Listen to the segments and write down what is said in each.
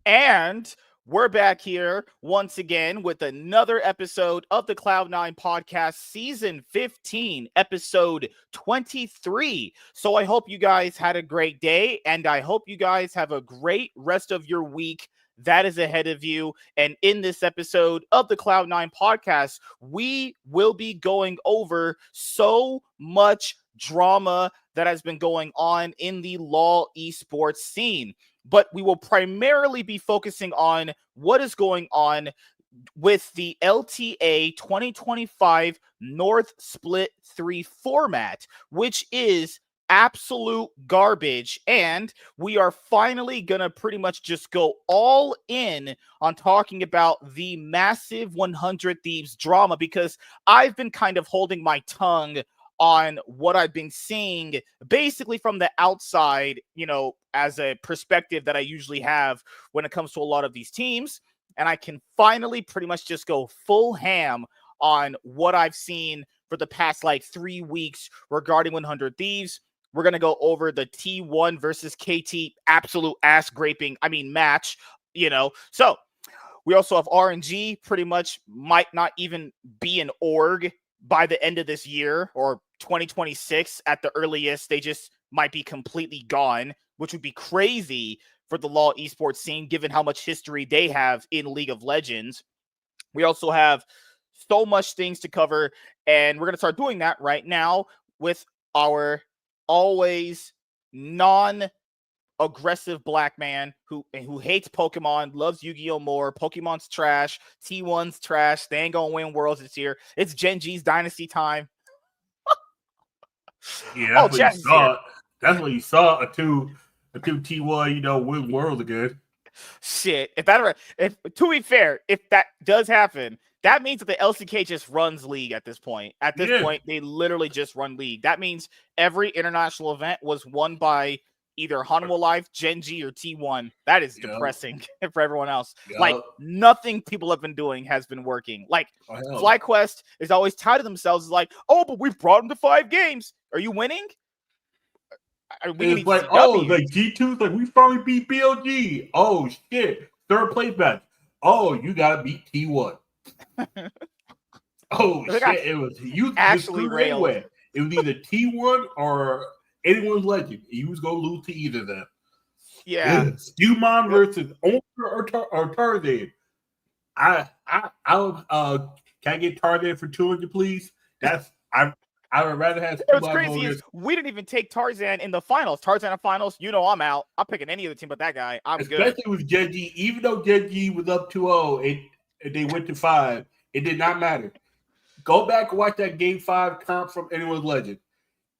And we're back here once again with another episode of the Cloud9 podcast, season 15, episode 23. So I hope you guys had a great day, and I hope you guys have a great rest of your week that is ahead of you. And in this episode of the Cloud9 podcast, we will be going over so much drama that has been going on in the LoL esports scene. But we will primarily be focusing on what is going on with the LTA 2025 North Split 3 format, which is absolute garbage. And we are finally going to pretty much just go all in on talking about the massive 100 Thieves drama, because I've been kind of holding my tongue on what I've been seeing basically from the outside, as a perspective that I usually have when it comes to a lot of these teams. And I can finally pretty much just go full ham on what I've seen for the past 3 weeks regarding 100 Thieves. We're going to go over the T1 versus KT absolute ass scraping, match, So we also have RNG pretty much might not even be an org by the end of this year, or 2026 at the earliest. They just might be completely gone, which would be crazy for the LoL esports scene, given how much history they have in League of Legends. We also have so much things to cover, and we're going to start doing that right now with our always non-aggressive black man who hates Pokemon, loves Yu-Gi-Oh! More. Pokemon's trash. T1's trash. They ain't gonna win Worlds this year. It's Gen G's Dynasty time. Yeah, that's what you saw. That's what you saw. A two T1, win Worlds again. Shit. If to be fair, if that does happen, that means that the LCK just runs League at this point. At this point, they literally just run League. That means every international event was won by either Hanwha Life, Gen G, or T1. That is depressing for everyone else. Nothing people have been doing has been working. FlyQuest is always touted themselves as but we've brought them to 5 games. Are you winning? It's G2's we finally beat BLG. Oh, shit. 3rd place match. Oh, you got to beat T1. Oh, shit. It was actually railed. It was either T1 or anyone's legend. You was going to lose to either of them. Yeah. Stumon versus Omer or Tarzan. Can I get Tarzan for 200, please? I would rather have. What's crazy is we didn't even take Tarzan in the finals. Tarzan in finals, I'm out. I'm picking any other team but that guy. Especially good. Especially with Gen G. Even though Gen G was up 2-0 and they went to 5, it did not matter. Go back and watch that Game 5 comp from Anyone's Legend.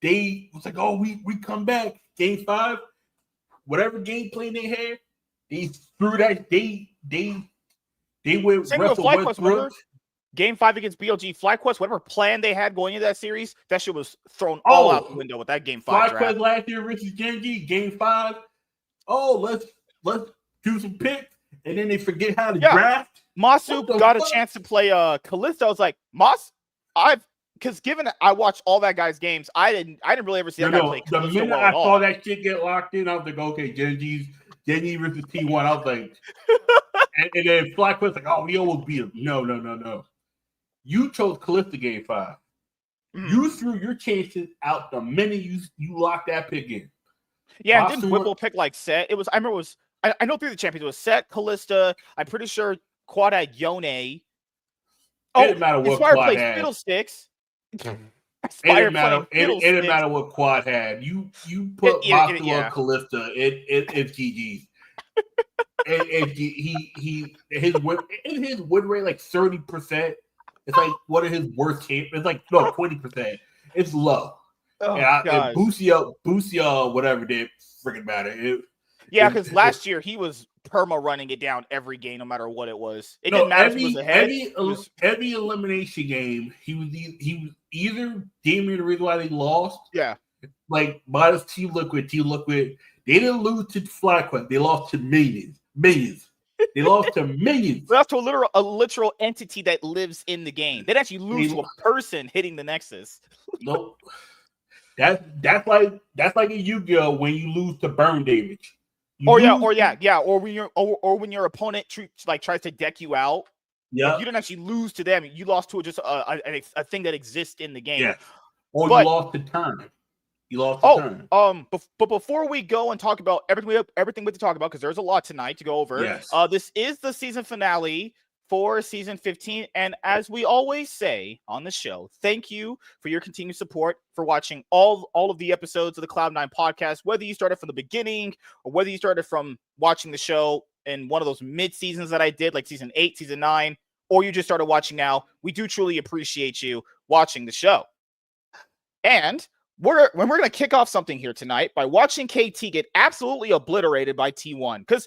They was we come back. Game 5, whatever game plan they had, they threw that. They went wrestle Westbrook. Game 5 against BLG, FlyQuest, whatever plan they had going into that series, that shit was thrown all out the window with that Game 5 FlyQuest last year versus Gen G, Game 5. Let's do some picks, and then they forget how to draft. Masu got a chance to play Callisto. I was like, Mas, because given that I watched all that guy's games, I didn't really ever see that guy play Callisto. The minute I saw that shit get locked in, I was like, okay, Gen G versus T1. I was like, and then FlyQuest we almost beat him. No. You chose Callisto Game 5. Mm. You threw your chances out the minute you locked that pick in. Yeah, and didn't Whipple pick Set? I know 3 of the champions. It was Set, Callista. I'm pretty sure Quad had Yone. It didn't matter what Quad had. Fiddlesticks. It didn't matter what Quad had. You put Masu on Callista. It's GG's. His win rate 30%. It's one of his worst games. It's 20%. It's low. And Busia, whatever did freaking matter. Because last year he was perma running it down every game, no matter what it was. It didn't matter if he was ahead. Every elimination game, he was either damn the reason why they lost. Yeah. Minus Team Liquid. They didn't lose to FlyQuest. They lost to millions. They lost to millions. They lost to a literal entity that lives in the game. They'd actually lose to a person hitting the Nexus. Nope. That's like a Yu-Gi-Oh! When you lose to burn damage. You lose. Or when your opponent tries to deck you out. Yeah, you didn't actually lose to them. You lost to just a thing that exists in the game. Yeah. Or you lost the turn. But before we go and talk about everything we have to talk about, because there's a lot tonight to go over. Yes. This is the season finale for season 15, and as we always say on the show, thank you for your continued support, for watching all of the episodes of the Cloud9 podcast, whether you started from the beginning or whether you started from watching the show in one of those mid seasons that I did, like season 8, season 9, or you just started watching now. We do truly appreciate you watching the show. And we're going to kick off something here tonight by watching KT get absolutely obliterated by T1. Because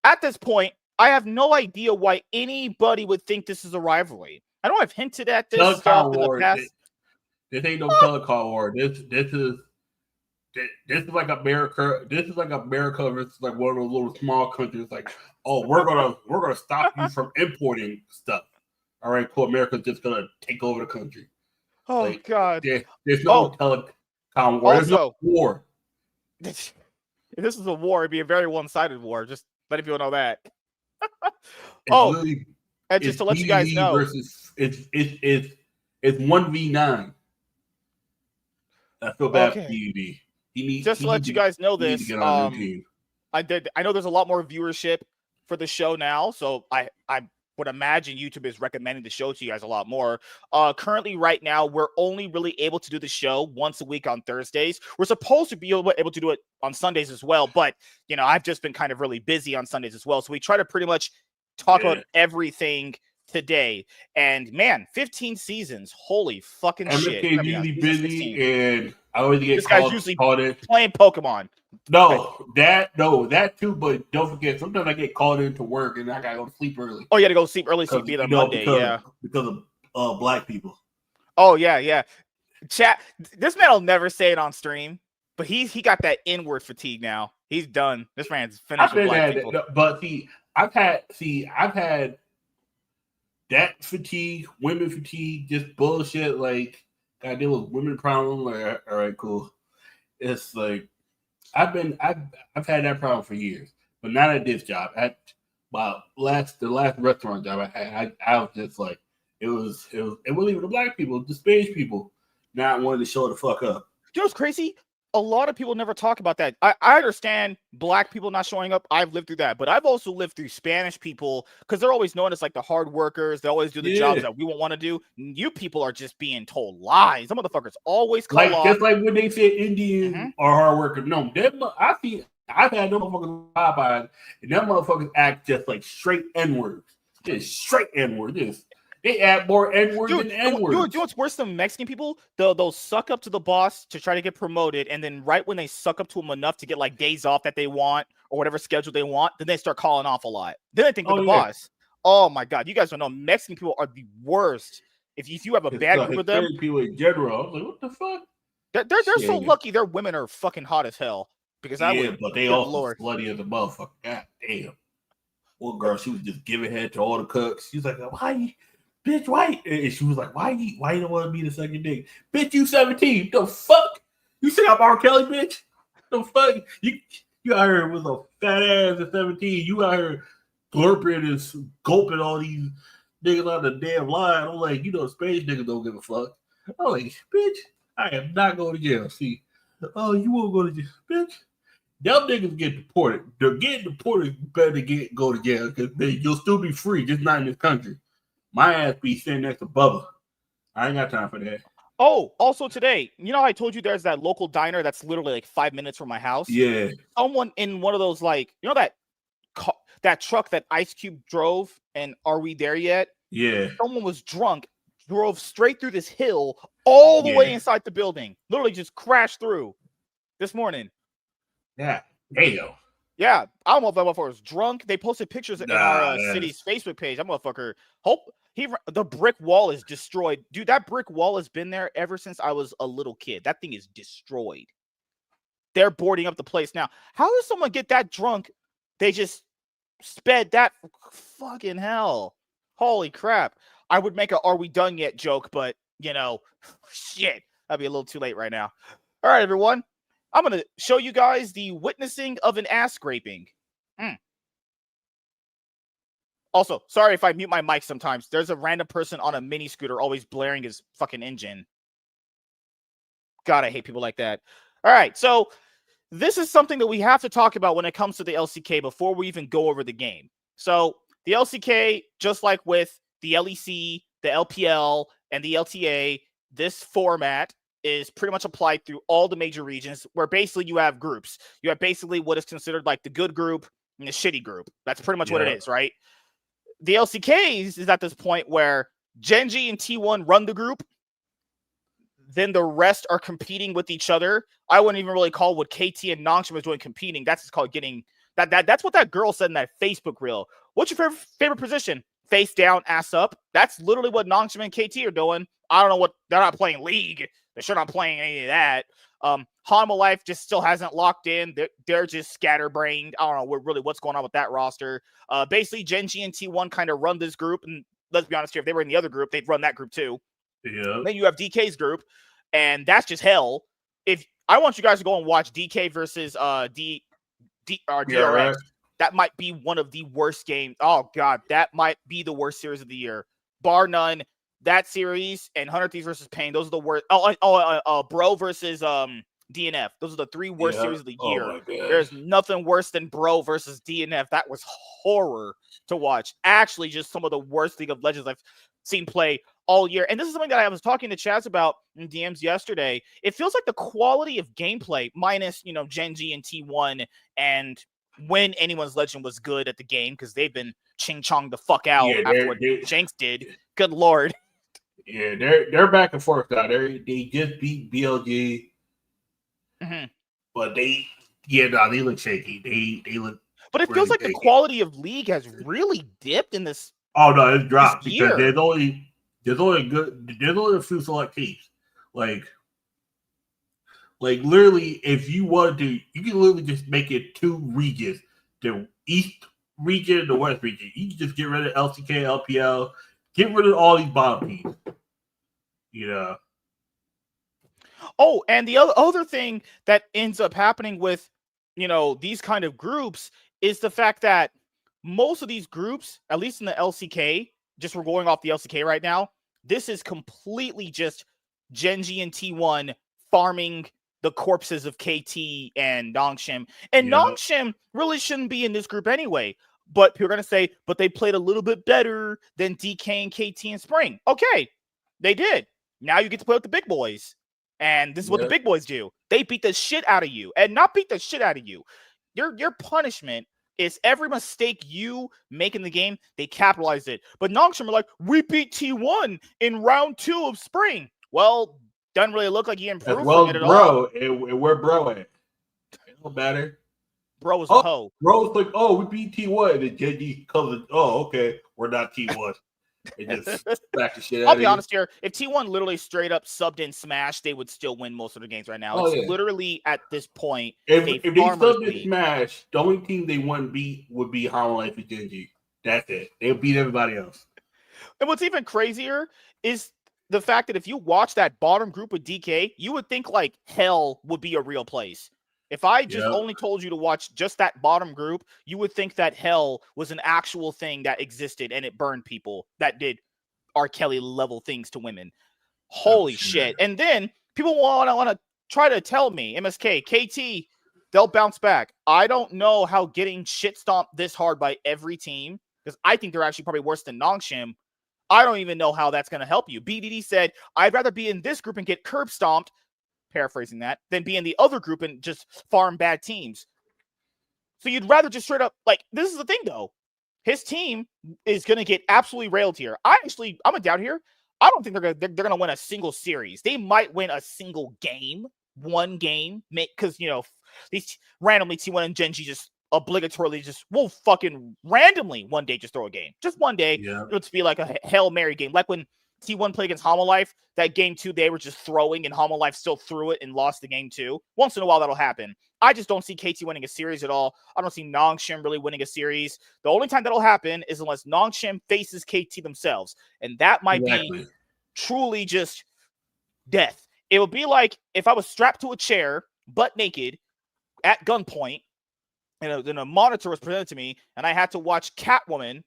at this point, I have no idea why anybody would think this is a rivalry. I know I've hinted at this in the past. This ain't no telecom war. This is like America. This is like America versus like one of those little small countries. Like, oh, we're gonna stop you from importing stuff. All right, cool. America's just gonna take over the country. Oh, like, God. There's no telecom war. There's no war. If this is a war, it'd be a very one-sided war. Just letting people know that. And just to let you guys know, it's 1v9. I feel bad for BDB. Just to let you guys know this, I know there's a lot more viewership for the show now, so I would imagine YouTube is recommending the show to you guys a lot more. Currently, right now, we're only really able to do the show once a week on Thursdays. We're supposed to be able to do it on Sundays as well, but, I've just been kind of really busy on Sundays as well. So we try to pretty much talk about everything today. And, man, 15 seasons. Holy fucking shit. MFK's usually busy, and I always get this guy's usually playing Pokemon. That too, but don't forget, sometimes I get called into work and I gotta go to sleep early. Oh, you gotta go sleep early so you can be there Monday, because of black people. Oh, yeah. Chat, this man will never say it on stream, but he got that inward fatigue now. He's done. This man's finished with black people. But I've had that fatigue, women fatigue, just bullshit. Like, gotta deal with women problem. Like, all right, cool. It's like I've had that problem for years, but not at this job. At the last restaurant job I had, I was just like, it wasn't even the black people, the Spanish people not wanting to show the fuck up. You know what's crazy? A lot of people never talk about that. I understand black people not showing up. I've lived through that, but I've also lived through Spanish people because they're always known as like the hard workers. They always do the jobs that we won't want to do. You people are just being told lies. Some motherfuckers always call off. Just like when they say Indian or hard workers. No, I've had them motherfuckers Popeyes, and them motherfuckers act just like straight N-words. Just straight N-words. They add more N-words than N-words. You know what's worse than Mexican people? They'll suck up to the boss to try to get promoted, and then right when they suck up to him enough to get like days off that they want or whatever schedule they want, then they start calling off a lot. Then they think they're the boss. Oh my God, you guys don't know. Mexican people are the worst. If you have a bad group with them, people in general, I'm like, what the fuck? They're so lucky their women are fucking hot as hell. Because but they also slutty as a motherfucker. God damn. One girl, she was just giving head to all the cooks. She's like, why? Bitch, why? And she was like, why you don't want to be the second dick? Bitch, you 17. The fuck? You say I'm R. Kelly, bitch? The fuck? You out here with a fat ass at 17. You out here glurping and gulping all these niggas out the damn line. I'm like, Spanish niggas don't give a fuck. I'm like, bitch, I am not going to jail. See, you won't go to jail. Bitch, them niggas get deported. They're getting deported. You better go to jail because you'll still be free, just not in this country. My ass be sitting next to Bubba. I ain't got time for that. Oh, also today, I told you there's that local diner that's literally like 5 minutes from my house. Yeah. Someone in one of those, like, that truck that Ice Cube drove, and Are We There Yet? Yeah. Someone was drunk, drove straight through this hill all the way inside the building. Literally just crashed through this morning. Yeah. Damn. Yeah, I don't know if that motherfucker was drunk. They posted pictures in our city's Facebook page. That motherfucker, the brick wall is destroyed. Dude, that brick wall has been there ever since I was a little kid. That thing is destroyed. They're boarding up the place now. How does someone get that drunk? They just sped that fucking hell. Holy crap. I would make a "Are we done yet" joke, but, shit. That'd be a little too late right now. All right, everyone. I'm going to show you guys the witnessing of an ass scraping. Also, sorry if I mute my mic sometimes. There's a random person on a mini scooter always blaring his fucking engine. God, I hate people like that. All right, so this is something that we have to talk about when it comes to the LCK before we even go over the game. So the LCK, just like with the LEC, the LPL, and the LTA, this format is pretty much applied through all the major regions where basically you have groups. You have basically what is considered like the good group and the shitty group. That's pretty much what it is, right? The LCKs is at this point where Gen.G and T1 run the group. Then the rest are competing with each other. I wouldn't even really call what KT and Nongshim was doing competing. That's just called getting that's what that girl said in that Facebook reel. What's your favorite position? Face down, ass up. That's literally what Nongshim and KT are doing. I don't know what they're not playing League. They're sure not playing any of that. Hanwha Life just still hasn't locked in. They're just scatterbrained. I don't know what's going on with that roster. Basically, Gen.G and T1 kind of run this group. And let's be honest here, if they were in the other group, they'd run that group too. Yeah. Then you have DK's group, and that's just hell. If I want you guys to go and watch DK versus DRX, that might be one of the worst games. Oh god, that might be the worst series of the year, bar none. That series and 100 Thieves versus Pain, those are the worst. Bro versus DNF, those are the three worst series of the year. There's nothing worse than Bro versus DNF. That was horror to watch. Actually, just some of the worst League of Legends I've seen play all year. And this is something that I was talking to Chaz about in DMs yesterday. It feels like the quality of gameplay, minus, Gen.G and T1, and when anyone's legend was good at the game, because they've been ching-chong the fuck out after what Shanks did. Good lord. Yeah, they're back and forth now. They just beat BLG. Mm-hmm. But they look shaky. They look. But it feels like the quality of League has really dipped in this. Oh no, it's dropped because year. there's only a few select teams. Like literally, if you wanted to, you can literally just make it two regions: the East region and the West region. You can just get rid of LCK, LPL, get rid of all these bottom teams. Oh, and the other thing that ends up happening with, these kind of groups is the fact that most of these groups, at least in the LCK, just we're going off the LCK right now, this is completely just Gen.G and T1 farming the corpses of KT and Nongshim. And Nongshim really shouldn't be in this group anyway. But people are going to say, but they played a little bit better than DK and KT in Spring. Okay, they did. Now you get to play with the big boys. And this is what the big boys do. They beat the shit out of you. And not beat the shit out of you. Your punishment is every mistake you make in the game, they capitalize it. But Nongshim are like, we beat T1 in round 2 of Spring. Well, doesn't really look like he improved from it at all. And where Bro at? It don't matter. Bro was a hoe. Bro's like, we beat T1. And then Gen.G comes in, okay, we're not T1. It just back the shit out. I'll be honest here. If T1 literally straight up subbed in Smash, they would still win most of the games right now. It's literally at this point. If they subbed in Smash, the only team they wouldn't beat would be Hanwha Life and Gen.G. That's it. They'll beat everybody else. And what's even crazier is the fact that if you watch that bottom group with DK, you would think like hell would be a real place. If I just only told you to watch just that bottom group, you would think that hell was an actual thing that existed and it burned people that did R. Kelly level things to women. Holy shit. And then people want to try to tell me, MSK, KT, they'll bounce back. I don't know how getting shit stomped this hard by every team, because I think they're actually probably worse than Nongshim. I don't even know how that's going to help you. BDD said, I'd rather be in this group and get curb stomped, paraphrasing that, than be in the other group and just farm bad teams. So you'd rather just straight up, this is the thing though. His team is going to get absolutely railed here. I'm a doubt here. I don't think they're going to win a single series. They might win a single game, one game, because, these randomly T1 and Gen.G just obligatorily will fucking randomly one day just throw a game. Just one day. It'll just be like a Hail Mary game. Like when T1 played against Hanwha Life, that game 2, they were just throwing and Hanwha Life still threw it and lost the game 2. Once in a while, that'll happen. I just don't see KT winning a series at all. I don't see Nongshim really winning a series. The only time that'll happen is unless Nongshim faces KT themselves. And that might be truly just death. It would be like if I was strapped to a chair, butt naked, at gunpoint, and then a monitor was presented to me, and I had to watch Catwoman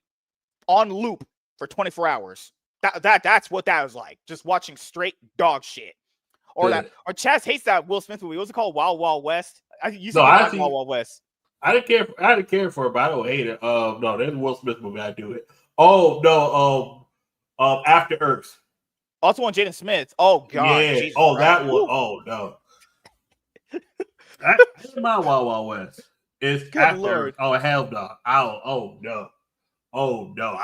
on loop for 24 hours. That's what that was like. Just watching straight dog shit. Or Chaz hates that Will Smith movie. What was it called? Wild Wild West. You said Wild Wild West. I didn't care for it, but I don't hate it. No, there's a Will Smith movie. I do it. Oh no. After Earth. Also on Jaden Smith. Oh God. Yeah. Jesus that one. Oh no. That's my Wild Wild West. It's Good after Lord. Earth. Oh hell no. Oh no. Oh no!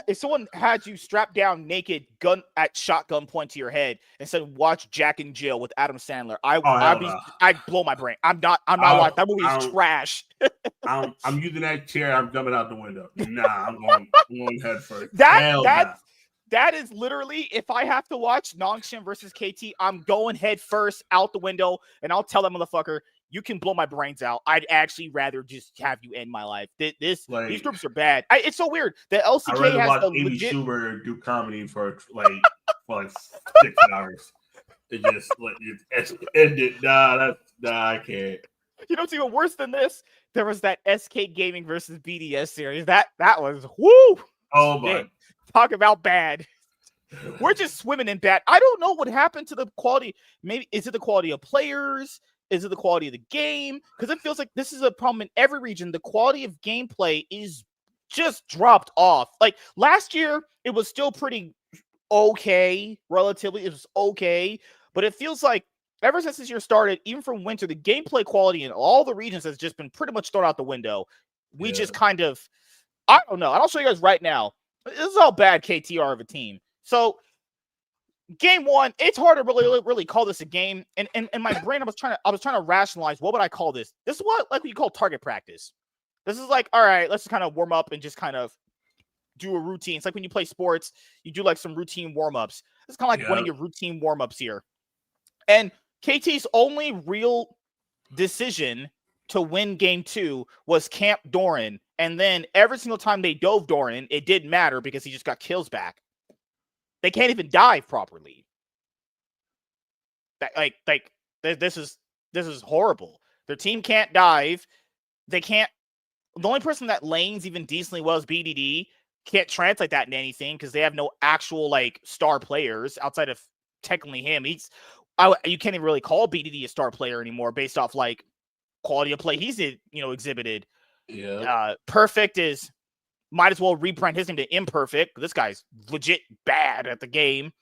If someone had you strapped down naked, gun at shotgun point to your head, and said, "Watch Jack and Jill with Adam Sandler," I'd blow my brain. I'm not watching. That movie is trash. I'm using that chair. I'm jumping out the window. Nah, I'm going head first. That is literally, if I have to watch Nongshim versus KT, I'm going head first out the window, and I'll tell that motherfucker, you can blow my brains out. I'd actually rather just have you end my life. These groups are bad. It's so weird. The LCK has watch Amy Schumer do comedy for 6 hours. It just ended. Nah, I can't. You know what's even worse than this? There was that SK Gaming versus BDS series. That was whoo. Oh my! Talk about bad. We're just swimming in bad. I don't know what happened to the quality. Maybe is it the quality of players? Is it the quality of the game? Because it feels like this is a problem in every region. The quality of gameplay is just dropped off. Like last year, it was still pretty okay, relatively. It was okay. But it feels like ever since this year started, even from winter, the gameplay quality in all the regions has just been pretty much thrown out the window. We just kind of, I don't know. I'll show you guys right now. This is how bad KTR of a team. So game one, it's hard to really call this a game. And in my brain, I was trying to rationalize what would I call this? This is what you call target practice. This is like, all right, let's just kind of warm up and just kind of do a routine. It's like when you play sports, you do like some routine warm-ups. It's kind of like one of your routine warm-ups here. And KT's only real decision to win game two was camp Doran. And then every single time they dove Doran, it didn't matter because he just got kills back. They can't even dive properly. This is horrible. Their team can't dive. They can't. The only person that lanes even decently well is BDD. Can't translate that into anything because they have no actual star players outside of technically him. You can't even really call BDD a star player anymore based off quality of play he's exhibited. Yeah. Perfect is. Might as well rebrand his name to Imperfect. This guy's legit bad at the game.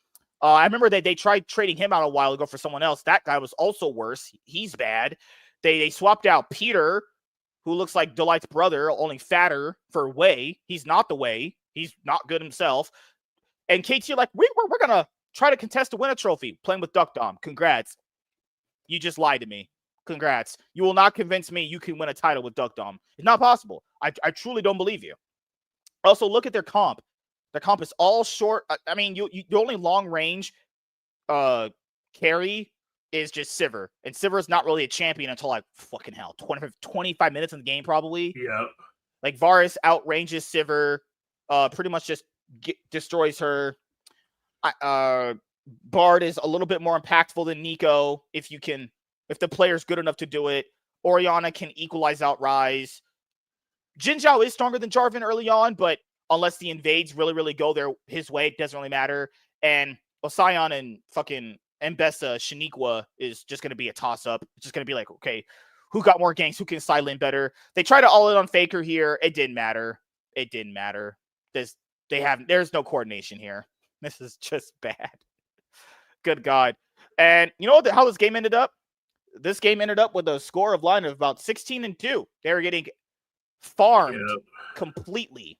I remember they tried trading him out a while ago for someone else. That guy was also worse. He's bad. They swapped out Peter, who looks like Delight's brother, only fatter, for Way. He's not the Way. He's not good himself. And KT we're going to try to contest to win a trophy playing with DuckDom. Congrats. You just lied to me. Congrats. You will not convince me you can win a title with DuckDom. It's not possible. I truly don't believe you. Also, look at their comp. Their comp is all short. I mean, the only long range carry is just Sivir. And Sivir is not really a champion until fucking hell, 25 minutes in the game probably. Yeah. Varus outranges Sivir, pretty much just destroys her. Bard is a little bit more impactful than Nico if the player's good enough to do it. Orianna can equalize out Ryze. Jin Zhao is stronger than Jarvan early on, but unless the invades really go his way, it doesn't really matter. And Osion and fucking Mbessa Shaniqua is just going to be a toss-up. It's just going to be okay, who got more ganks? Who can silent better? They try to all in on Faker here. It didn't matter. There's no coordination here. This is just bad. Good God. And you know how this game ended up? This game ended up with a score of line of about 16-2. They were getting farmed completely.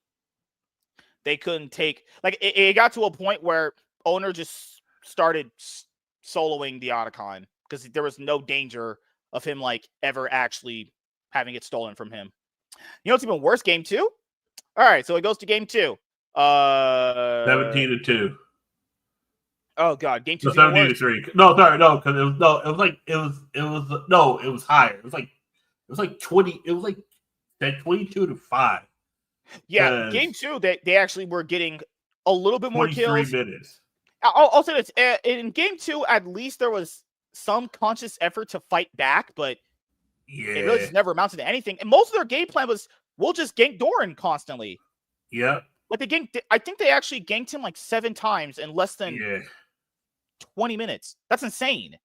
They couldn't take it got to a point where owner just started soloing the Otacon because there was no danger of him ever actually having it stolen from him. You know what's even worse? Game two. All right, so it goes to game two. 17-2. Oh God, game two. 17-3. No, sorry, no, because it was higher. It was 20. It was that 22-5. Yeah, game two, they actually were getting a little bit more kills. 23 minutes. I'll say this. In game two, at least there was some conscious effort to fight back, but It really just never amounted to anything. And most of their game plan was, we'll just gank Doran constantly. Yeah. Like I think they actually ganked him like 7 times in less than 20 minutes. That's insane.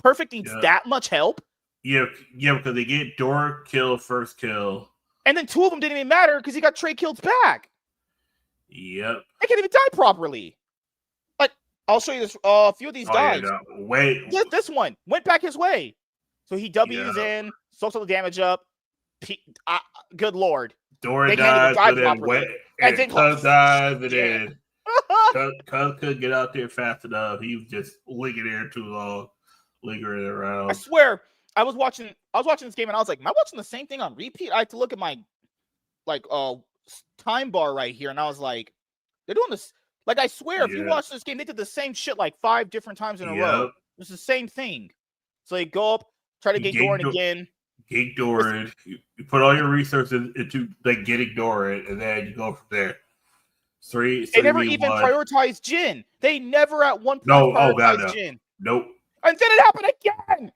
Perfect needs that much help. Yeah, because they get Doran kill, first kill. And then 2 of them didn't even matter because he got trade kills back. Yep. They can't even die properly. Like, I'll show you this. A few of these dives. Yeah, no. Wait. This one went back his way. So he W's in, soaks all the damage up. Good lord. Doran dies, and then Cuz dies, and then Cuz couldn't get out there fast enough. He was just lingering there too long, lingering around. I swear, I was watching this game, and I was like, am I watching the same thing on repeat? I had to look at my time bar right here, and I was like, they're doing this. Like, I swear, if you watch this game, they did the same shit like 5 different times in a row. It's the same thing. So they go up, try to get Doran again. Gank Doran. You put all your resources into like getting Doran, and then you go from there. They never even prioritized Jhin. They never at one point prioritized Jhin. Nope. And then it happened again.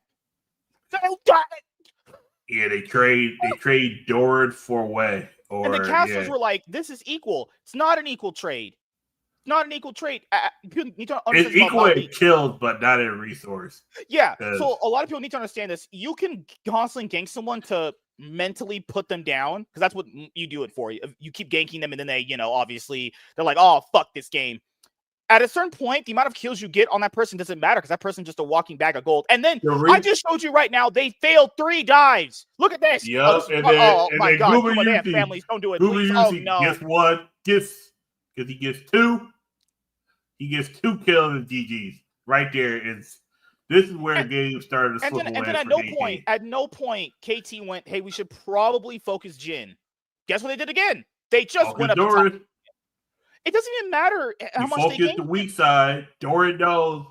Yeah, they trade Doran for Wei. And the casters were like, this is equal. It's not an equal trade. It's not an equal trade. It's equal in kills, but not in resource. Yeah. So a lot of people need to understand this. You can constantly gank someone to mentally put them down, because that's what you do it for. You keep ganking them, and then they, obviously they're like, oh, fuck this game. At a certain point, the amount of kills you get on that person doesn't matter, because that person's just a walking bag of gold. And then I just showed you right now, they failed 3 dives. Look at this. Yep. Oh my God. They have families. Don't do it, please. Oh, no. Guess what? Because he gets 2. He gets 2 kills and GGs. Right there. This is where the game started to slip away. And then at no point, KT went, hey, we should probably focus Jhin. Guess what they did again? They just went up the top. It doesn't even matter how much they ganked. The weak side. Doran knows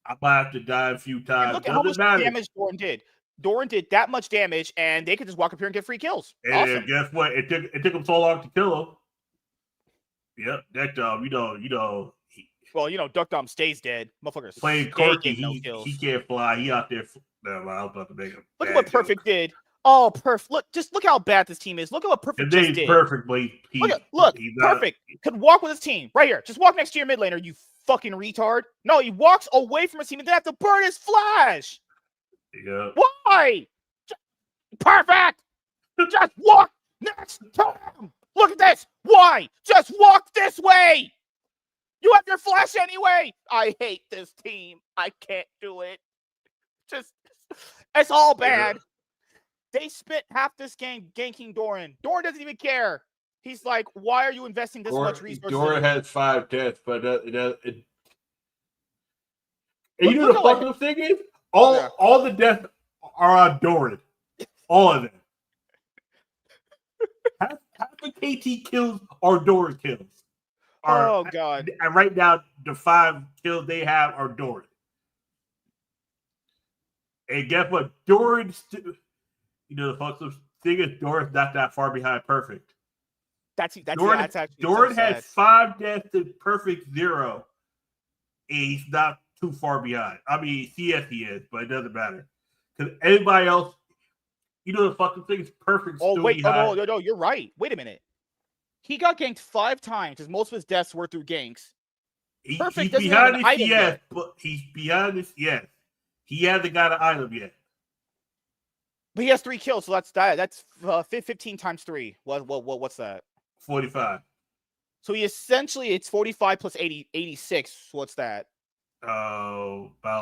I might have to die a few times. Look at how much damage Doran did. Doran did that much damage, and they could just walk up here and get free kills. And awesome. Guess what? It took him so long to kill him. Yep, DuckDom, well, DuckDom stays dead. Motherfucker playing Corky, he can't fly. He out there. I was about to make him. Look at what Perfect did. Oh, Perf! Look how bad this team is. Look at what Perfect just did. Perfectly. Look, Perfect could walk with his team right here. Just walk next to your mid laner, you fucking retard. No, he walks away from his team and then have to burn his flash. Yeah. Why? Perfect. Just walk next to him. Look at this. Why? Just walk this way. You have your flash anyway. I hate this team. I can't do it. It's all bad. Yeah. They spent half this game ganking Doran. Doran doesn't even care. He's like, why are you investing this much resources? Doran has 5 deaths, but and you know the fucking thing is? All the deaths are on Doran. All of them. half the KT kills are Doran kills. Oh, God. And right now, the 5 kills they have are Doran. And guess what? Doran the fucking thing is, Doran's not that far behind Perfect. Doran has 5 deaths to Perfect 0. And he's not too far behind. I mean, CS he is, but it doesn't matter. Because everybody else, the fucking thing is Perfect. Oh, wait. No, you're right. Wait a minute. He got ganked 5 times because most of his deaths were through ganks. Perfect he's behind his CS, but he's behind his CS. He hasn't got an item yet. But he has 3 kills, so that's 15 times 3. What's that? 45. So he essentially, it's 45 plus 80, 86. What's that? Oh, I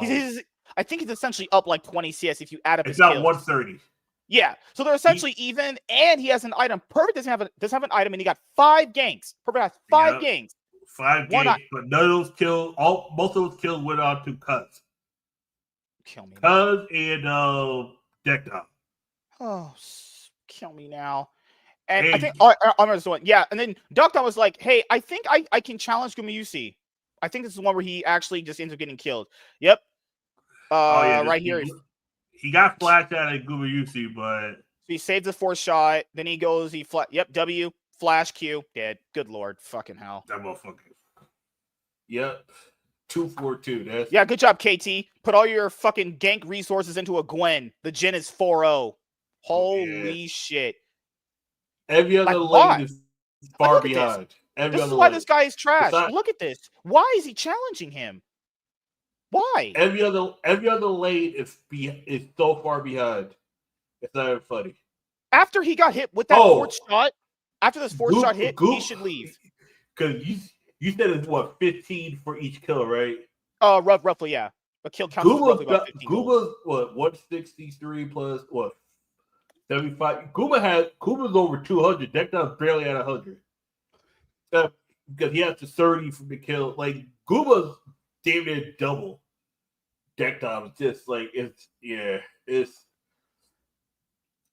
think he's essentially up like 20 CS if you add up his kills. It's about 130. Yeah, so they're essentially even, and he has an item. Perfect doesn't have an item, and he got 5 ganks. Perfect has 5 ganks. 5 ganks, but none of those kills. Most of those kills went on to Cuz. Kill me. Cuz and DuckDom. Oh, kill me now. And I think I'm just one. Yeah, and then DuckDom was like, "Hey, I think I can challenge Gumayusi. I think this is the one where he actually just ends up getting killed." Yep. Right here. He got flashed out at Gumayusi, but he saves the 4th shot. Then he goes. W flash Q dead. Good lord, fucking hell. That motherfucker. Yep. 2-4-2. Yeah, good job, KT. Put all your fucking gank resources into a Gwen. The Jhin is 4-0. Holy shit. Every other lane is far behind. This is why this guy is trash. Look at this. Why is he challenging him? Why? Every other lane is so far behind. It's not even funny. After he got hit with that fourth shot, after this fourth shot hit, he should leave. Because you said it's what, 15 for each kill, right? Roughly, yeah. A kill count is roughly about 15. Gooba's what, 163 plus what, 75? Gooba's over 200. DuckDom's barely at 100. Because he has to 30 from the kill. Like Gooba's damn near double. DuckDom is just like it's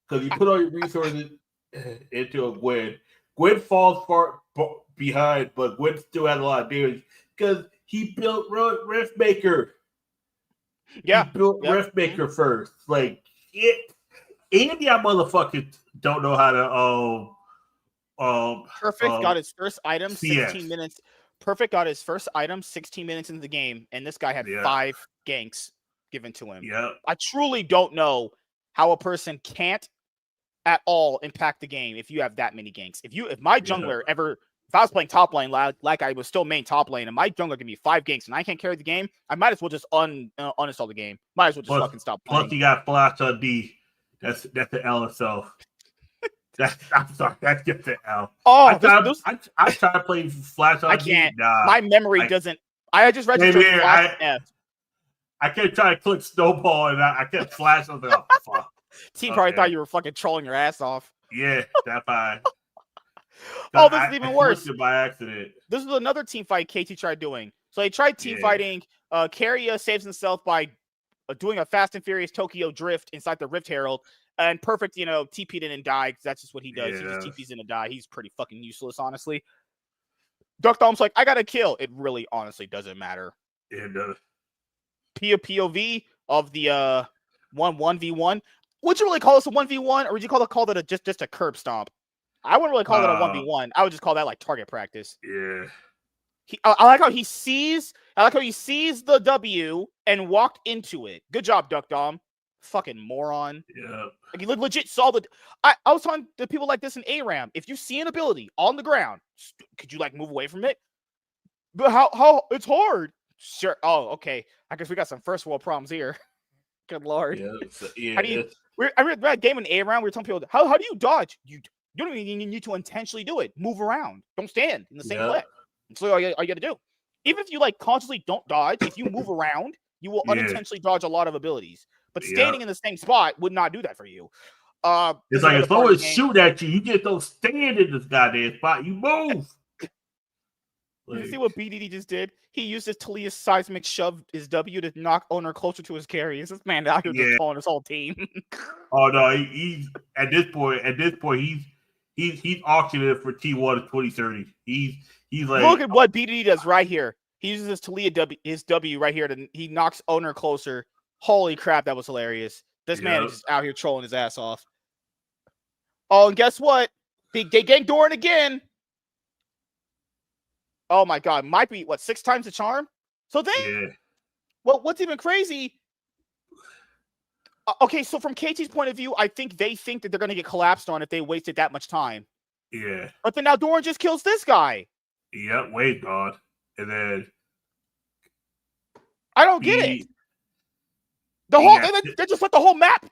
because you put all your resources into a Gwen. Gwen falls far behind, but Gwen still has a lot of damage because he built Riftmaker. Yeah, he built Riftmaker first. Like it, and y'all motherfuckers don't know how to Perfect got his first item 16 minutes. Perfect got his first item 16 minutes into the game, and this guy had 5 ganks given to him. Yeah, I truly don't know how a person can't at all impact the game if you have that many ganks. If my jungler if I was playing top lane like I was still main top lane, and my jungler give me 5 ganks and I can't carry the game, I might as well just uninstall the game. Might as well just fucking stop playing. Plus, you got flash on D. That's the L itself. I'm sorry, that's just an L. Oh, I try to play flash on I can't. D. Nah, my memory doesn't. I just registered flash F. I kept trying to click snowball and I kept flashing. I was like, oh, fuck. Team probably thought you were fucking trolling your ass off. Yeah, that's fine. Oh, this is even worse. By accident. This was another team fight KT tried doing. So he tried team fighting. Carrier saves himself by doing a Fast and Furious Tokyo drift inside the Rift Herald. And Perfect, TP'd in and died because that's just what he does. He just TP's in and die. He's pretty fucking useless, honestly. DuckDom's like, I got to kill. It really, honestly doesn't matter. It does. POV of the 1v1. Would you really call this a 1v1, or would you call it just a curb stomp? I wouldn't really call it a 1v1. I would just call that like target practice. Yeah. I like how he sees the W and walked into it. Good job, DuckDom. Fucking moron. Yeah. Like, he legit saw the. I was telling the people like this in ARAM. If you see an ability on the ground, could you like move away from it? But how it's hard. Sure. Oh, okay. I guess we got some first world problems here. Good lord. Yeah. How do you? I read that game in ARAM. We were telling people how do you dodge? You don't even need to intentionally do it. Move around. Don't stand in the same place. That's all you got to do. Even if you like consciously don't dodge, if you move around, you will unintentionally dodge a lot of abilities. But standing in the same spot would not do that for you. It's like if someone shoot at you, you just don't stand in this goddamn spot. You move. You see what BDD just did? He used his Talia's seismic shove his W to knock owner closer to his carry. This man out here just calling his whole team. Oh no, he's at this point he's auctioning it for T1 in 2030. He's like, look at what BDD does right here. He uses his Talia his W right here he knocks owner closer. Holy crap, that was hilarious. This man is just out here trolling his ass off. Oh, and guess what? They ganked Doran again. Oh my god, might be 6 times the charm? So what's even crazy? Okay, so from KT's point of view, I think they think that they're gonna get collapsed on if they wasted that much time. Yeah. But then now Doran just kills this guy. Yeah, wait, God. And then I don't get it. They just let the whole map.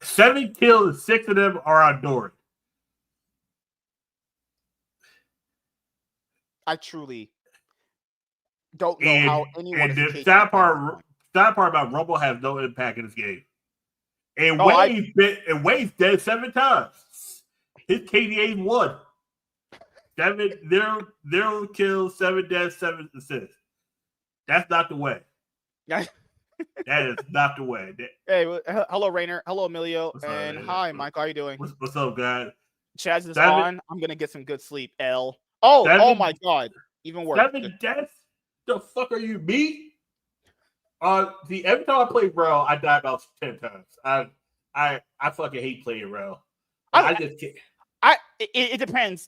7 kills, 6 of them are on Doran. I truly don't know how anyone. And the sad part about Rumble has no impact in this game. And Wade's dead 7 times. His KDA 1. 0 kills, 7 deaths, 7 assists. That's not the way. That is not the way. Hey, hello, Rainer. Hello, Emilio. And hi, Mike. How are you doing? What's up, guys? Chaz is on. I'm going to get some good sleep. Oh my God. Even worse. 7 deaths? The fuck are you, me? Every time I play Rel, I die about 10 times. I fucking hate playing Rel. I just can't. It depends.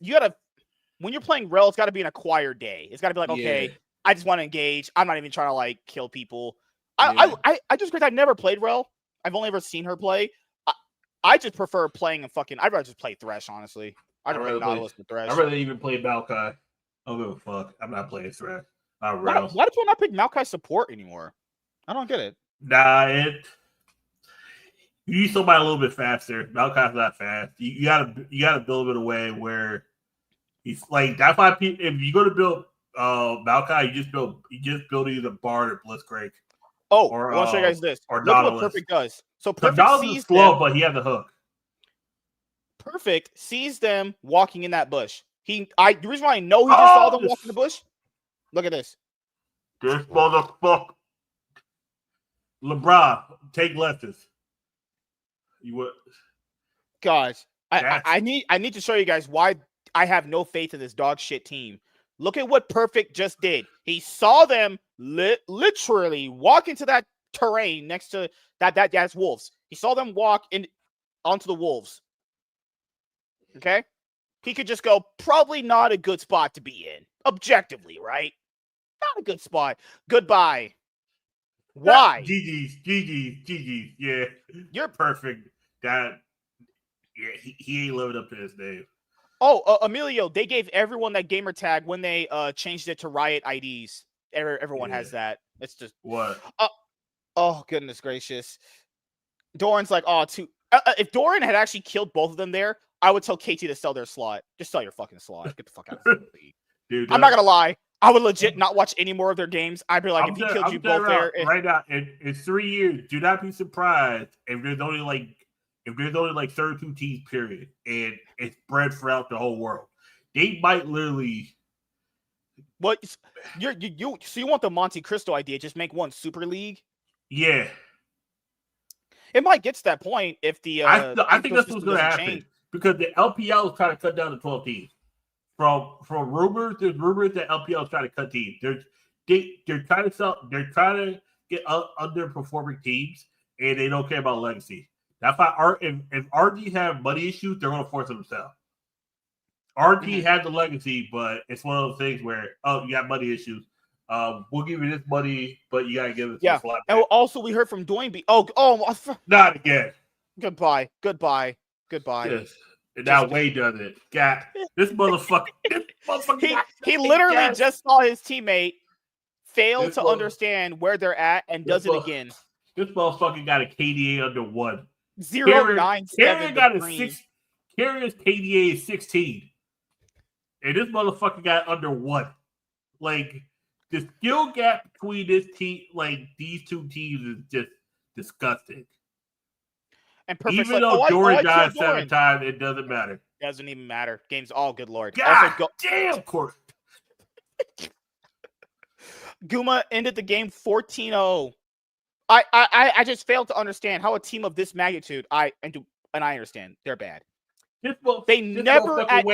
When you're playing Rel, it's got to be an acquired day. It's got to be like, okay, I just want to engage. I'm not even trying to like kill people. I just because I never played Rel. I've only ever seen her play. I just prefer playing I'd rather just play Thresh, honestly. I'd rather pick Nautilus than Thresh. I'd rather even play Maokai. I don't give a fuck. I'm not playing Thresh. Why do people not pick Maokai support anymore? I don't get it. Nah, you need somebody a little bit faster. Maokai's not fast. You gotta build it in a way where he's like that's why if you go to build Maokai, you just build either Bard or Blitzcrank. Oh, I want to show you guys this. Or look at what Perfect does. So Perfect sees slow, them, but he has a hook. Perfect sees them walking in that bush. The reason why I know he just saw them walk in the bush. Look at this. This motherfucker. LeBron, take leftist. You would. Guys, I need to show you guys why I have no faith in this dog shit team. Look at what Perfect just did. He saw them literally walk into that terrain next to that's wolves. He saw them walk onto the wolves. Okay? He could just go, probably not a good spot to be in. Objectively, right? Not a good spot. Goodbye. Why? GG's. Yeah. You're perfect. He ain't living up to his name. Oh, Emilio, they gave everyone that gamer tag when they changed it to Riot IDs. Everyone has that. It's just what? Oh, goodness gracious. Doran's like, if Doran had actually killed both of them there, I would tell KT to sell their slot. Just sell your fucking slot. Get the fuck out of the league. Dude, I'm not gonna lie. I would legit not watch any more of their games. I'd be like, if he killed you both there. Right now, in 3 years, do not be surprised if there's only like 32 teams, period, and it's spread throughout the whole world. They might literally. What you want the Monte Cristo idea? Just make one Super League. Yeah, it might get to that point if the. I think that's what's going to happen because the LPL is trying to cut down to 12 teams. From rumors, there's rumors that LPL is trying to cut teams. They're trying to get underperforming teams, and they don't care about legacy. That's why if RG have money issues, they're going to force them to sell. RG has the legacy, but it's one of those things where you got money issues. We'll give you this money, but you got to give us this lot. And also, we heard from Doinby. Not again. Goodbye. Yes. And now Wade does it. God, this motherfucker. He literally just saw his teammate fail to understand where they're at and does it again. This motherfucker got a KDA under 1. 0.97. Carrier got a 6. Carrier's KDA is 16. And this motherfucker got under 1. Like, the skill gap between this team, like, these two teams is just disgusting. And Perfect's even though Doran died 7 times, it doesn't matter. Doesn't even matter. Game's all good lord. God damn, Court. Guma ended the game 14-0. I just failed to understand how a team of this magnitude, and I understand they're bad. They never at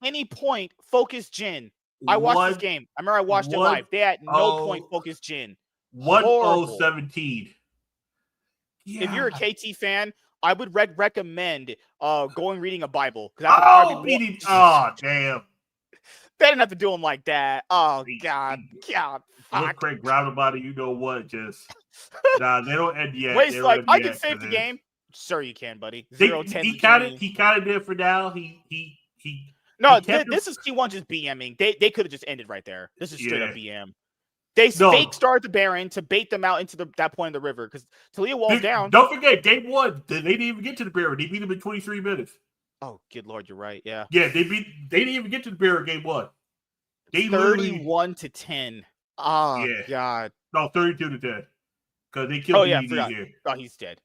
any point focused Jin. I watched this game. I remember I watched it live. They at no point focused Jin. 1-0-17. Yeah. If you're a KT fan, I would recommend reading a Bible. Damn. They didn't have to do them like that. Oh, God. Look, Craig, grab about it. You know what? Just they don't end yet. Wade's like, I can save the game. Sure, you can, buddy. 0-10. He kind of did for now. This is T1 just BMing. They could have just ended right there. This is straight up BM. They fake started the Baron to bait them out into that point of the river because Talia walls down. Don't forget, game 1, they didn't even get to the Baron. They beat them in 23 minutes. Oh, good lord, you're right. Yeah. Yeah, they didn't even get to the Baron game 1. They 31-10. Oh, yeah. God. No, 32-10. Because they killed DD here. Oh, he's dead.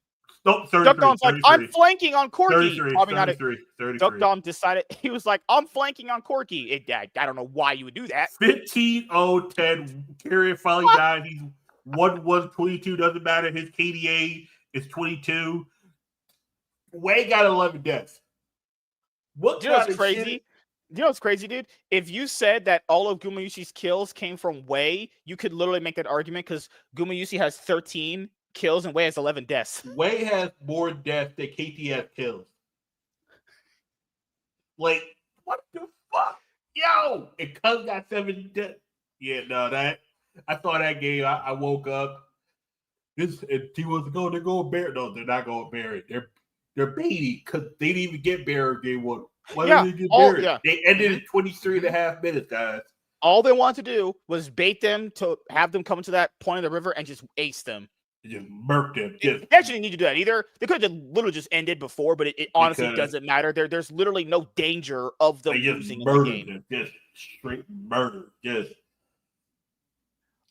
Nope, 33. DuckDom's like, I'm flanking on Corky. 33. DuckDom decided, he was like, I'm flanking on Corky. I don't know why you would do that. 15-0-10. Carrier finally died. He's 1-1-22. Doesn't matter. His KDA is 22. Wade got 11 deaths. You know what's crazy? You know what's crazy, dude? If you said that all of Gumayusi's kills came from Wei, you could literally make that argument because Gumayusi has 13 kills and Wei has 11 deaths. Wei has more deaths than KT has kills. Like, what the fuck? Yo! And Cuz got 7 deaths. Yeah, no, I saw that game. I woke up. This and T1's go, they're going Barrett. No, they're not going Barrett. They're baiting because they didn't even get Barrett game one. Why did they get Barrett? Yeah. They ended in 23.5 minutes, guys. All they wanted to do was bait them to have them come to that point of the river and just ace them. Just murked them. They actually need to do that. Either they could have literally just ended before, but it honestly doesn't matter. There's literally no danger of them losing in the game. Them. Just straight murder.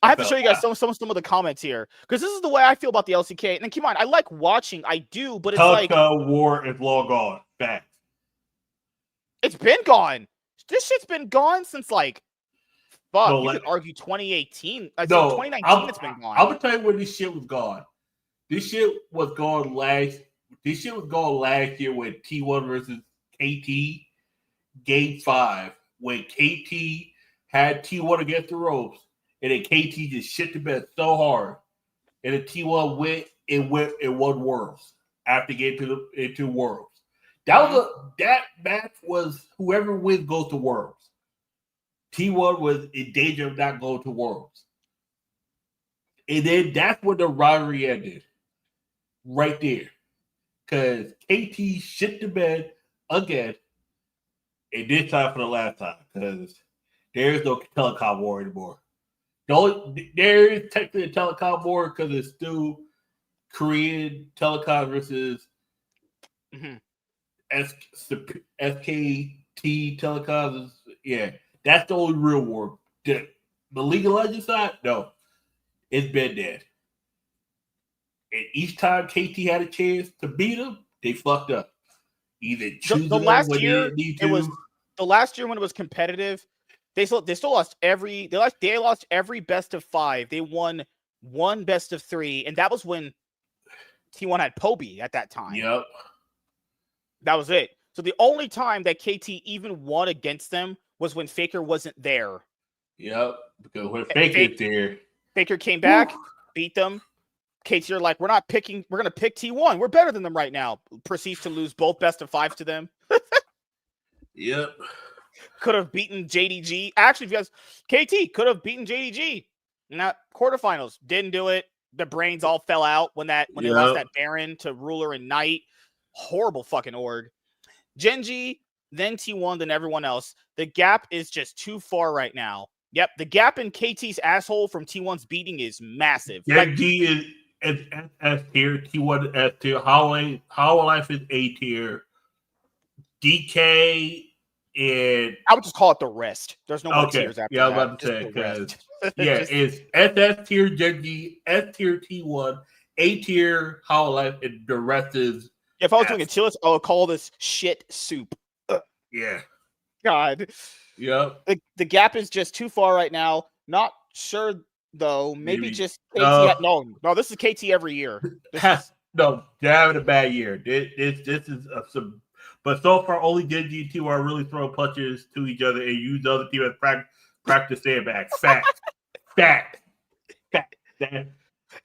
I have to show you guys some of the comments here because this is the way I feel about the LCK. And keep in mind, I like watching. I do, but it's like war is long gone. Fact. It's been gone. This shit's been gone since like you could argue 2018. No, 2019 it's been gone. I'm gonna tell you when this shit was gone. This shit was gone last year when T1 versus KT game 5 when KT had T1 against the ropes and then KT just shit the bed so hard and then T1 went and won Worlds after getting into Worlds. That match was whoever wins goes to Worlds. T1 was in danger of not going to Worlds. And then that's when the rivalry ended. Right there. Because KT shit the bed again. And this time for the last time. Because there is no telecom war anymore. There is technically a telecom war because it's still Korean telecom versus SKT telecoms. Yeah. That's the only real war. The League of Legends side, no. It's been dead. And each time KT had a chance to beat them, they fucked up. Either choose the last year it was the last year when it was competitive. They still lost every best of 5. They won one best of 3, and that was when T1 had Poby at that time. Yep. That was it. So the only time that KT even won against them was when Faker wasn't there. Yep. Because when Faker's there. Faker came back, beat them. KT are like, we're going to pick T1. We're better than them right now. Proceeds to lose both best of 5s to them. Yep. Could have beaten JDG. Actually, if you guys, KT could have beaten JDG in that quarterfinals. Didn't do it. The brains all fell out when they lost that Baron to Ruler and Knight. Horrible fucking org. Genji, then T1, then everyone else. The gap is just too far right now. Yep, the gap in KT's asshole from T1's beating is massive. Genji is S tier, T1 S tier, Hollow Life is A tier, DK and I would just call it the rest. There's no more tiers after that. Yeah, I was about to say because it's SS tier Genji, S tier T1, A tier Hollow Life, and the rest is. If I was doing a tier list, I would call this shit soup. Yeah. God. Yep. The gap is just too far right now. Not sure though. Maybe just KT. No, this is KT every year. No, they're having a bad year. This is some. But so far, only Genji and T1 are really throwing punches to each other and use the other team as practice sandbags. Fact.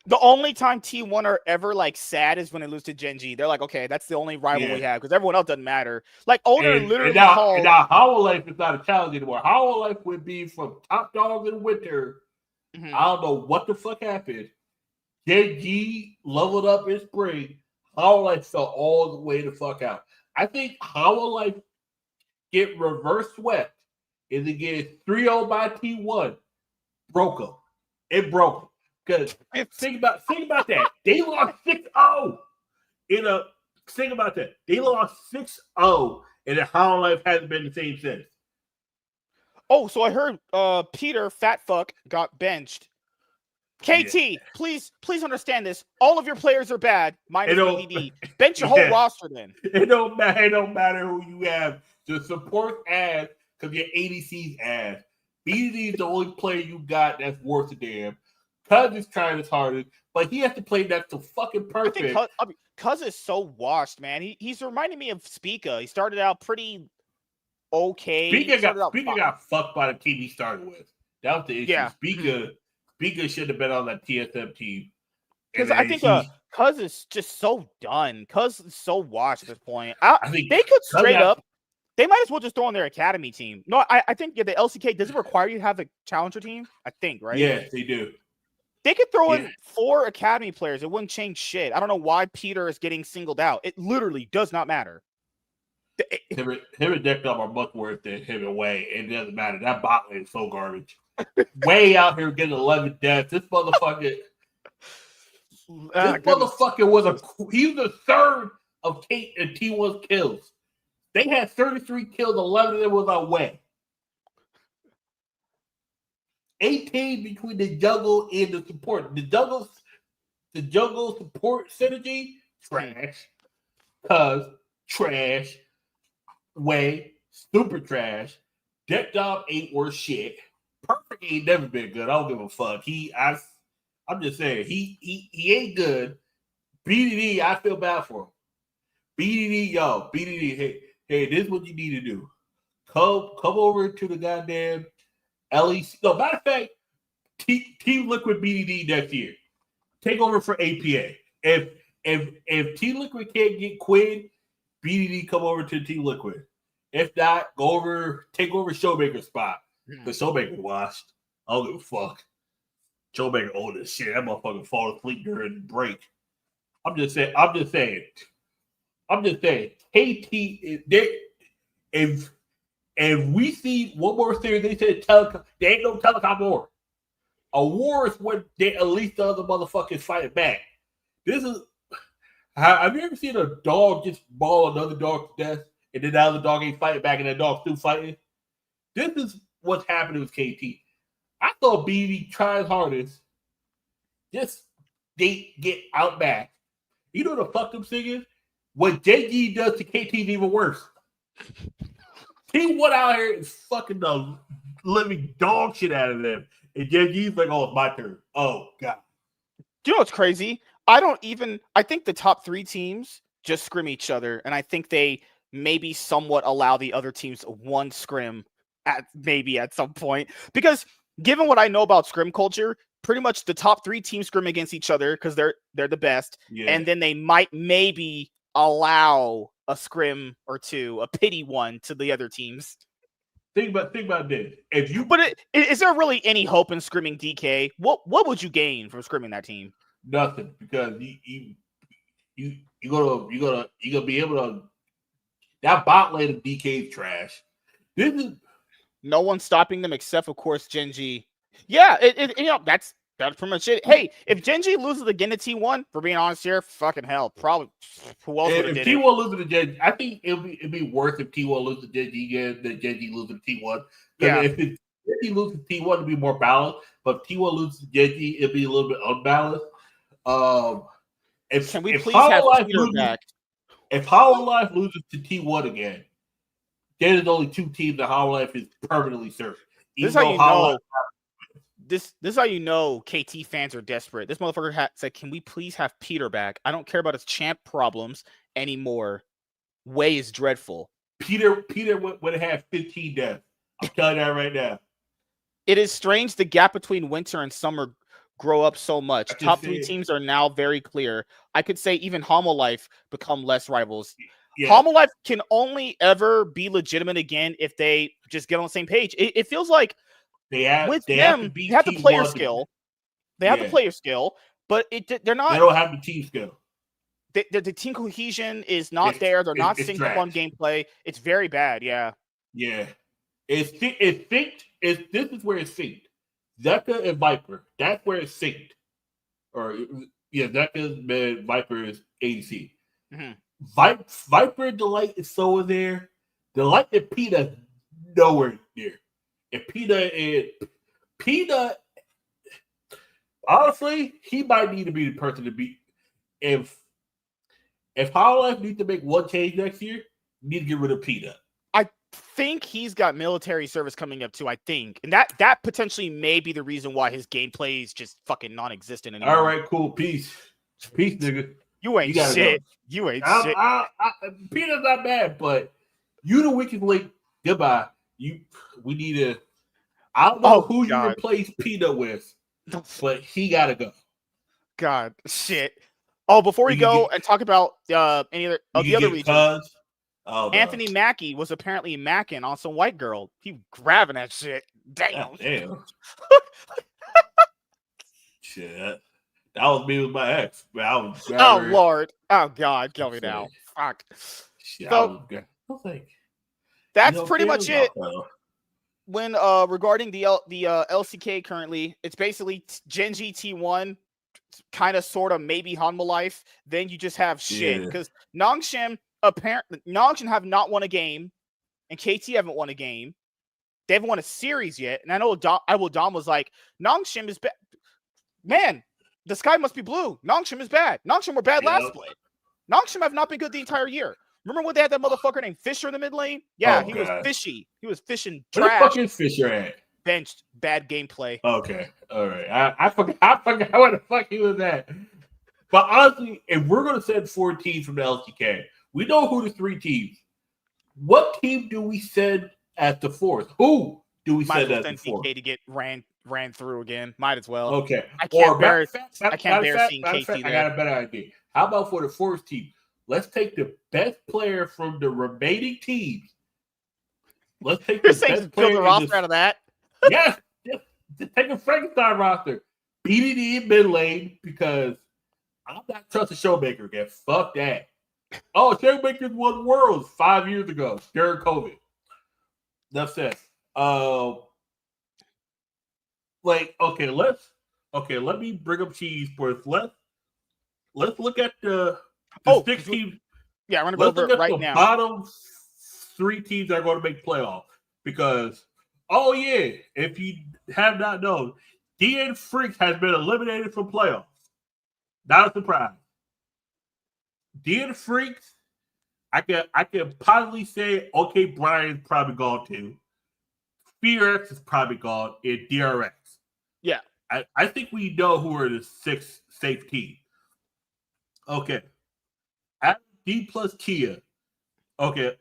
The only time T1 are ever like sad is when they lose to Genji. They're like, okay, that's the only rival we have because everyone else doesn't matter. Like Owner literally called. Now Hollow Life is not a challenge anymore. Hollow Life would be from top dog in winter. I don't know what the fuck happened. Genji leveled up in spring. Hollow Life fell all the way the fuck out. I think Hollow Life get reverse swept is it gets 3-0 by T1. Broke them. It broke them. Because think about that. They lost 6-0. Think about that. They lost 6-0, and the Hollow Life hasn't been the same since. Oh, so I heard Peter Fat Fuck got benched. KT, please understand this. All of your players are bad, minus BDD. Bench your whole roster then. It don't matter who you have. The support ass because your ADC's ass. BDD is the only player you got that's worth a damn. Cuz is trying his hardest, but he has to play that to fucking perfect. Cuz is so washed, man. He's reminding me of Spica. He started out pretty okay. Spica got fucked by the team he started with. That was the issue. Yeah. Spica should have been on that TSM team. Because I think Cuz is just so done. Cuz is so washed at this point. I think they could straight up. They might as well just throw on their academy team. No, I think the LCK doesn't require you to have a challenger team. I think, right? Yes, they do. They could throw in 4 academy players. It wouldn't change shit. I don't know why Peter is getting singled out. It literally does not matter. Him and DuckDom are much worse than him and Way. It doesn't matter. That bot lane is so garbage. Way out here getting 11 deaths. This motherfucker. He was the third of Kate and T1's kills. They had 33 kills. 11 of them was on Way. 18 between the jungle and the support. The jungle support synergy, trash. Trash. Way, super trash. DuckDom ain't worth shit. Perfect ain't never been good. I don't give a fuck. I'm just saying, he ain't good. BDD, I feel bad for him. BDD, hey, this is what you need to do. Come over to the goddamn LEC. No, matter of fact, Team Liquid BDD next year. Take over for APA. If Team Liquid can't get Quinn, BDD come over to Team Liquid. If not, take over Showmaker's spot. The Showmaker washed. I don't give a fuck. Showmaker old as shit. That motherfucker fall asleep during the break. I'm just saying. KT, if we see one more series, they said telecom. There ain't no telecom war. A war is when at least the other motherfuckers fight back. This is. Have you ever seen a dog just maul another dog to death, and then the other dog ain't fighting back, and that dog still fighting? This is what's happening with KT. I thought BD tries hardest. Just they get out back. You know what the fuck them thing is? What JG does to KT is even worse. He went out here and fucking the living dog shit out of them. And JG's like, oh, it's my turn. Oh, God. Do you know what's crazy? I think the top 3 teams just scrim each other, and I think they maybe somewhat allow the other teams one scrim at some point. Because given what I know about scrim culture, pretty much the top 3 teams scrim against each other because they're the best, and then they might maybe allow a scrim or 2, a pity one to the other teams. Think about this. Is there really any hope in scrimming DK? What would you gain from scrimming that team? Nothing, because you gonna be able to. That bot lane of DK is trash. This is no one stopping them except, of course, Genji. Yeah, that's pretty much it. Hey, if Genji loses again to T1, for being honest here, fucking hell, probably who else would have did it? If T1 loses to Genji, I think it'd be worse if T1 loses to Genji again than Genji loses to T1. Yeah. If Genji loses to T1, it'd be more balanced. But if T1 loses to Genji, it'd be a little bit unbalanced. Can we please have Peter back? If Hololive loses to T1 again, there's only 2 teams that Hololive is permanently served. This is how you know. This is how you know KT fans are desperate. This motherfucker said, "Can we please have Peter back? I don't care about his champ problems anymore. Way is dreadful." Peter would have 15 deaths. I'm telling you that right now. It is strange the gap between winter and summer grow up so much. Top 3 teams are now very clear. I could say even Homolife become less rivals. Yeah. Homolife can only ever be legitimate again if they just get on the same page. It feels like they have the player skill. They have the player skill, but they're not. They don't have the team skill. The team cohesion is not there. They're not synced on gameplay. It's very bad. Yeah. Yeah. It's synced. This is where it's synced. Zeka and Viper. That's where it's synced. Zeka and Viper is ADC. Mm-hmm. Viper Delight is so in there. Delight and PETA nowhere near. If PETA, honestly, he might need to be the person to beat. If Hololive needs to make one change next year, need to get rid of PETA. I think he's got military service coming up too. I think, and that potentially may be the reason why his gameplay is just fucking non-existent anymore. All right, cool, peace, nigga. You ain't shit. You ain't shit. PETA's not bad, but you the weakest link. Goodbye. We need to. I don't know who you replace PETA with, but he gotta go. God, shit. Oh, before we go and talk about any other of the other regions, Anthony Mackie was apparently macking on some white girl. He grabbing that shit. Damn. Damn. Shit. That was me with my ex. Man, I was Oh Lord. Oh God, kill me now. Fuck. Shit, So I was like, that's pretty much it. When regarding the LCK currently, it's basically Genji T1, kind of sort of maybe Hanma Life. Then you just have shit because Nongshim have not won a game, and KT haven't won a game. They haven't won a series yet, and I know Dom was like, Nongshim is bad. Man, the sky must be blue. Nongshim is bad. Nongshim were bad last split. Nongshim have not been good the entire year. Remember when they had that motherfucker named Fisher in the mid lane? Yeah, he was fishy. He was fishing trash. Where the fuck is Fisher at? Benched. Bad gameplay. Okay. All right. I forgot where the fuck he was at. But honestly, if we're going to send 4 teams from the LCK, we know who the 3 teams. What team do we send at the 4th? Who do we send at the 4th? DK to get ran through again. Might as well. Okay. I can't bear seeing KT there. I got a better idea. How about for the 4th team? Let's take the best player from the remaining teams. Let's take the best player. The roster out of that. Yes. Just take a Frankenstein roster. BDD in mid lane because I'm not trusting Showmaker again. Fuck that. Oh, Showmaker won Worlds 5 years ago during COVID. That's it. Let me bring up cheese first. Let's look at the 6 teams. Yeah, I'm gonna go over it right now. Bottom 3 teams that are going to make playoffs because if you have not known, DN Freaks has been eliminated from playoffs. Not a surprise. DN Freaks, I can possibly say, okay, Brian's probably gone too. FearX is probably gone, and DRX. Yeah. I think we know who are the 6 safe teams. Okay. At D plus Kia. Okay.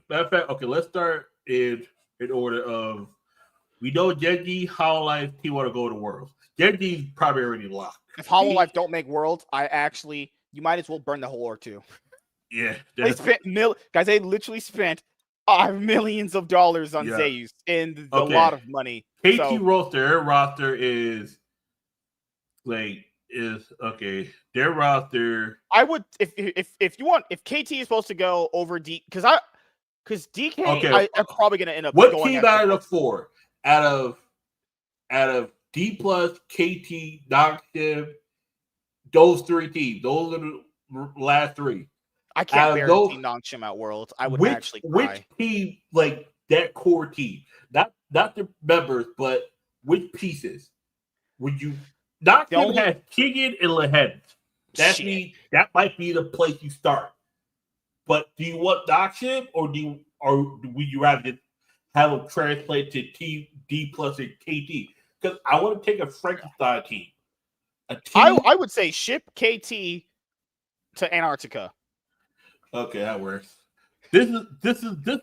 Matter of fact, let's start in order of, we know Genji, Hollow Life, want to go to Worlds. Genji's probably already locked. If Hollow Life don't make Worlds, you might as well burn the whole or two. Yeah. They spent guys, they literally spent millions of dollars on Zeus and a lot of money. KT roster, their roster is their roster. I would if you want, if KT is supposed to go over D, because DK I'm probably gonna end up. What team out of the 4? Out of D plus, KT, Nongshim, those 3 teams. Those are the last 3. I can't bear to see Nongshim at Worlds. I would actually cry. Which team, like that core team, not the members, but which pieces would you? Nongshim has Keegan and Lehen. That might be the place you start. But do you want Nongshim, or would you rather just have them translate to Team D plus and KT? Because I want to take a Frankenstein team. I would say ship KT to Antarctica. Okay, that works. This is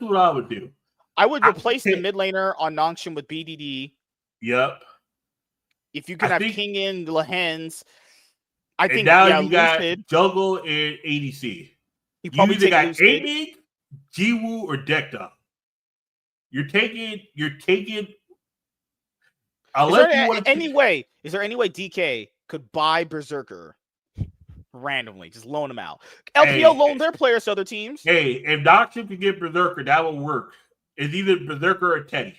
what I would do. I would replace the mid laner on Nongshim with BDD. Yep. If you can have King in Lehens, I think now you got Jungle and ADC. You either got Amy, Jiwoo, or DuckDom. You're taking. Is there any way DK could buy Berserker randomly, just loan them out? LPL loan their players to other teams. Hey, if Nongshim can get Berserker, that will work. It's either Berserker or Teddy.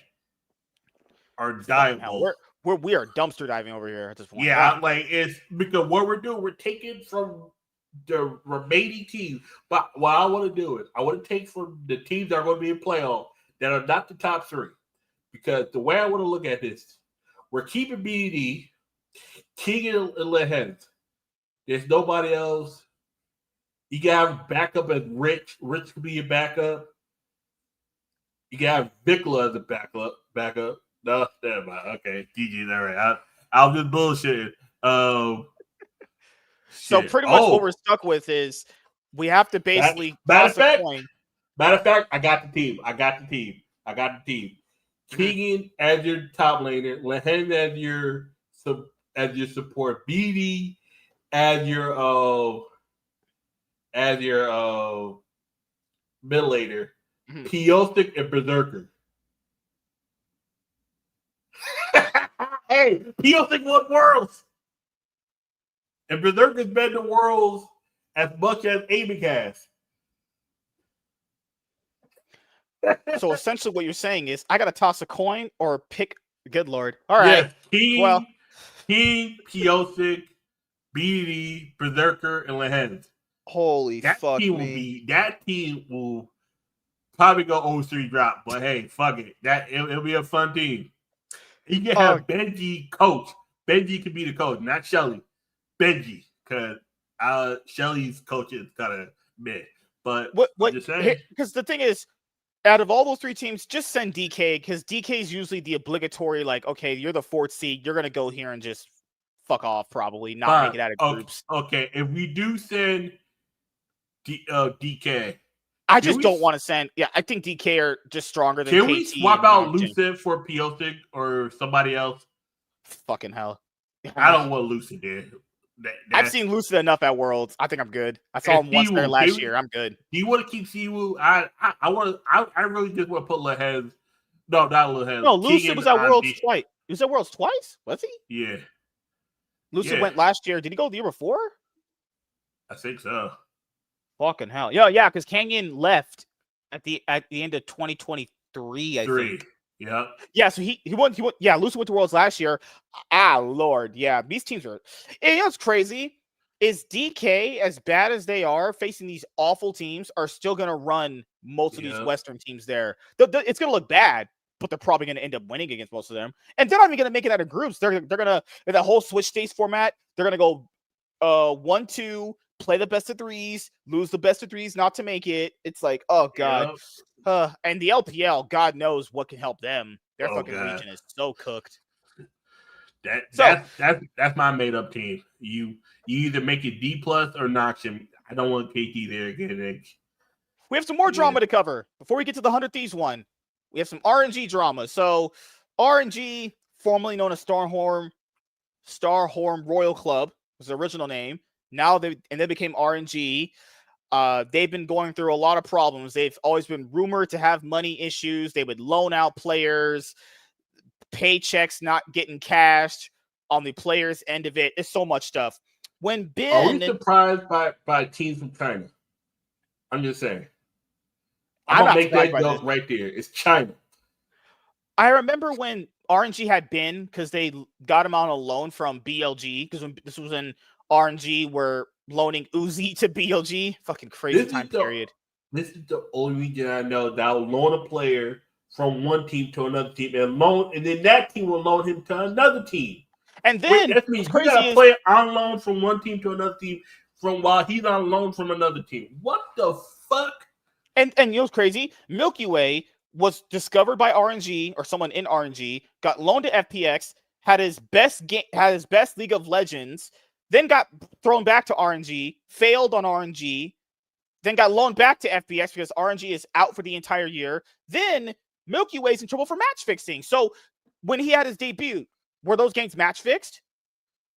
Or Diable. We are dumpster diving over here at this point. Yeah, it's because what we're doing, we're taking from the remaining teams. But what I want to do is I want to take from the teams that are going to be in playoff that are not the top 3. Because the way I want to look at this, we're keeping BD, King and Lehens. There's nobody else. You can have backup as Rich. Rich could be your backup. You can have Vikla as a backup. No, never mind. Okay, GG's all right. I'll just bullshit. So pretty much what we're stuck with is we have to basically matter of fact, I got the team. Keegan as your top laner, Lehen as your support, BD as your mid laner, Piostic and Berserker. Hey, Piostic won Worlds. And Berserker's been the world's as much as Aiming has. So essentially what you're saying is I got to toss a coin or pick. Good Lord. All right. Yes, King, Piosic, BD, Berserker, and Lehens. Holy fuck me. That team will probably go 0-3 drop, but hey, fuck it. It'll be a fun team. You can have Benji coach. Benji can be the coach, not Shelly. Benji, because Shelly's coach is kind of mid. But I'm just saying. Because the thing is, out of all those three teams, just send DK, because DK is usually the obligatory, like, okay, you're the 4th seed. You're going to go here and just fuck off, probably. Not make it out of groups. Okay, if we do send DK. I just don't want to send. Yeah, I think DK are just stronger than KT. Can we swap out Lucid for Piosic or somebody else? Fucking hell. I don't want Lucid there. I've seen Lucid enough at Worlds. I think I'm good. I saw him once there last year. I'm good. Do you want to keep Siwoo? I really just want to put Lehez. No, not Lehez. No, Lucid was at Worlds twice. He was at Worlds twice? Was he? Yeah. Lucid went last year. Did he go the year before? I think so. Fucking hell. Yeah, because Canyon left at the end of 2023, I think. Yeah. Yeah, so he went. Yeah, Lucid went to Worlds last year. Lord. Yeah, these teams are. And you know what's crazy? Is DK, as bad as they are, facing these awful teams, are still going to run most of these Western teams there. It's going to look bad, but they're probably going to end up winning against most of them. And they're not even going to make it out of groups. They're going to, in that whole Switch States format, they're going to go 1-2, play the best of 3s, lose the best of 3s not to make it. It's like, oh, God. And the LPL, God knows what can help them. Their fucking region is so cooked. That's my made up team. You either make it D+ or Nongshim. I don't want KT there again. We have some more drama to cover before we get to the 100 Thieves one. We have some RNG drama. So RNG, formerly known as Starhorn Royal Club, was the original name. Now they became RNG. They've been going through a lot of problems. They've always been rumored to have money issues. They would loan out players, paychecks not getting cashed on the players' end of it. It's so much stuff. When Ben, are we surprised by teams from China? I'm just saying. I'm gonna make that joke right there. It's China. I remember when RNG had Ben, because they got him on a loan from BLG, because when this was in RNG were loaning Uzi to BLG. Fucking crazy time period. This is the only region I know that will loan a player from one team to another team and then that team will loan him to another team. And then that means you got a player on loan from one team to another team while he's on loan from another team. What the fuck? And you know what's crazy? Milky Way was discovered by RNG or someone in RNG, got loaned to FPX, had his best League of Legends, then got thrown back to RNG, failed on RNG, then got loaned back to FPX because RNG is out for the entire year. Then Milky Way's in trouble for match fixing. So when he had his debut, were those games match fixed?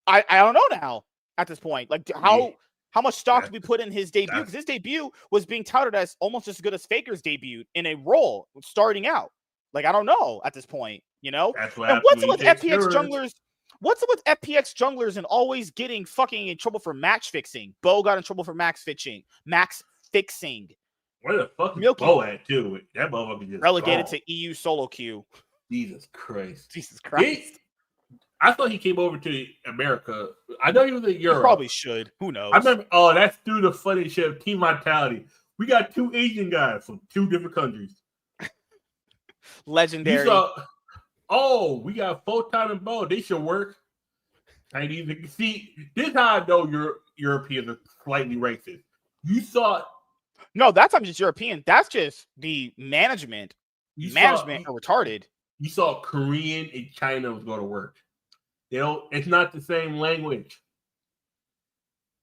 I don't know now at this point. Like how much stock did we put in his debut? Because his debut was being touted as almost as good as Faker's debut in a role starting out. Like, I don't know at this point, you know? And what's it with FPX junglers? What's it with FPX junglers and always getting fucking in trouble for match fixing? Bo got in trouble for max fixing. Where the fuck is Bo at, too? That motherfucker just relegated to EU solo queue. Jesus Christ. I thought he came over to America. I know he was in Europe. He probably should. Who knows? I remember, that's through the funny shit, Team Vitality. We got 2 Asian guys from 2 different countries. Legendary. We got Photon and Bo. They should work. Chinese. See, this is how I know Europeans are slightly racist. You thought. No, that's not just European. That's just the management. Management are retarded. You saw Korean and China was going to work. It's not the same language.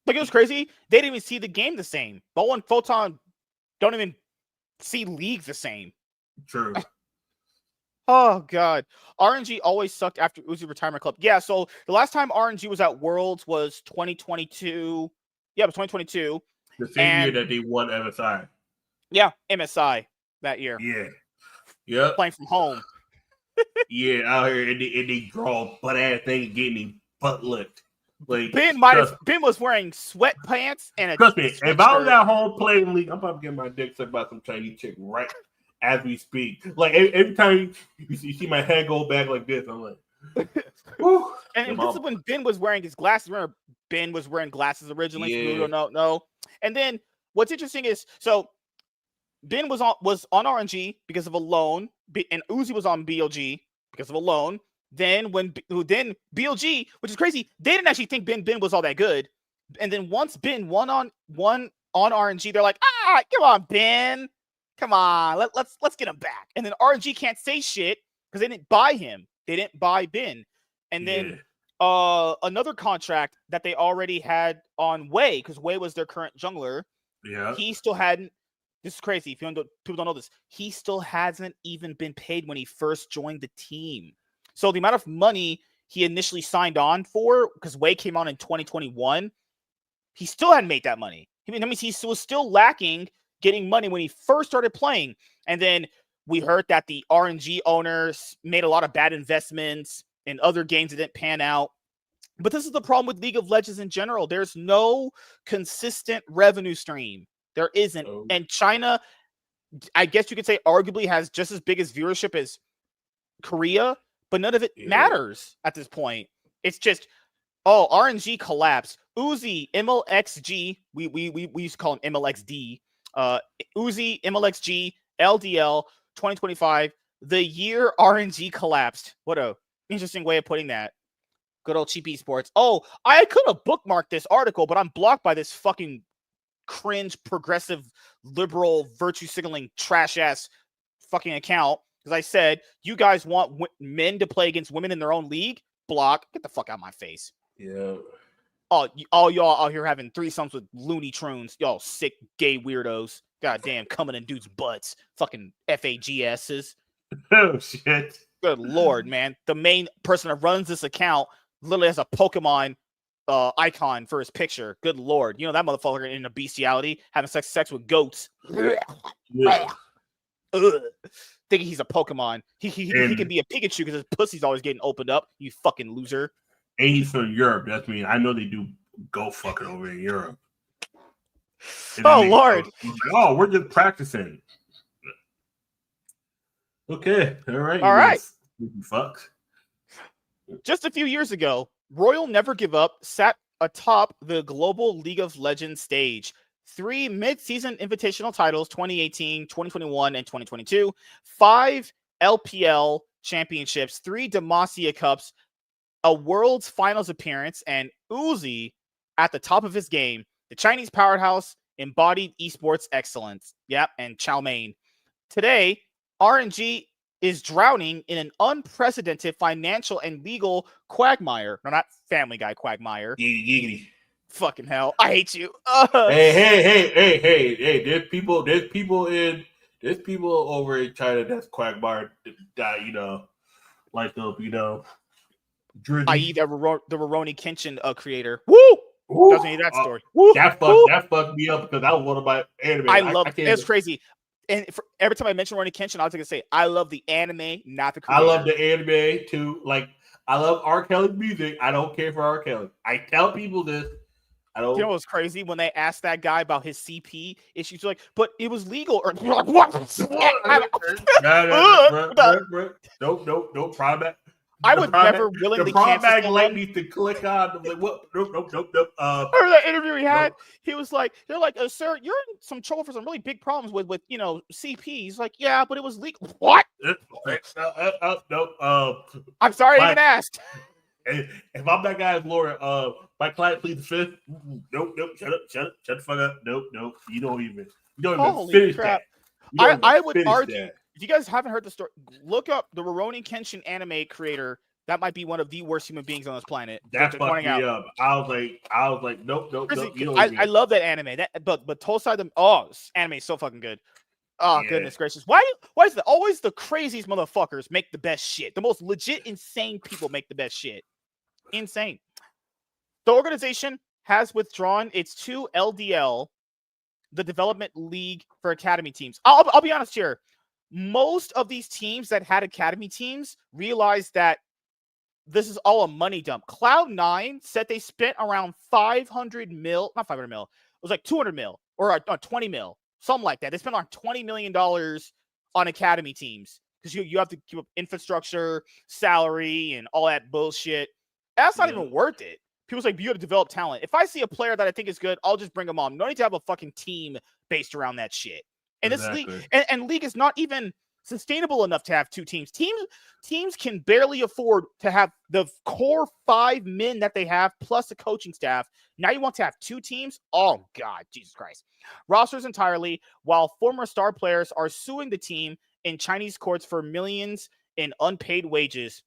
Like, it was crazy. They didn't even see the game the same. Bo and Photon don't even see League the same. True. Oh, God. RNG always sucked after Uzi Retirement Club. Yeah, so the last time RNG was at Worlds was 2022. Yeah, it was 2022. The same year that they won MSI. Yeah, MSI that year. Yeah. Playing from home. Yeah, out here and they draw butt ass thing and getting butt licked. Like Ben was wearing sweatpants and a trust me, sweatshirt. if I was at home playing league, I'm about to get my dick sucked by some Chinese chick right as we speak. Like every time you see my head go back like this, I'm like, whew. And this is when Ben was wearing his glasses. Remember, Ben was wearing glasses originally. Yeah. For people who don't know. And then what's interesting is Ben was on RNG because of a loan, and Uzi was on BLG because of a loan. Then BLG, which is crazy, they didn't actually think Ben was all that good. And then once Ben won on RNG, they're like, come on, Ben, come on, let's get him back. And then RNG can't say shit because they didn't buy him. They didn't buy Ben. And then another contract that they already had on Wei, because Wei was their current jungler. Yeah, he still hadn't. This is crazy. If people don't know this, he still hasn't even been paid when he first joined the team. So the amount of money he initially signed on for, because Wei came on in 2021, he still hadn't made that money. I mean, that means he was still lacking getting money when he first started playing. And then we heard that the RNG owners made a lot of bad investments in other games that didn't pan out. But this is the problem with League of Legends in general. There's no consistent revenue stream. There isn't. Oh. And China, I guess you could say, arguably has just as big as viewership as Korea, but none of it matters at this point. It's just, RNG collapsed. Uzi, MLXG, we used to call him MLXD. Uzi, MLXG, LDL, 2025, the year RNG collapsed. What a interesting way of putting that. Good old cheap esports. Oh, I could have bookmarked this article, but I'm blocked by this fucking cringe, progressive, liberal, virtue signaling, trash ass fucking account. Because I said, you guys want men to play against women in their own league? Block. Get the fuck out of my face. Yeah. All y'all out here having threesomes with Looney Tunes. Y'all sick gay weirdos. Goddamn, coming in dudes' butts. Fucking FAGSs. Oh, shit. Good lord, man. The main person that runs this account literally has a Pokemon icon for his picture. Good lord. You know that motherfucker in a bestiality, having sex with goats. Yeah. Thinking he's a Pokemon. He can be a Pikachu because his pussy's always getting opened up. You fucking loser. And he's from Europe. That's me. I know they do go fucking over in Europe. Oh lord. Oh, we're just practicing. Okay. All right. All right. Fucks. Just a few years ago, Royal Never Give Up sat atop the global League of Legends stage. 3 mid-season invitational titles, 2018, 2021, and 2022. 5 LPL championships, 3 Demacia Cups, a World's Finals appearance, and Uzi at the top of his game. The Chinese powerhouse embodied esports excellence. Yep, and chow mein. Today, RNG is drowning in an unprecedented financial and legal quagmire. No, not Family Guy quagmire. Giggity. Fucking hell. I hate you. Hey. There's people over in China that's quagmire that, like the, i.e. the Rurouni Kenshin creator. Woo! Doesn't need that story. That fucked me up because that was one of my anime. I love it. It's crazy. And every time I mention Rurouni Kenshin, I was going to say, I love the anime, not the creator. I love the anime too. Like, I love R. Kelly's music. I don't care for R. Kelly. I tell people this. I don't. You know what's crazy? When they asked that guy about his CP issues, like, but it was legal. Or what? Nope. Problem. I would never willingly cancel someone. someone. Needs to click on. I'm like, what? Nope. Remember that interview he had? He was like, they're like, sir, you're in some trouble for some really big problems with CP. He's like, yeah, but it was legal. What? Nope. I'm sorry I even asked. If I'm that guy's lawyer, my client pleads the fifth. Nope. Shut the fuck up. Nope. You don't even finish crap. that. I would argue. That. If you guys haven't heard the story, look up the Rurouni Kenshin anime creator. That might be one of the worst human beings on this planet. That fucked me up. I was like, nope. I love that anime. But Tosai anime is so fucking good. Oh, yeah. Goodness gracious. Why is it always the craziest motherfuckers make the best shit? The most legit, insane people make the best shit. Insane. The organization has withdrawn its 2 LDL, the Development League for Academy teams. I'll be honest here. Most of these teams that had Academy teams realized that this is all a money dump. Cloud9 said they spent around 500 mil, not 500 mil. It was like 200 mil or 20 mil, something like that. They spent around $20 million on academy teams because you have to keep up infrastructure, salary, and all that bullshit. That's not even worth it. People's like, you got to develop talent. If I see a player that I think is good, I'll just bring them on. No need to have a fucking team based around that shit. And exactly. This league, and league is not even sustainable enough to have two teams. Teams can barely afford to have the core 5 men that they have plus the coaching staff. Now you want to have two teams? Oh God, Jesus Christ. Rosters entirely, while former star players are suing the team in Chinese courts for millions in unpaid wages.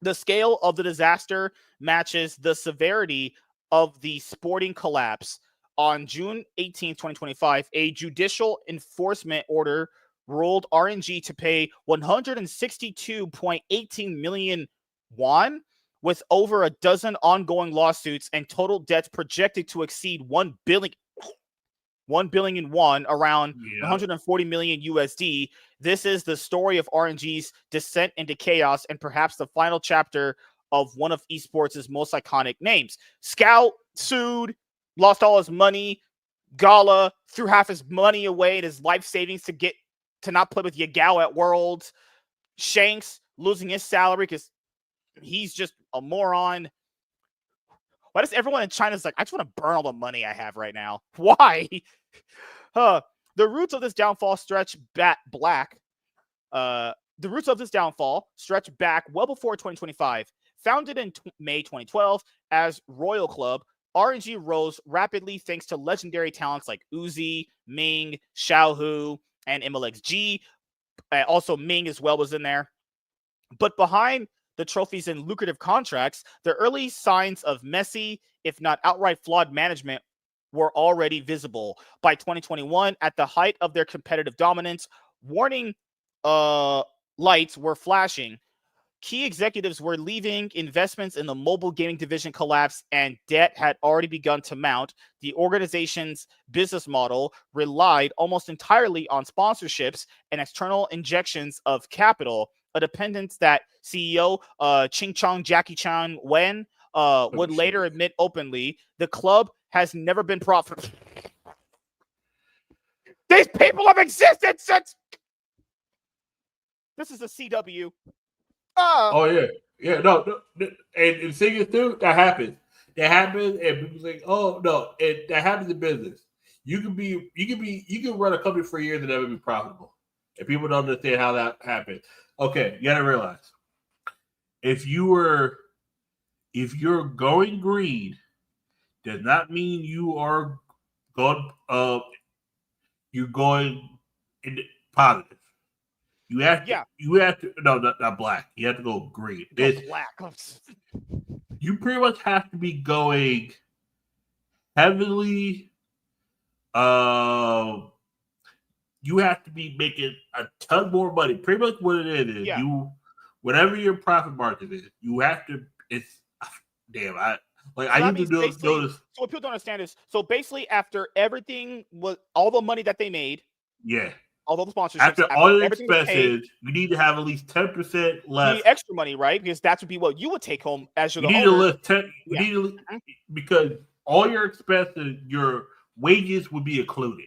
The scale of the disaster matches the severity of the sporting collapse. On June 18, 2025, a judicial enforcement order ruled RNG to pay 162.18 million won, with over a dozen ongoing lawsuits and total debts projected to exceed 1 billion in won, around 140 million USD. This is the story of RNG's descent into chaos and perhaps the final chapter of one of esports' most iconic names. Scout sued, lost all his money. Gala threw half his money away and his life savings to not play with Yagao at Worlds. Shanks losing his salary because he's just a moron. Why does everyone in China's like, I just want to burn all the money I have right now? Why? The roots of this downfall stretch back well before 2025. Founded in May 2012 as Royal Club, RNG rose rapidly thanks to legendary talents like Uzi, Ming, Xiaohu, and MLXG. Also, Ming as well was in there. But behind the trophies and lucrative contracts, the early signs of messy, if not outright flawed management were already visible. By 2021, at the height of their competitive dominance, warning lights were flashing. Key executives were leaving, investments in the mobile gaming division collapsed, and debt had already begun to mount. The organization's business model relied almost entirely on sponsorships and external injections of capital, a dependence that CEO Ching Chong Jackie Chan Wen would later admit openly. The club has never been profitable. These people have existed since... This is a CW. Oh yeah, no, and seeing it through, that happens. That happens, and people think, oh no, that happens in business. You can run a company for years and never be profitable, and people don't understand how that happens. Okay, you gotta realize if you're going green, does not mean you are going you're going in positive. You have to no, not black. You have to go green. Black. You pretty much have to be going heavily. You have to be making a ton more money. Pretty much what it is whatever your profit margin is, you have to. It's damn. I used to notice. So what people don't understand is, so basically after everything was all the money that they made. Yeah. Although the sponsorships, after all the expenses, you need to have at least 10% left. You need extra money, right? Because that would be what you would take home as your owner. Because all your expenses, your wages would be included.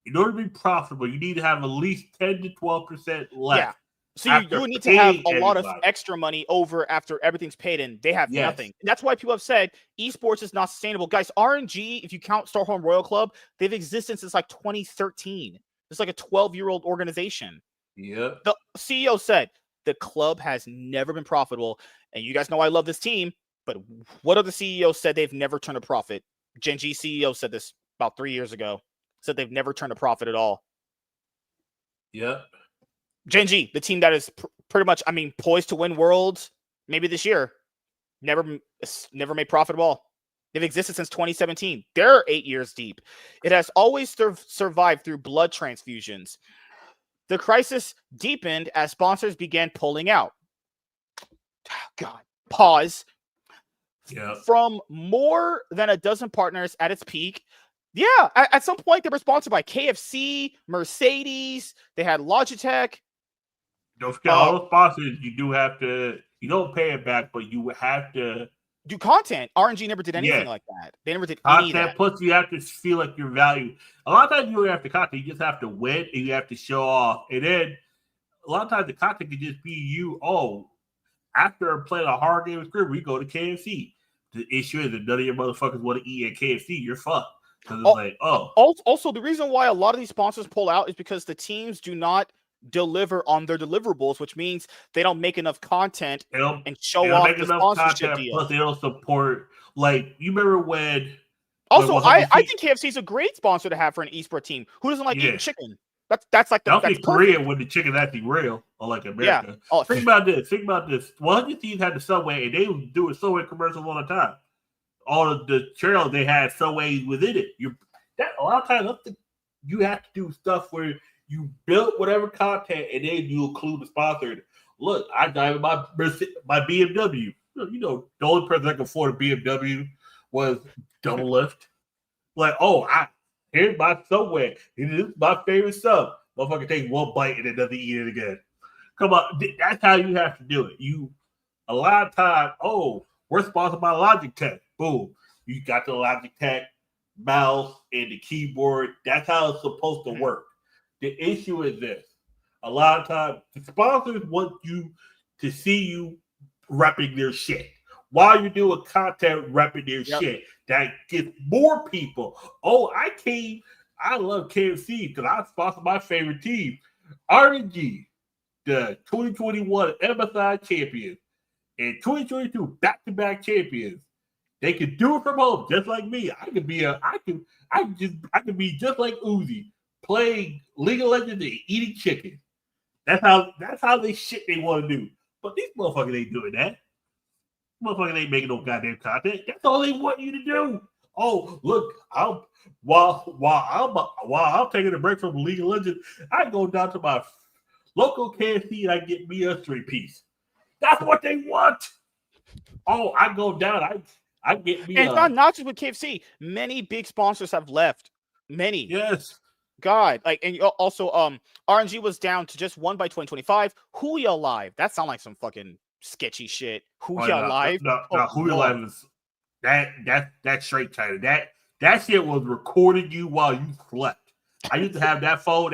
In order to be profitable, you need to have at least 10 to 12% left. Yeah. So you would need to have a lot of extra money over after everything's paid, and they have nothing. And that's why people have said esports is not sustainable. Guys, RNG, if you count Starhome Royal Club, they've existed since like 2013. It's like a 12-year-old organization. Yeah. The CEO said the club has never been profitable. And you guys know I love this team, but what other CEO said they've never turned a profit? Gen G CEO said this about 3 years ago. Said they've never turned a profit at all. Yeah. Gen G, the team that is pretty much, poised to win Worlds maybe this year, never made profit at all. They've existed since 2017. They're 8 years deep. It has always survived through blood transfusions. The crisis deepened as sponsors began pulling out. God, pause. Yeah. From more than a dozen partners at its peak. Yeah, at some point they were sponsored by KFC, Mercedes. They had Logitech. Don't forget all the sponsors. You do have to You don't pay it back, but you have to do content. RNG never did anything like that. They never did content, any of that. Plus, you have to feel like your value. A lot of times, you don't have to content. You just have to win, and you have to show off. And then, a lot of times, the content can just be you. Oh, after playing a hard game with Scribble, we go to KFC. The issue is that none of your motherfuckers want to eat at KFC. You're fucked. Because it's Also, the reason why a lot of these sponsors pull out is because the teams do not deliver on their deliverables, which means they don't make enough content and show off the sponsorship deal. Plus, they don't support. Like, you remember when? Also, I think KFC is a great sponsor to have for an esports team. Who doesn't like eating chicken? That's like that's Korea when the chicken's actually real, unlike America. Yeah. Oh, think about this. Well, these teams had the Subway, and they were doing Subway commercials all the time. All of the trails they had Subway within it. A lot of times you have to do stuff where you build whatever content and then you include the sponsor. Look, I drive my BMW. You know, the only person that could afford a BMW was Double Lift. Like, here's my Subway. This is my favorite sub. Motherfucker take one bite and then doesn't eat it again. Come on, that's how you have to do it. A lot of time, we're sponsored by Logitech. Boom. You got the Logitech mouse and the keyboard. That's how it's supposed to work. The issue is this. A lot of times, the sponsors want you to see you repping their shit. While you're doing content repping their shit, that gets more people. I love KFC because I sponsor my favorite team. RNG, the 2021 MSI champions, and 2022 back-to-back champions. They can do it from home, just like me. I could be just like Uzi, playing League of Legends and eating chicken. That's how they want to do. But these motherfuckers ain't doing that. Motherfuckers ain't making no goddamn content. That's all they want you to do. Oh, look, while I'm taking a break from League of Legends, I go down to my local KFC and I get me a 3-piece. That's what they want. Oh, I go down. I get me. And it's not just with KFC. Many big sponsors have left. Many. Yes. God, and also, RNG was down to just one by 2025. Huya Live. That sounds like some fucking sketchy shit. Huya Live. No, Huya Live is that straight title. That shit was recording you while you slept. I used to have that phone.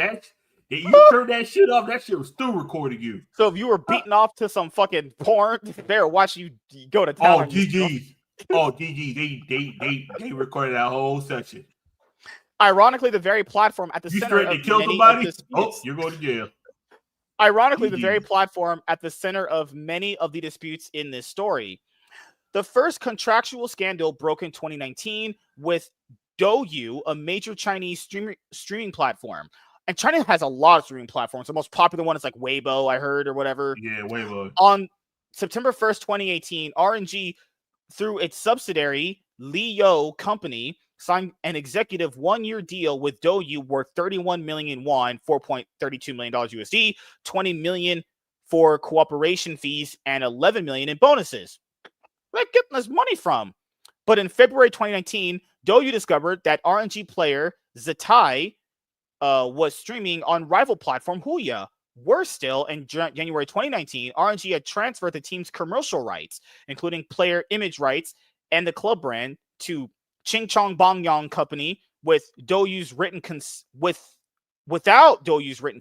You turned that shit off. That shit was still recording you. So if you were beating off to some fucking porn, they're watching you go to town. GG's. They recorded that whole section. Ironically, the very platform at the center of many of the disputes. You're going to jail. Ironically, the very platform at the center of many of the disputes in this story. The first contractual scandal broke in 2019 with Douyu, a major Chinese streaming platform. And China has a lot of streaming platforms. The most popular one is like Weibo, I heard, or whatever. Yeah, Weibo. On September 1st, 2018, RNG, through its subsidiary, Liyo Company, signed an executive one-year deal with Douyu worth 31 million won, $4.32 million USD, 20 million for cooperation fees, and 11 million in bonuses. Where are they getting this money from? But in February 2019, Douyu discovered that RNG player Zetai was streaming on rival platform Huya. Worse still, in January 2019, RNG had transferred the team's commercial rights, including player image rights and the club brand, to Chingchong Bangyang Company without Douyu's written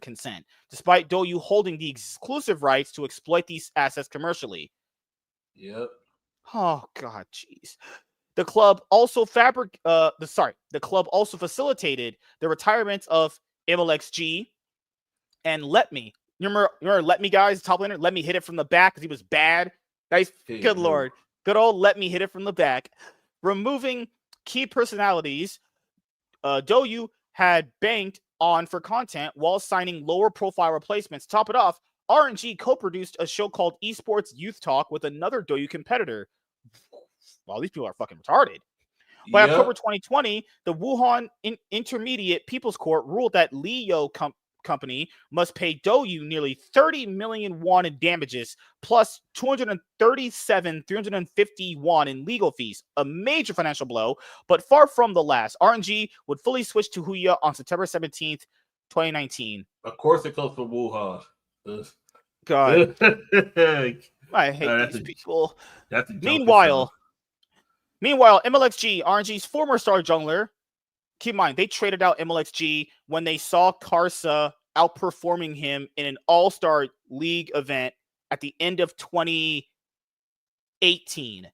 consent, despite Douyu holding the exclusive rights to exploit these assets commercially. Yep. Oh God, jeez. The club also facilitated the retirements of MLXG and Let Me. You remember Let Me, guys, top laner? Let Me hit it from the back because he was bad. Nice, good lord. Good old Let Me hit it from the back. Removing key personalities, Douyu had banked on for content while signing lower profile replacements. Top it off, RNG co-produced a show called Esports Youth Talk with another Douyu competitor. Wow, these people are fucking retarded. By October 2020, the Wuhan Intermediate People's Court ruled that Liyo Company must pay Douyu nearly 30 million won in damages, plus 350 won in legal fees. A major financial blow, but far from the last. RNG would fully switch to Huya on September 17th, 2019. Of course it comes from Wuhan. God. I hate That's these people. That's a joke Meanwhile, itself. MLXG, RNG's former star jungler, keep in mind, they traded out MLXG when they saw Karsa outperforming him in an all-star league event at the end of 2018.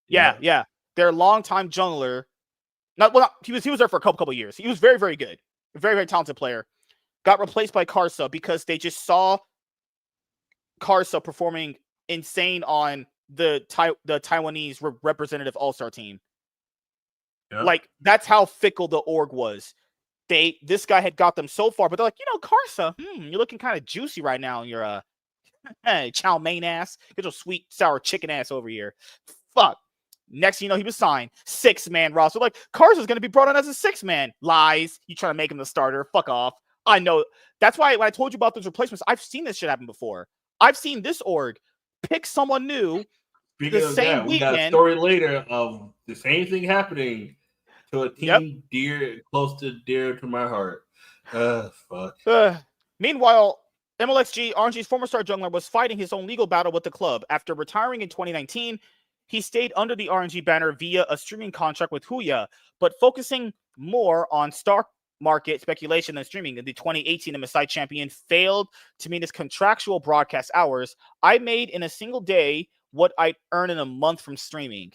Yeah. Their longtime jungler. He was there for a couple years. He was very, very good. A very, very talented player. Got replaced by Karsa because they just saw Karsa performing insane on the Taiwanese representative all-star team. Yep. Like, that's how fickle the org was. This guy had got them so far, but they're like, Karsa, you're looking kind of juicy right now. And you're chow mein ass. Get your sweet sour chicken ass over here. Fuck. Next, he was signed 6-man roster. Like, Karsa's going to be brought on as a 6-man. Lies. You trying to make him the starter? Fuck off. I know. That's why when I told you about those replacements, I've seen this shit happen before. I've seen this org pick someone new. Speaking of that, we got a story later of the same thing happening to a team close to my heart. Fuck. Meanwhile, MLXG, RNG's former star jungler, was fighting his own legal battle with the club. After retiring in 2019, he stayed under the RNG banner via a streaming contract with Huya, but focusing more on stock market speculation than streaming. The 2018 MSI champion failed to meet his contractual broadcast hours. I made in a single day what I'd earn in a month from streaming.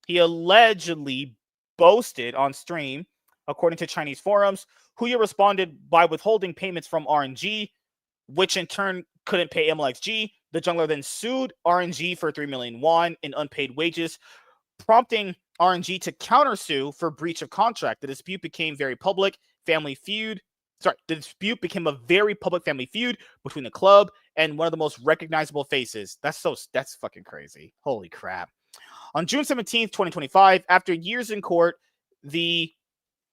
He allegedly boasted on stream, according to Chinese forums. Huya responded by withholding payments from RNG, which in turn couldn't pay MLXG. The jungler then sued RNG for 3 million won in unpaid wages, prompting RNG to countersue for breach of contract. The dispute became very public family feud. The dispute became a very public family feud between the club and one of the most recognizable faces. That's fucking crazy. Holy crap. On June 17th, 2025, after years in court, the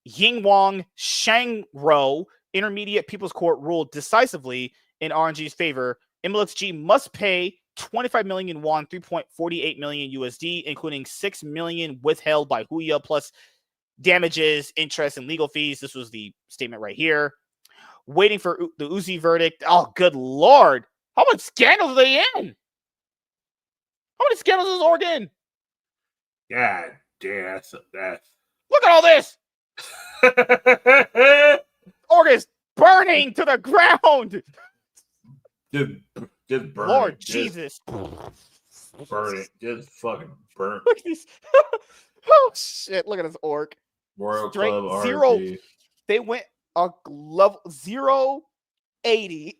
Yingwang Shangro Intermediate People's Court ruled decisively in RNG's favor. MLXG must pay 25 million won, 3.48 million USD, including 6 million withheld by Huya, plus damages, interest, and legal fees. This was the statement right here. Waiting for the Uzi verdict. Oh, good lord. How much scandals are they in? How many scandals is org in? God damn, that's Look at all this. Org is burning to the ground. Just burn Lord it. Jesus. Burn it. Just fucking burn. Look at these. Oh shit. Look at this org. Royal Straight Club zero. RNG. They went a level 080.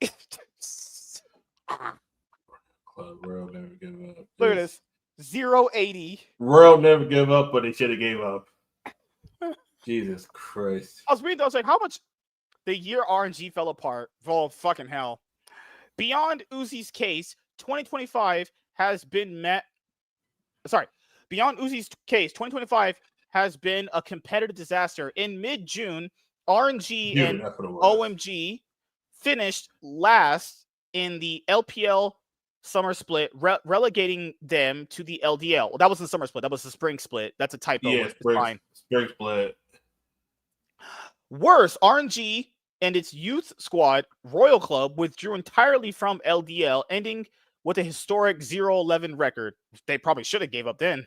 Club Royal never give up. Look at this. 080. Royal never give up, but they should have gave up. Jesus Christ. I was like, how much the year RNG fell apart? Oh, fucking hell. Beyond Uzi's case, 2025 has been Beyond Uzi's case, 2025 has been a competitive disaster. In mid-June, RNG and OMG finished last in the LPL summer split, relegating them to the LDL. Well, that wasn't the summer split. That was the spring split. That's a typo. Yeah, spring split. Worse, RNG and its youth squad, Royal Club, withdrew entirely from LDL, ending with a historic 0-11 record. They probably should have gave up then.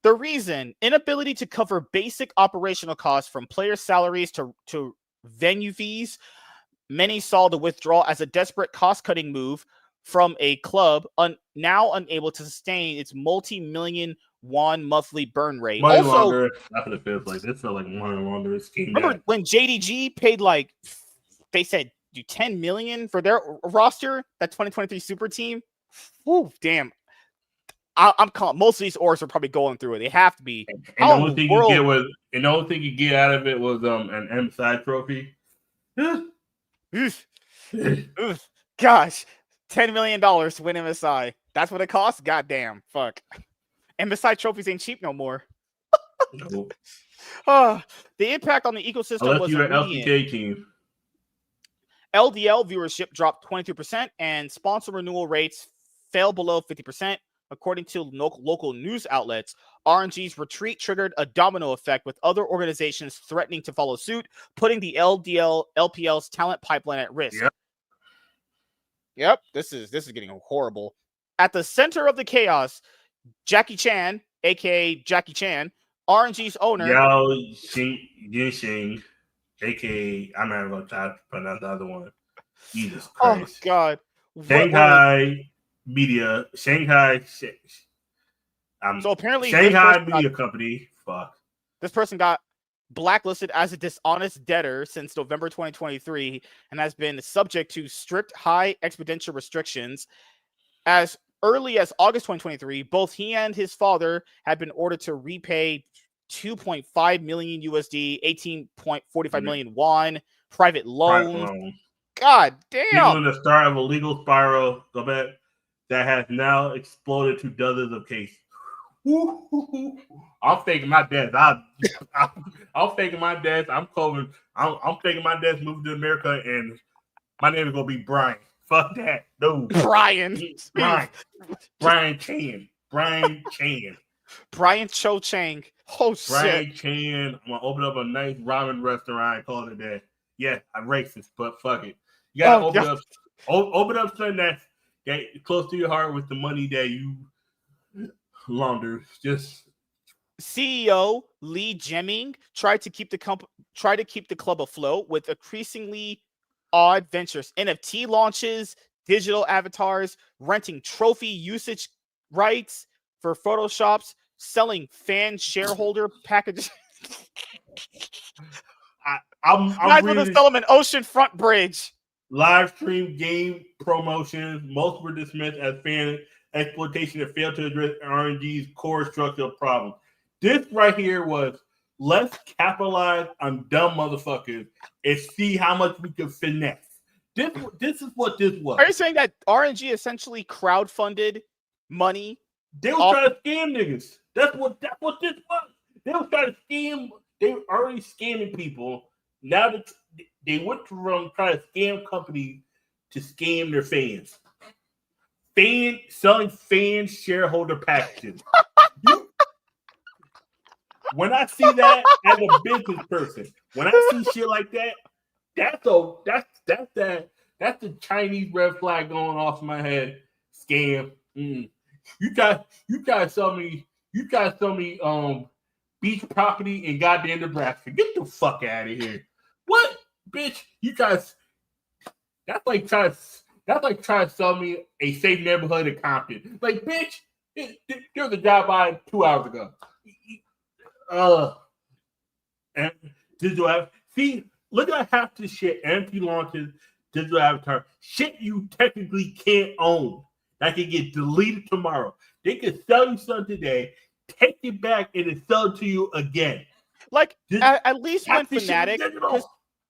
The reason, inability to cover basic operational costs from player salaries to venue fees. Many saw the withdrawal as a desperate cost-cutting move from a club now unable to sustain its multi-million won monthly burn rate. Money longer. That's what it feels like. This felt like money longer scheme. Remember when JDG paid they said 10 million for their roster, that 2023 super team? Whew, damn. I'm calling most of these orgs are probably going through it. They have to be. And the only thing you get out of it was an MSI trophy. Gosh, $10 million to win MSI. That's what it costs? Goddamn. Fuck. MSI trophies ain't cheap no more. Nope. The impact on the ecosystem was you're an LCK team. LDL viewership dropped 22% and sponsor renewal rates fell below 50%. According to local news outlets, RNG's retreat triggered a domino effect with other organizations threatening to follow suit, putting the LPL's talent pipeline at risk. Yep. Yep, this is getting horrible. at the center of the chaos, Jackie Chan, aka Jackie Chan, RNG's owner. Yao Yinxing, aka I'm not gonna try to pronounce the other one. Jesus Christ. Oh God. Shanghai Media. Shanghai. So apparently, Shanghai Media Company. Fuck. This person got blacklisted as a dishonest debtor since November 2023 and has been subject to strict high expenditure restrictions. As early as August 2023, both he and his father had been ordered to repay 2.5 million USD, 18.45 million won, private loans. God damn. Signaling the start of a legal spiral that has now exploded to dozens of cases. I'm faking my death. I'm faking my death. I'm faking my death, moving to America, and my name is gonna be Brian. Fuck that, dude. Brian Chan. Brian Cho Chang. Oh shit. Brian Chan. I'm gonna open up a nice ramen restaurant and call it a day. Yeah, I'm racist, but fuck it. You gotta open up something that's close to your heart with the money that you launder. Just CEO Lee Jeming tried to keep the club afloat with increasingly odd ventures, NFT launches, digital avatars, renting trophy usage rights for photoshops, selling fan shareholder packages. I'm reading development oceanfront bridge. Live stream game promotions. Most were dismissed as fan exploitation that failed to address RNG's core structural problem. This right here was let's capitalize on dumb motherfuckers and see how much we can finesse. This is what this was. Are you saying that RNG essentially crowdfunded money? They were trying to scam niggas. That's what this was. They were trying to scam. They were already scamming people. Now that they went from trying to scam companies to scam their fans. Selling fan shareholder packages. When I see that as a business person, when I see shit like that, that's the Chinese red flag going off my head. Scam. You try to sell me beach property in goddamn Nebraska. Get the fuck out of here. What, bitch? You guys? That's like trying to sell me a safe neighborhood in Compton. Like, bitch, there was a job by 2 hours ago. And digital avatar. See, look at half this shit. NFT launches, digital avatar. Shit you technically can't own. That can get deleted tomorrow. They can sell you something today, take it back, and then sell it to you again. Like, at least when Fnatic,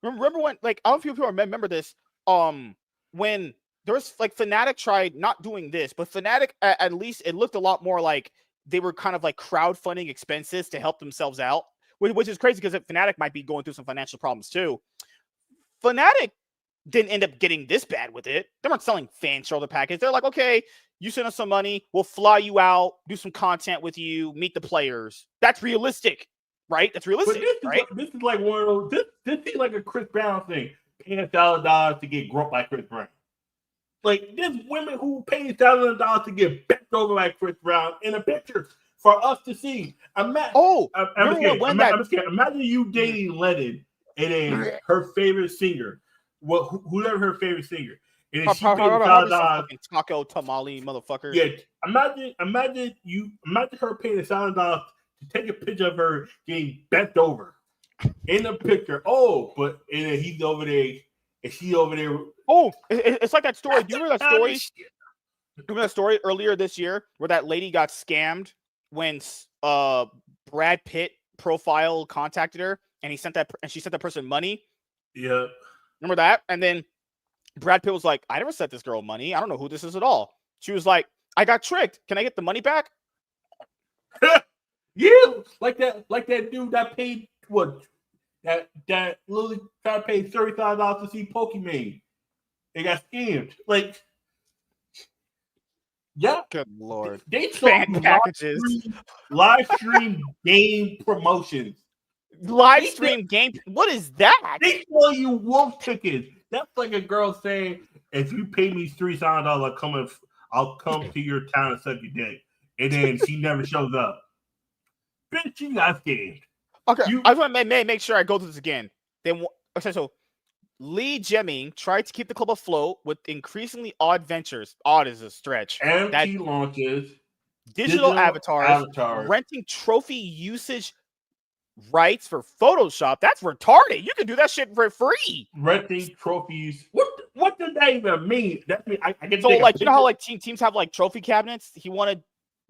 remember when, like, I don't know if people remember this, when there was, like, Fnatic tried not doing this, but Fnatic, at least it looked a lot more like they were kind of like crowdfunding expenses to help themselves out, which is crazy because Fnatic might be going through some financial problems too. Fnatic didn't end up getting this bad with it. They weren't selling fan shoulder package. They're like, okay, you send us some money, we'll fly you out, do some content with you, meet the players. That's realistic, right? That's realistic, right? This is like one of those. This is like a Chris Brown thing, paying $1,000 to get groped by Chris Brown. Like, there's women who pay $1,000 to get bent over by Chris Brown in a picture for us to see. Imagine you dating Lennon and then her favorite singer, whoever her favorite singer, and then she paid $1,000. Taco tamale motherfucker. Yeah, imagine her paying $1,000 to take a picture of her getting bent over in the picture. And then he's over there and she over there. Oh, it's like that story. Do you remember that story? Remember that story earlier this year where that lady got scammed when Brad Pitt profile contacted her and she sent that person money? Yeah. Remember that? And then Brad Pitt was like, I never sent this girl money. I don't know who this is at all. She was like, I got tricked. Can I get the money back? Yeah, like that dude that paid what? That literally tried to pay $35 to see Pokemon. They got scammed. Like, yeah. Good Lord. They sold live stream game promotions. Live stream game? What is that? They sell you wolf tickets. That's like a girl saying, if you pay me $3,000, I'll come to your town and suck your dick. And then she never shows up. Bitch, you got scammed. Okay, I want to make sure I go through this again. Then, okay, so Lee Jeming tried to keep the club afloat with increasingly odd ventures. Odd is a stretch. NFT launches, digital avatars, renting trophy usage rights for Photoshop. That's retarded. You can do that shit for free. Renting trophies. What does that even mean? That mean I get so like you know how like teams have like trophy cabinets. He wanted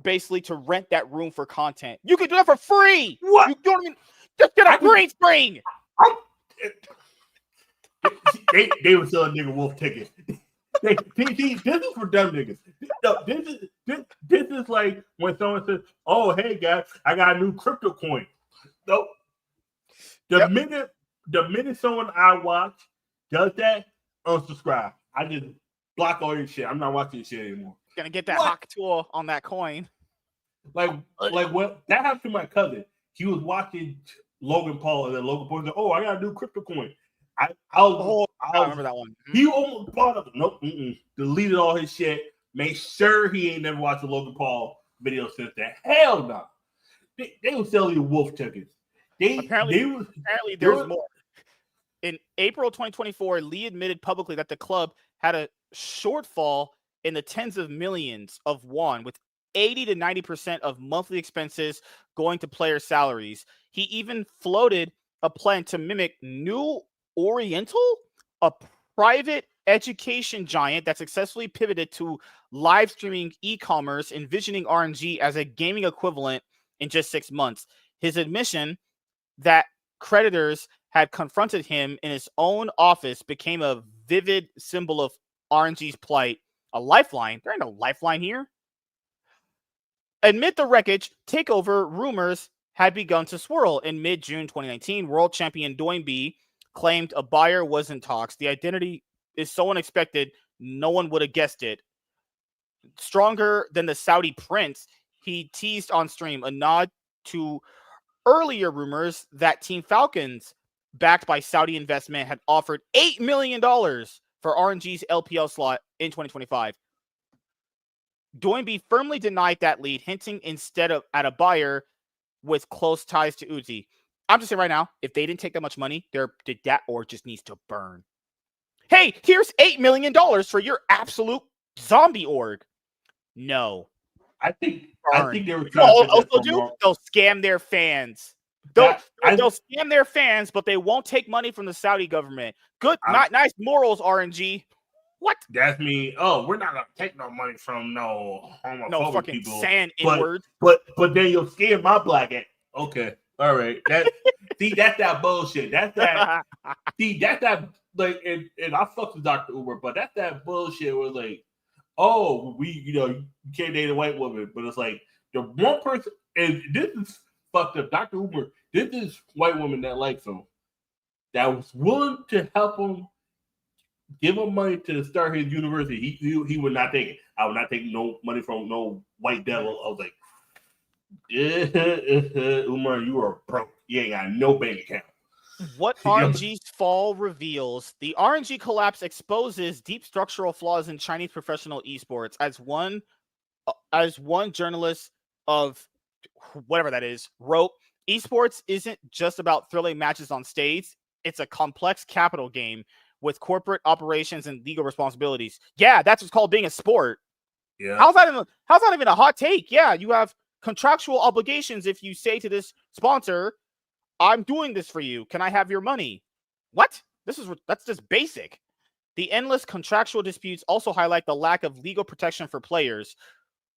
basically to rent that room for content. You can do that for free. What? You don't even just get a green screen. They were selling nigga wolf tickets. This is for dumb niggas. This is like when someone says, "Oh, hey guys, I got a new crypto coin." No, the minute someone I watch does that, unsubscribe. I just block all your shit. I'm not watching this shit anymore. Gonna get that hawk tool on that coin. Like what that happened to my cousin. He was watching Logan Paul, and then Logan Paul said, "Oh, I got a new crypto coin." I remember that one. He almost bought it. Nope. Deleted all his shit. Made sure he ain't never watched a Logan Paul video since then. Hell no. They were selling you wolf tickets. Apparently there's more. In April 2024, Lee admitted publicly that the club had a shortfall in the tens of millions of won, with 80 to 90% of monthly expenses going to player salaries. He even floated a plan to mimic New Oriental, a private education giant that successfully pivoted to live streaming e-commerce, envisioning RNG as a gaming equivalent in just 6 months. His admission that creditors had confronted him in his own office became a vivid symbol of RNG's plight. A lifeline? There ain't no lifeline here. Amid the wreckage, takeover rumors had begun to swirl. In mid-June 2019, world champion Doran claimed a buyer was in talks. The identity is so unexpected, no one would have guessed it. Stronger than the Saudi prince, he teased on stream, a nod to earlier rumors that Team Falcons, backed by Saudi investment, had offered $8 million for RNG's LPL slot in 2025. Doran firmly denied that lead, hinting instead of at a buyer with close ties to Uzi. I'm just saying right now, if they didn't take that much money, that org just needs to burn. Hey, here's $8 million for your absolute zombie org. No. I think they were trying to they'll scam their fans. They'll scam their fans, but they won't take money from the Saudi government. Good, nice morals, RNG. What? That's me. Oh, we're not gonna take no money from no homophobic fucking people. Sand inward. But then you'll scam my black ass. Okay, all right. That's that bullshit. That's that. That's that. Like, and I fuck with Dr. Uber, but that's that bullshit. Where like, oh, you can't date a white woman, but it's like the one person, and this is fucked up. Dr. Uber, this is white woman that likes him, that was willing to help him, give him money to start his university. He would not take it. I would not take no money from no white devil. I was like, Umar, you are broke. You ain't got no bank account. What RNG's fall reveals: the RNG collapse exposes deep structural flaws in Chinese professional esports. As one journalist of whatever that is wrote, esports isn't just about thrilling matches on stage. It's a complex capital game with corporate operations and legal responsibilities. Yeah, that's what's called being a sport. Yeah. How's that even a hot take? Yeah, you have contractual obligations if you say to this sponsor, I'm doing this for you. Can I have your money? What? That's just basic. The endless contractual disputes also highlight the lack of legal protection for players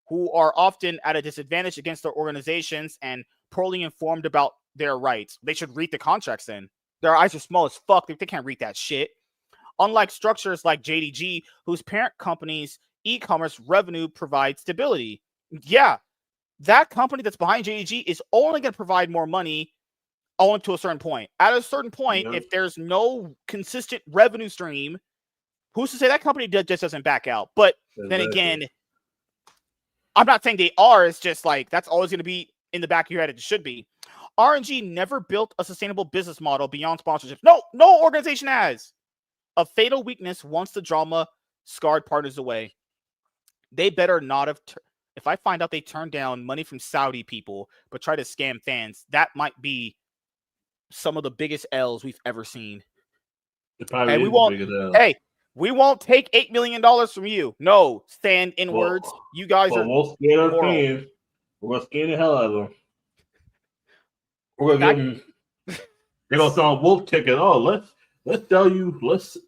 who are often at a disadvantage against their organizations and poorly informed about their rights. They should read the contracts then. Their eyes are small as fuck. They can't read that shit. Unlike structures like JDG, whose parent company's e-commerce revenue provides stability. Yeah, that company that's behind JDG is only going to provide more money only to a certain point. At a certain point, if there's no consistent revenue stream, who's to say that company just doesn't back out? But then again, I'm not saying they are. It's just like that's always going to be in the back of your head. It should be. RNG never built a sustainable business model beyond sponsorships. No organization has. A fatal weakness once the drama scarred partners away. they better not have. If I find out they turned down money from Saudi people but try to scam fans, that might be some of the biggest L's we've ever seen. It probably and is we won't. the biggest L. Hey, we won't take $8 million from you. No, stand in words. You guys are. We'll scare our moral. fans. We're gonna scare the hell out of them. We're gonna give them. They're gonna throw a wolf ticket. Oh, let's sell you. Let's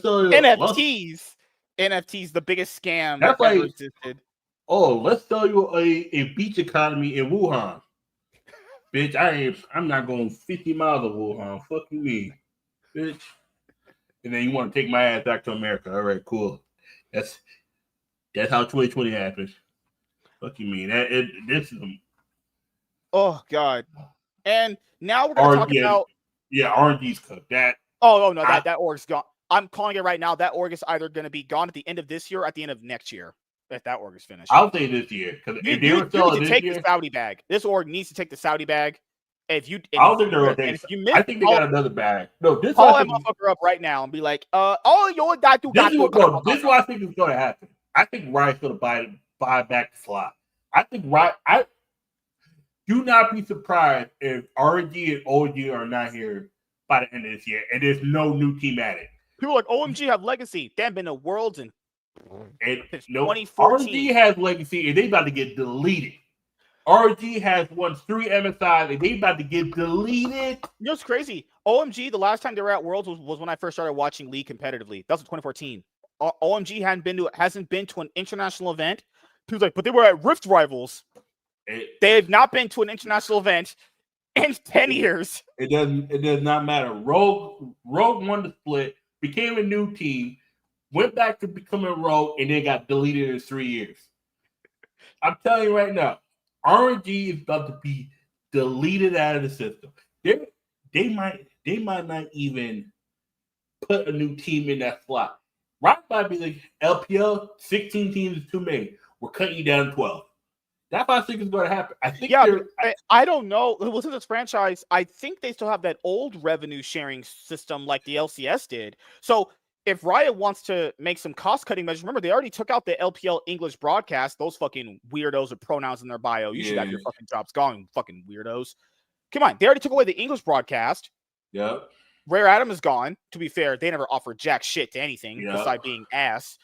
sell you NFTs. NFTs, the biggest scam that ever existed. Oh, let's sell you a beach economy in Wuhan. Bitch, I'm not going 50 miles to Wuhan. Fuck you mean, bitch. And then you want to take my ass back to America. All right, cool. That's how 2020 happened. Fuck you mean. This is Oh God. And now we're gonna talk about RNG's cooked. That org's gone. I'm calling it right now. That org is either gonna be gone at the end of this year or at the end of next year. If that org is finished. I'll say this year. Because if they were selling this year, the Saudi bag. This org needs to take the Saudi bag. I don't think they're gonna take it. I think they got another bag. No, this call that motherfucker up right now and be like, you got to. This is what I think is gonna happen. I think Riot's gonna buy back the slot. I think I do not be surprised if RNG and OG are not here by the end of this year, and there's no new team added. People are like OMG have legacy. They haven't been to Worlds and 2014. RNG has legacy, and they about to get deleted. RNG has won 3 MSIs, and they about to get deleted. You know what's crazy? OMG, the last time they were at Worlds was when I first started watching League competitively. That was in 2014. OMG hasn't been to an international event. People's like, but they were at Rift Rivals. They have not been to an international event in 10 years. It does not matter. Rogue won the split, became a new team, went back to becoming Rogue, and then got deleted in 3 years. I'm telling you right now, RNG is about to be deleted out of the system. They might not even put a new team in that slot. Right might be like LPL, 16 teams is too many. We're cutting you down to 12. That's what I think is going to happen. I think I don't know. Within this franchise, I think they still have that old revenue sharing system like the LCS did. So if Riot wants to make some cost-cutting measures, remember, they already took out the LPL English broadcast. Those fucking weirdos with pronouns in their bio. You should have your fucking jobs gone, fucking weirdos. Come on. They already took away the English broadcast. Yep. Rare Adam is gone. To be fair, they never offered jack shit to anything besides being ass.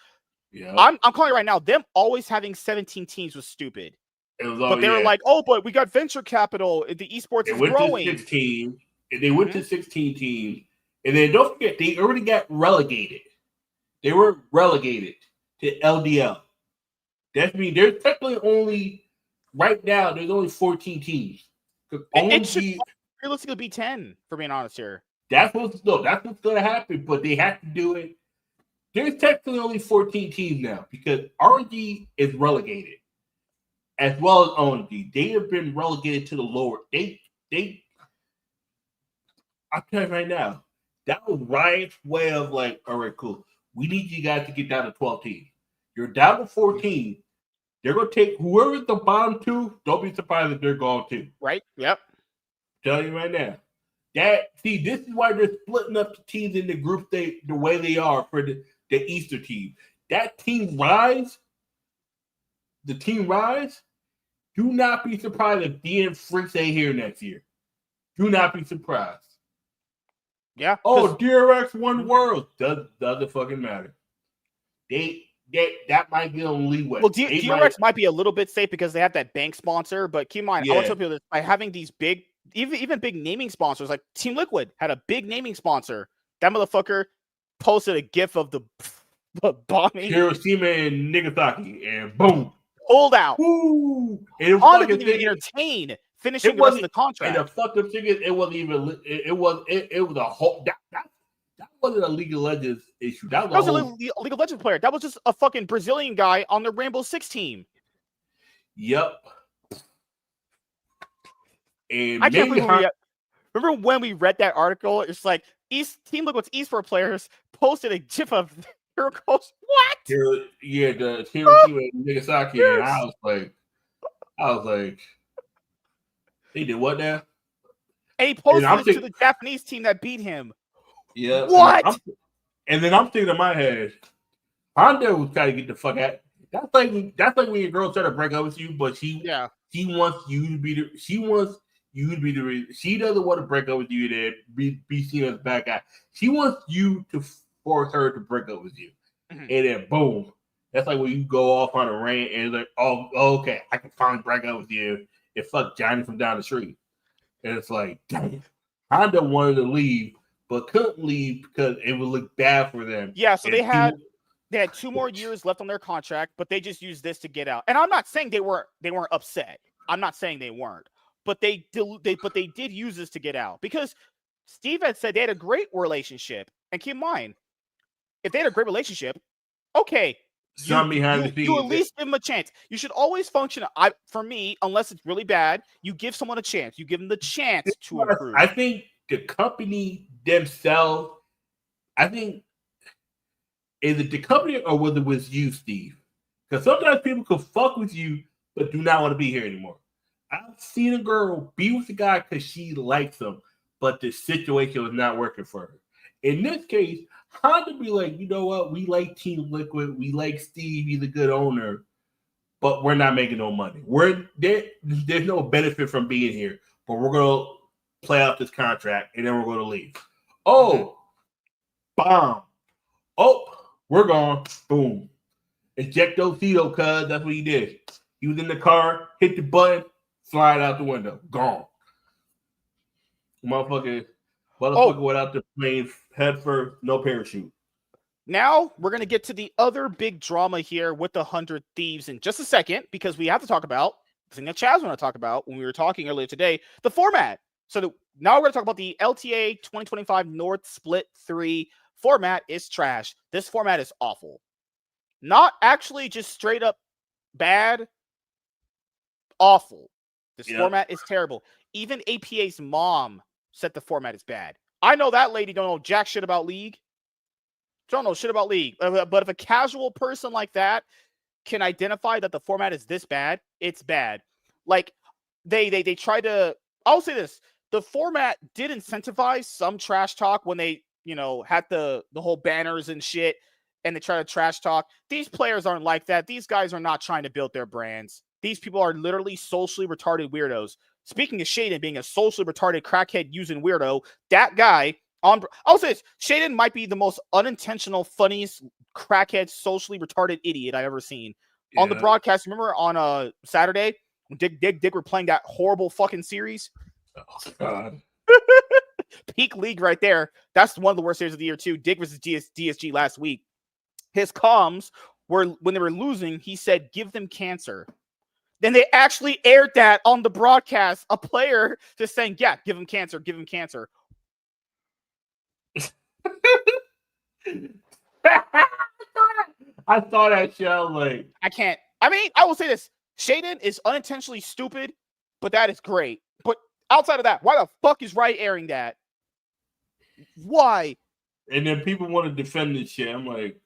Yeah. I'm calling it right now. Them always having 17 teams was stupid. But they were like, oh, but we got venture capital. The esports is growing. To 16, and they went to 16 teams. And then don't forget, they already got relegated. They were relegated to LDL. That means there's technically only, right now, there's only 14 teams. It should realistically be 10, for being honest here. That's what's going to happen, but they have to do it. There's technically only 14 teams now because RNG is relegated, as well as ONG. They have been relegated to the lower. I'll tell you right now, that was Riot's way of like, all right, cool. We need you guys to get down to 12 teams. You're down to 14. They're going to take whoever's the bottom 2. Don't be surprised if they're gone too. Right? Yep. Tell you right now. This is why they're splitting up the teams in the group the way they are for the Easter team. That team Rise, do not be surprised if DN Freaks ain't here next year. Do not be surprised. Yeah. Oh, DRX won Worlds. Doesn't fucking matter. That might give them leeway. Well, DRX might be a little bit safe because they have that bank sponsor, but keep in mind, I want to tell people this, by having these big, even big naming sponsors, like Team Liquid had a big naming sponsor. That motherfucker posted a gif of the bombing Hiroshima and Nagasaki, and boom, pulled out. Woo! On didn't even entertain finishing the rest of the contract. And the fucking thing is, it wasn't even. It was a whole. That wasn't a League of Legends issue. That was a League of Legends player. That was just a fucking Brazilian guy on the Rainbow Six team. Yep. And I can't believe remember when we read that article? It's like Team Liquid's esports players posted a gif of Heroes. What? The Hiroshima and Nagasaki. Yes. And I was like, they did what now? And he posted it to the Japanese team that beat him. Yeah. What? And then I'm thinking in my head, Honda was trying to get the fuck out. That's like when your girl try to break up with you, but she wants you to be the she doesn't want to break up with you to be seen as a bad guy. She wants you to force her to break up with you, and then boom, that's like when you go off on a rant and like, oh, okay, I can finally break up with you and fuck Johnny from down the street, and it's like, damn, Honda wanted to leave but couldn't leave because it would look bad for them. Yeah, so they had 2 more years left on their contract, but they just used this to get out. And I'm not saying they weren't upset. I'm not saying they weren't, but they did use this to get out because Steve had said they had a great relationship. And keep in mind, if they had a great relationship, okay, you at least give them a chance. You should always function. For me, unless it's really bad, you give someone a chance. You give them the chance to improve. I think the company themselves, is it the company or was it with you, Steve? Because sometimes people can fuck with you but do not want to be here anymore. I've seen a girl be with the guy because she likes him, but the situation was not working for her. In this case, Honda be like, you know what? We like Team Liquid. We like Steve. He's a good owner, but we're not making no money. There's no benefit from being here, but we're going to play out this contract, and then we're going to leave. Oh, bomb. Oh, we're gone. Boom. Ejectocito, cuz that's what he did. He was in the car, hit the button, slide out the window. Gone. Motherfucker went out the plane head first, no parachute. Now we're going to get to the other big drama here with the 100 Thieves in just a second, because we have to talk about the thing that Chaz wanted to talk about when we were talking earlier today, the format. So now we're going to talk about the LTA 2025 North Split 3 format is trash. This format is awful. Not actually just straight up bad, awful. This format is terrible. Even APA's mom said the format is bad. I know that lady don't know jack shit about League. Don't know shit about League. But if a casual person like that can identify that the format is this bad, it's bad. Like they try to. I'll say this: the format did incentivize some trash talk when they had the whole banners and shit, and they try to trash talk. These players aren't like that. These guys are not trying to build their brands. These people are literally socially retarded weirdos. Speaking of Shaden being a socially retarded crackhead using weirdo, that guy I'll say this: Shaden might be the most unintentional, funniest crackhead, socially retarded idiot I've ever seen. On the broadcast, remember on Saturday when Dick were playing that horrible fucking series? Oh God. Peak League right there. That's one of the worst series of the year too. Dick versus DSG last week. His comms were, when they were losing, he said, "Give them cancer." Then they actually aired that on the broadcast. A player just saying, "Yeah, give him cancer, give him cancer." I saw that show. Like, I can't. I mean, I will say this: Shaden is unintentionally stupid, but that is great. But outside of that, why the fuck is Riot airing that? Why? And then people want to defend this shit. I'm like,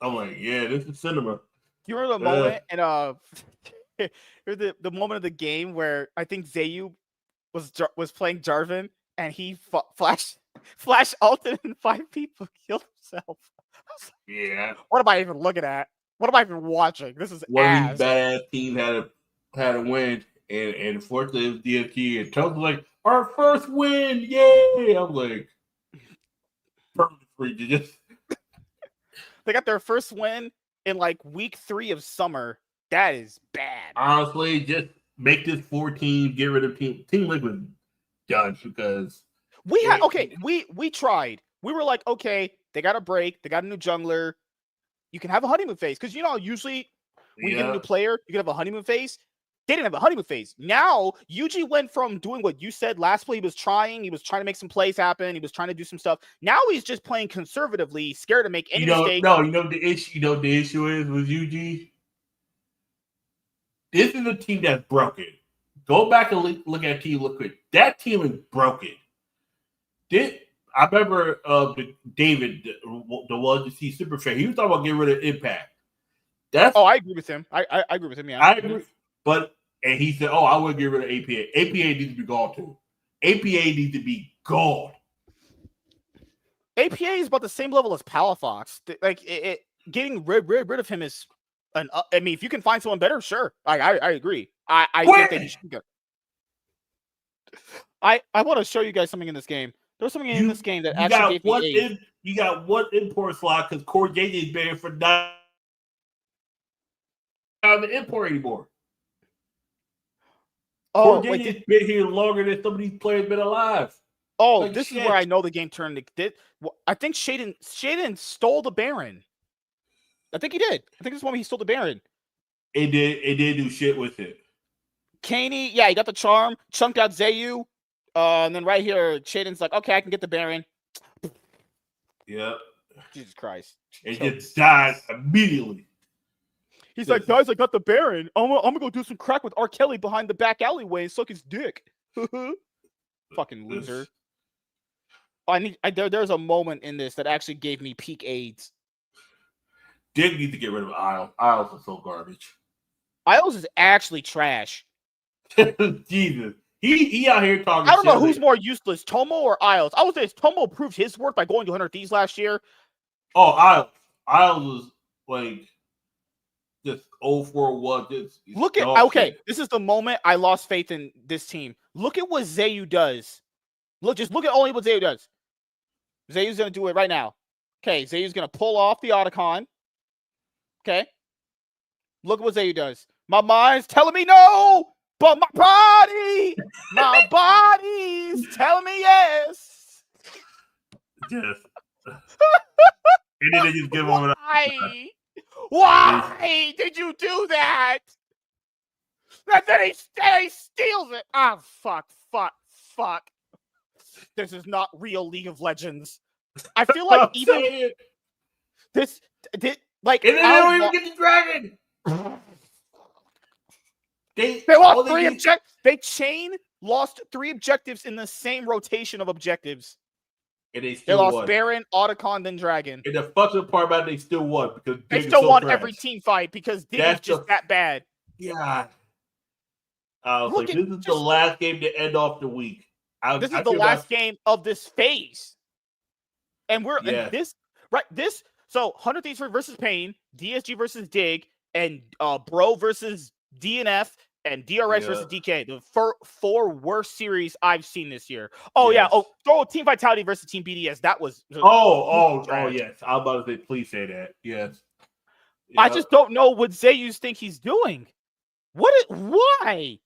yeah, this is cinema. You remember the moment and the moment of the game where I think Zayu was playing Jarvan and he flash ulted and 5 people killed himself. Yeah. What am I even looking at? What am I even watching? This is one of these badass teams had a win, and unfortunately it was DFG. And Toad's like, our first win, yay! I'm like, perfect. Just they got their first win in like week 3 of summer. That is bad. Honestly, just make this 4 teams, get rid of Team Liquid done, because we tried. We were like, okay, they got a break, they got a new jungler. You can have a honeymoon phase, because usually when you get a new player, you can have a honeymoon phase. They didn't have a honeymoon phase. Now Yuji went from doing what you said last play. He was trying to make some plays happen. He was trying to do some stuff. Now he's just playing conservatively, scared to make any mistake. No, the issue. The issue is with Yuji. This is a team that's broken. Go back and look at Team Liquid. That team is broken. I remember David, the one to see super fan. He was talking about getting rid of Impact. I agree with him. I agree with him. Yeah, I agree. And he said, "Oh, I would get rid of APA. APA needs to be gone too. APA needs to be gone." APA is about the same level as Palafox. Like it getting rid of him is I mean, if you can find someone better, sure. I agree. I think that you should go. I want to show you guys something in this game. There's something in this game that actually gave me AIDS. You got one import slot because Core JJ is banned for not having the import anymore. Oh, Core JJ's been here longer than some of these players been alive. Oh, like, this is where I know the game turned. I think Shaden stole the Baron. I think he did. I think this is when he stole the Baron. It did do shit with it. Kaney, yeah, he got the charm. Chunk got Zayu. And then right here, Shaden's like, okay, I can get the Baron. Yep. Jesus Christ. It just died immediately. He's like, guys, I got the Baron. I'm gonna go do some crack with R. Kelly behind the back alleyway and suck his dick. Fucking loser. There's a moment in this that actually gave me peak AIDS. Did need to get rid of Isles. Isles is so garbage. Isles is actually trash. Jesus. He out here talking. I don't know who's more useless, Tomo or Isles. I would say Tomo proved his worth by going to 100 Thieves last year. Oh, Isles. Isles was like just 0-4-1. Look at okay. This is the moment I lost faith in this team. Look at what Zayu does. Look at only what Zayu does. Zayu's gonna do it right now. Okay, Zayu's gonna pull off the Otacon. Okay. Look at what Zayu does. My mind's telling me no, but my body's telling me yes. Yes. And then they just give him Why did you do that? And then he steals it. Ah, fuck. This is not real League of Legends. I feel like even this like and then they don't even get the dragon. They lost 3 objectives. Lost 3 objectives in the same rotation of objectives. And they lost won. Baron, Otacon, then Dragon. And the fucking part about it, they still won because they still won every team fight because Dig is just that bad. Yeah. This is the last game to end off the week. This is the last game of this phase. And we're in this. So 100 Thieves versus Pain, DSG versus Dig, and Bro versus DNF, and DRX versus DK. The 4 worst series I've seen this year. Oh, yeah. Oh, throw Team Vitality versus Team BDS. That was. Yes. I'm about to say, please say that. Yes. I just don't know what Zayus think he's doing. Why?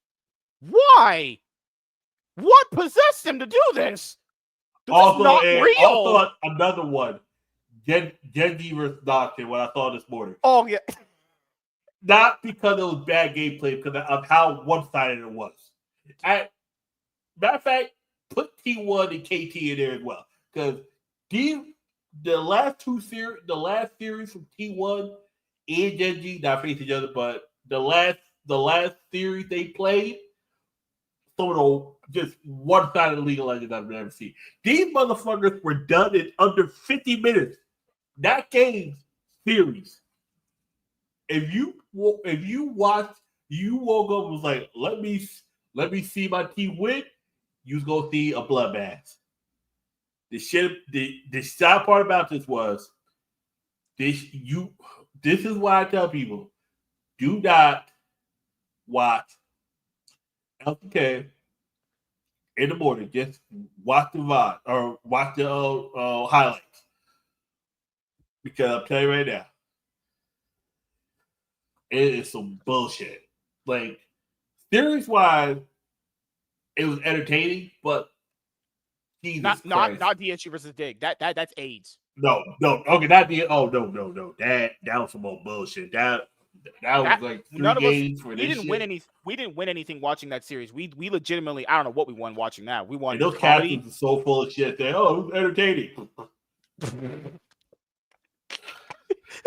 What possessed him to do this? Also, not real. Also, another one. Genji versus Nongshim, what I saw this morning. Oh, yeah. Not because it was bad gameplay, because of how one-sided it was. Matter of fact, put T1 and KT in there as well. Because the last series from T1 and Genji, not facing each other, but the last series they played, some of the just one-sided League of Legends I've never seen. These motherfuckers were done in under 50 minutes. That game's series. If you watched, you woke up and was like, let me see my team win, you was gonna see a bloodbath. The sad part about this was this is why I tell people, do not watch LCK in the morning. Just watch the VOD or watch the highlights. Because I'm telling you right now, it is some bullshit. Like, series-wise, it was entertaining, but Jesus not DSU versus Dig. That's AIDS. No. Okay, not the. Oh no. That was some more bullshit. That was like 3 games for this. We didn't win anything watching that series. We legitimately, I don't know what we won watching that. We won. And those captains are so full of shit. That it was entertaining.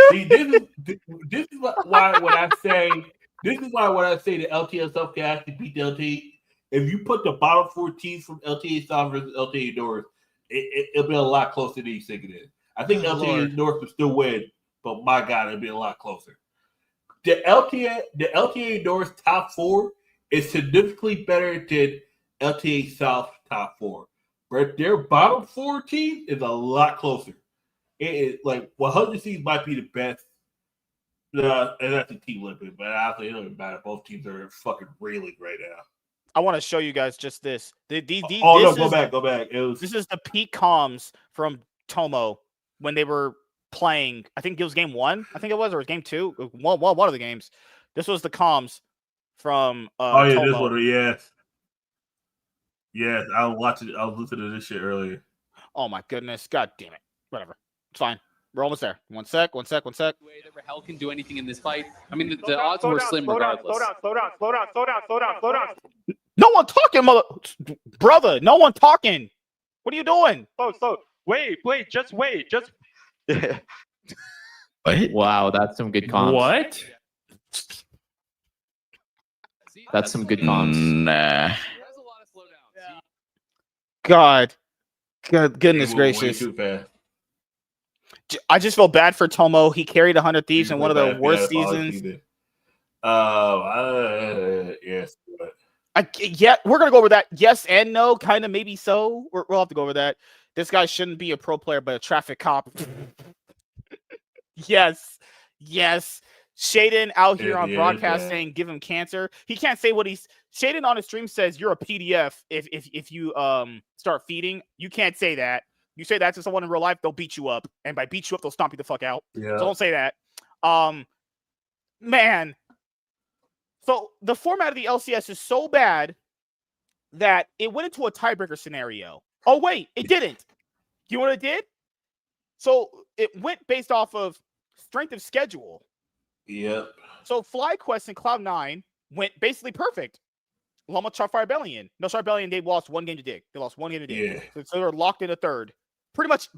See, this is why when I say the LTA South can actually beat the LTA. If you put the bottom 4 teams from LTA South versus LTA North, it'll be a lot closer than you think it is. I think LTA North will still win, but my God, it'll be a lot closer. The LTA North top 4 is significantly better than LTA South top 4, but their bottom 4 team is a lot closer. like 100 seeds might be the best. And that's a team limit, but honestly, it doesn't matter. Both teams are fucking reeling right now. I want to show you guys just this. Go back. This is the peak comms from Tomo when they were playing. I think it was game 1. I think it was, or it was game 2. One of the games. This was the comms from. Tomo. This one. Yes. I was watching. I was listening to this shit earlier. Oh my goodness! God damn it! Whatever. It's fine. We're almost there. One sec. Way that Rahel can do anything in this fight. I mean, the odds were slim regardless. Slow down. No one talking, brother. No one talking. What are you doing? Slow. Wait. Just wait. What? Wow, that's some good comms. What? That's some good comms. Nah. God, goodness gracious. Too fast. I just feel bad for Tomo. He carried 100 Thieves in one of the worst seasons. Yes. Yeah, we're gonna go over that. Yes and no, kind of, maybe so. We'll have to go over that. This guy shouldn't be a pro player, but a traffic cop. Yes. Shaden out here on broadcast saying give him cancer. He can't say what he's. Shaden on his stream says you're a PDF if you start feeding. You can't say that. You say that to someone in real life, they'll beat you up, and by beat you up, they'll stomp you the fuck out. Yeah. So don't say that. Man. So the format of the LCS is so bad that it went into a tiebreaker scenario. Oh wait, it didn't. You know what it did? So it went based off of strength of schedule. Yep. So FlyQuest and Cloud9 went basically perfect. Along with Charbellion. No, Charbellion, they lost one game to dig. Yeah. So they're locked in a third. Pretty much,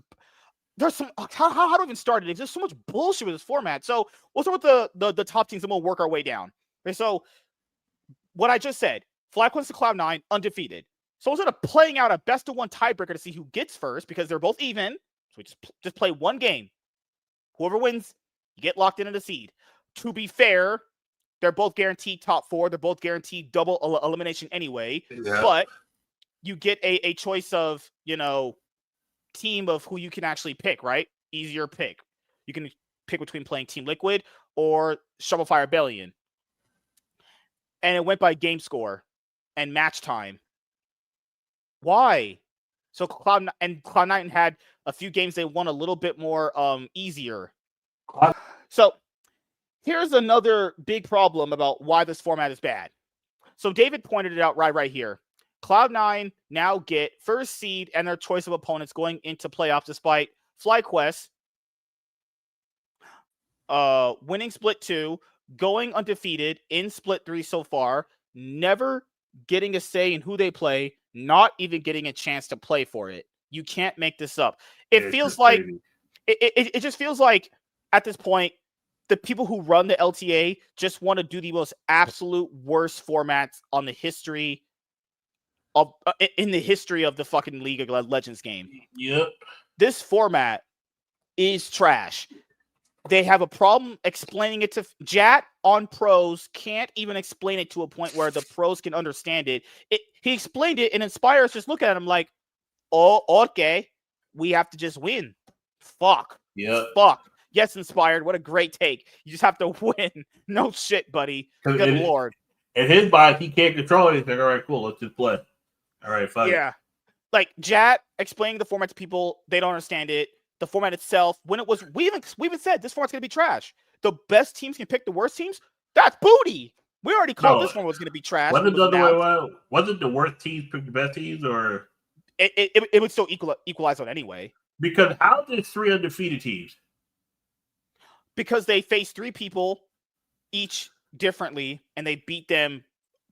there's some... How do I even start it? There's so much bullshit with this format. So we'll start with the top teams and we'll work our way down. Okay, so what I just said, FlyQuest and Cloud9, undefeated. So instead of playing out a best-of-1 tiebreaker to see who gets first, because they're both even, so we just play one game. Whoever wins, you get locked into the seed. To be fair, they're both guaranteed top 4. They're both guaranteed double elimination anyway. Yeah. But you get a choice of, team of who you can actually pick, right? Easier pick. You can pick between playing Team Liquid or Shopify Rebellion. And it went by game score and match time. Why? So Cloud9 had a few games they won a little bit more easier. So here's another big problem about why this format is bad. So David pointed it out right here. Cloud9 now get first seed and their choice of opponents going into playoffs despite FlyQuest winning split 2, going undefeated in split 3 so far, never getting a say in who they play, not even getting a chance to play for it. You can't make this up. It feels like it just feels like at this point the people who run the LTA just want to do the most absolute worst formats on the history of in the history of the fucking League of Legends game. Yep. This format is trash. They have a problem explaining it to Jat on pros, can't even explain it to a point where the pros can understand it. He explained it and Inspires just look at him like, oh, okay, we have to just win. Fuck. Yeah. Fuck. Yes, Inspired. What a great take. You just have to win. No shit, buddy. Good Lord. And his bias, he can't control anything. All right, cool. Let's just play. All right, fine. Yeah. Like Jat explaining the format to people, they don't understand it. The format itself, when it was, we even said this format's gonna be trash. The best teams can pick the worst teams. That's booty. We already called this one was gonna be trash. Was it the worst teams pick the best teams, or it would still equalize on anyway? Because how did 3 undefeated teams? Because they face 3 people each differently, and they beat them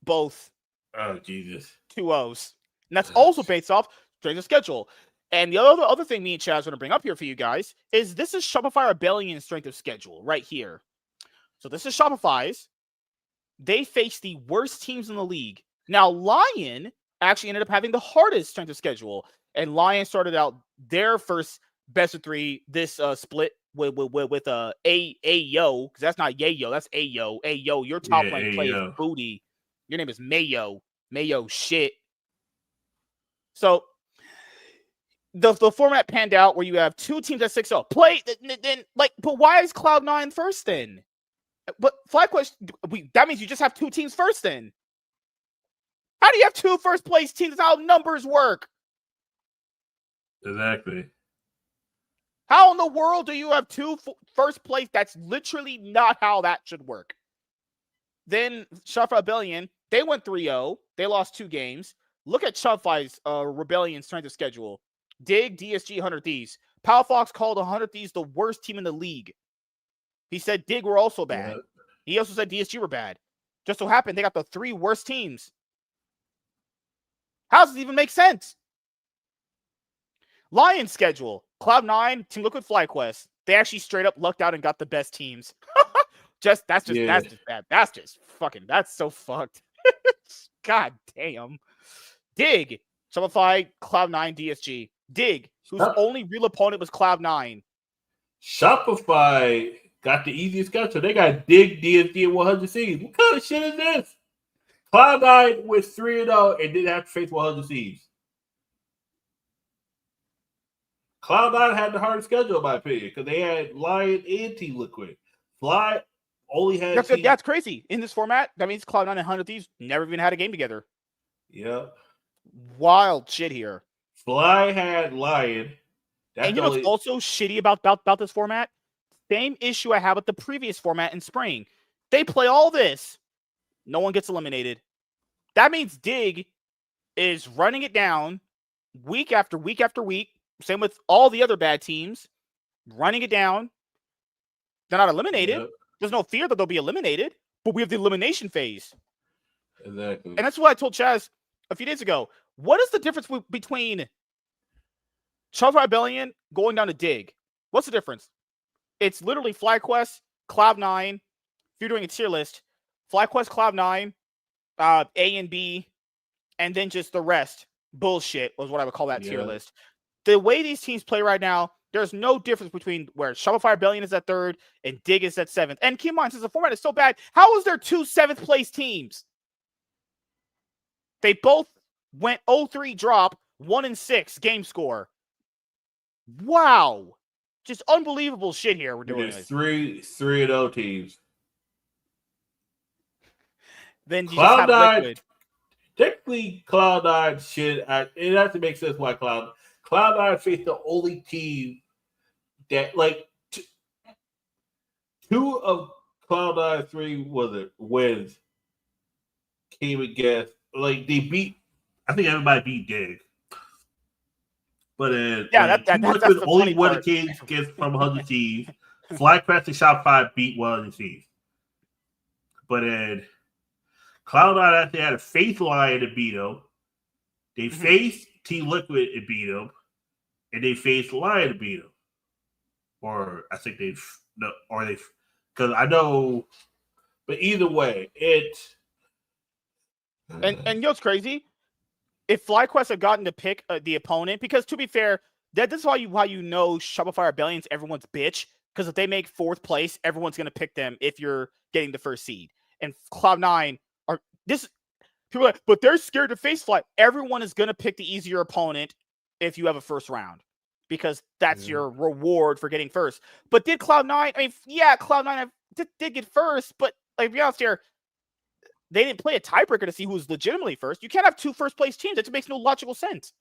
both. Oh Jesus! 2-0s, and that's also based off strength of schedule. And the other thing me and Chaz want to bring up here for you guys is this is Shopify Rebellion strength of schedule right here. So this is Shopify's. They face the worst teams in the league. Now, Lion actually ended up having the hardest strength of schedule. And Lion started out their first best of 3 this split with Ayo, because that's not Yayo, that's Ayo. Ayo, your top lane play is booty. Your name is Mayo. Mayo shit. So the format panned out where you have two teams at 6-0. Play then but why is Cloud9 first then? But FlyQuest, that means you just have two teams first then. How do you have two first place teams? That's how numbers work. Exactly. How in the world do you have two first place? That's literally not how that should work. Then Shopify Rebellion, they went 3-0. They lost 2 games. Look at Shopify's Rebellion strength of schedule. Dig, DSG, 100 Thieves. Pal Fox called 100 Thieves the worst team in the league. He said Dig were also bad. Yeah. He also said DSG were bad. Just so happened they got the 3 worst teams. How does it even make sense? Lions schedule. Cloud9, Team Liquid, FlyQuest. They actually straight up lucked out and got the best teams. That's just bad. That's so fucked. God damn. Dig. Shopify, Cloud9, DSG. Dig, whose only real opponent was Cloud9. Shopify got the easiest schedule. They got Dig, DSG, and 100 Thieves. What kind of shit is this? Cloud9 was 3-0 and didn't have to face 100 Thieves. Cloud9 had the hardest schedule, in my opinion, because they had Lion and Team Liquid. Fly only had. That's crazy. In this format, that means Cloud9 and 100 Thieves never even had a game together. Yeah. Wild shit here. Fly had Lion. And you know what's also shitty about this format? Same issue I had with the previous format in spring. They play all this. No one gets eliminated. That means Dig is running it down week after week after week. Same with all the other bad teams. Running it down. They're not eliminated. Yep. There's no fear that they'll be eliminated. But we have the elimination phase. Exactly. And that's what I told Chaz a few days ago. What is the difference between Shopify Rebellion going down to Dig? What's the difference? It's literally FlyQuest, Cloud9. If you're doing a tier list, FlyQuest, Cloud9, A and B, and then just the rest. Bullshit was what I would call that tier list. The way these teams play right now, there's no difference between where Shopify Rebellion is at 3rd and Dig is at 7th. And keep in mind, since the format is so bad, how is there 2 7th place teams? They both went 0-3 drop, 1-6 game score. Wow. Just unbelievable shit here we're doing. There's 3-0 teams. Then you just have Liquid. Technically, Cloud9 should. It has to make sense why Cloud9 faced the only team that, like, 2 of Cloud9 3 wins came against, like, they beat. I think everybody beat Dig. But that's the only one that came against from 100 Thieves. FlyQuest and Shopify beat 100 Thieves. But then Cloud9 actually had a face Lion to beat them. They faced Team Liquid and beat them. And they faced Lion to beat them. Or I think because I know, but either way, And you know what's crazy? If FlyQuest had gotten to pick the opponent, because to be fair, this is why you know Shopify Rebellion's everyone's bitch, because if they make 4th place, everyone's going to pick them if you're getting the 1st seed. And Cloud9 people are like, but they're scared to face Fly. Everyone is going to pick the easier opponent if you have a 1st round, because that's your reward for getting 1st. But did Cloud9, I mean, yeah, Cloud9 did get 1st, but like, to be honest here, they didn't play a tiebreaker to see who's legitimately 1st. You can't have 2 first-place teams. That just makes no logical sense.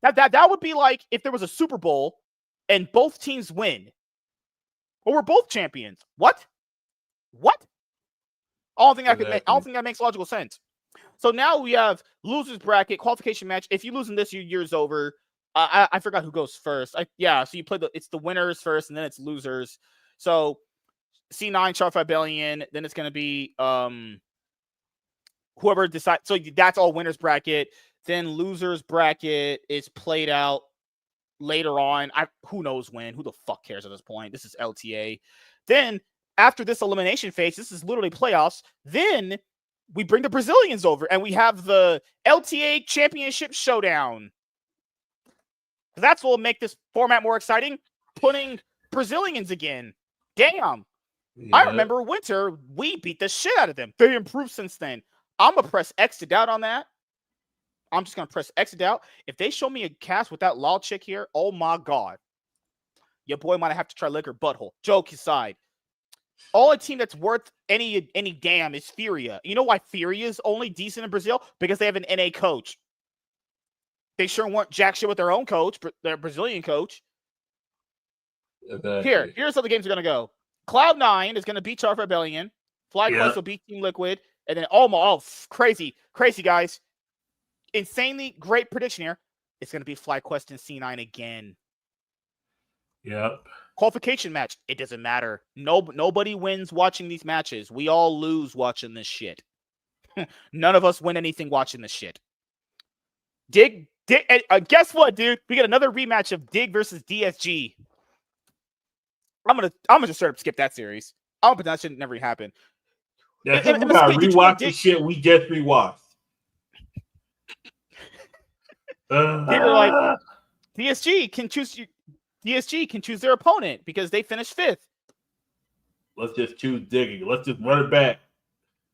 That would be like if there was a Super Bowl and both teams win. Or we're both champions. What? I don't think that makes logical sense. So now we have losers bracket, qualification match. If you lose in this, your year's over. I forgot who goes first. So you play it's the winners first, and then it's losers. So C9, Shopify Rebellion, then it's going to be whoever decides. So that's all winners bracket. Then losers bracket is played out later on. Who knows when? Who the fuck cares at this point? This is LTA. Then after this elimination phase, this is literally playoffs. Then we bring the Brazilians over and we have the LTA Championship Showdown. That's what will make this format more exciting. Putting Brazilians again. Damn. Yeah. I remember winter, we beat the shit out of them. They improved since then. I'm going to press X to doubt on that. I'm just gonna press exit out. If they show me a cast with that law chick here, oh my god, your boy might have to try lick her butthole. Joke aside, only team that's worth any damn is Furia. You know why Furia is only decent in Brazil? Because they have an NA coach. They sure weren't jack shit with their own coach, their Brazilian coach. Exactly. Here's how the games are gonna go. Cloud9 is gonna beat Charf Rebellion. FlyQuest will beat Team Liquid, and then crazy guys. Insanely great prediction here. It's gonna be FlyQuest and C9 again. Yep. Qualification match. It doesn't matter. Nobody wins watching these matches. We all lose watching this shit. None of us win anything watching this shit. Dig. Guess what, dude? We get another rematch of Dig versus DSG. I'm gonna just straight up skip that series. I don't think that should never happen. Yeah, we gotta rewatch the shit we just rewatched. People are like, DSG can choose their opponent because they finished 5th. Let's just choose Digging. Let's just run it back.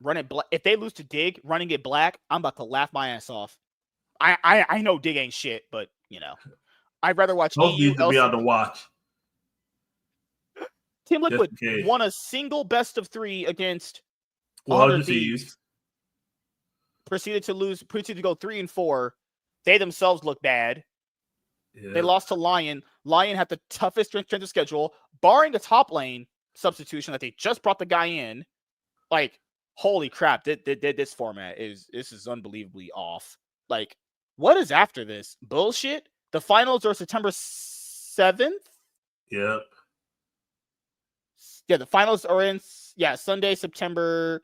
Run it black. If they lose to Dig, running it black, I'm about to laugh my ass off. I know Dig ain't shit, but you know, I'd rather watch Those EU. need to be on the watch. Team Liquid won a single best of 3 against 100 Thieves. Proceeded to go 3-4. They themselves look bad. Yeah. They lost to Lion. Lion had the toughest strength of schedule, barring the top lane substitution that they just brought the guy in. Like, holy crap! This format is unbelievably off. Like, what is after this bullshit? The finals are September 7th. Yep. Yeah, the finals are in Sunday, September.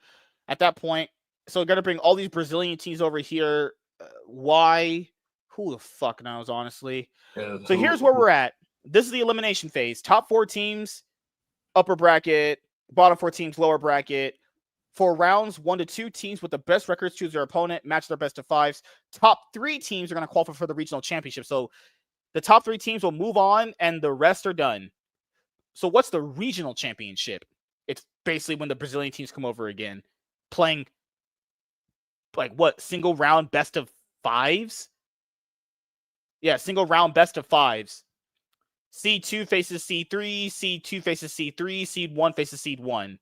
At that point, so we're gonna bring all these Brazilian teams over here. Why? Who the fuck knows, honestly. Yeah, so here's where we're at. This is the elimination phase. Top 4 teams, upper bracket. Bottom 4 teams, lower bracket. For rounds 1 to 2, teams with the best records choose their opponent, match their best of 5s. Top 3 teams are going to qualify for the regional championship. So the top 3 teams will move on, and the rest are done. So what's the regional championship? It's basically when the Brazilian teams come over again, playing like what, single round best of 5s? Yeah, single round best of 5s. Seed 2 faces C3, Seed 2 faces C3, Seed 1 faces Seed 1.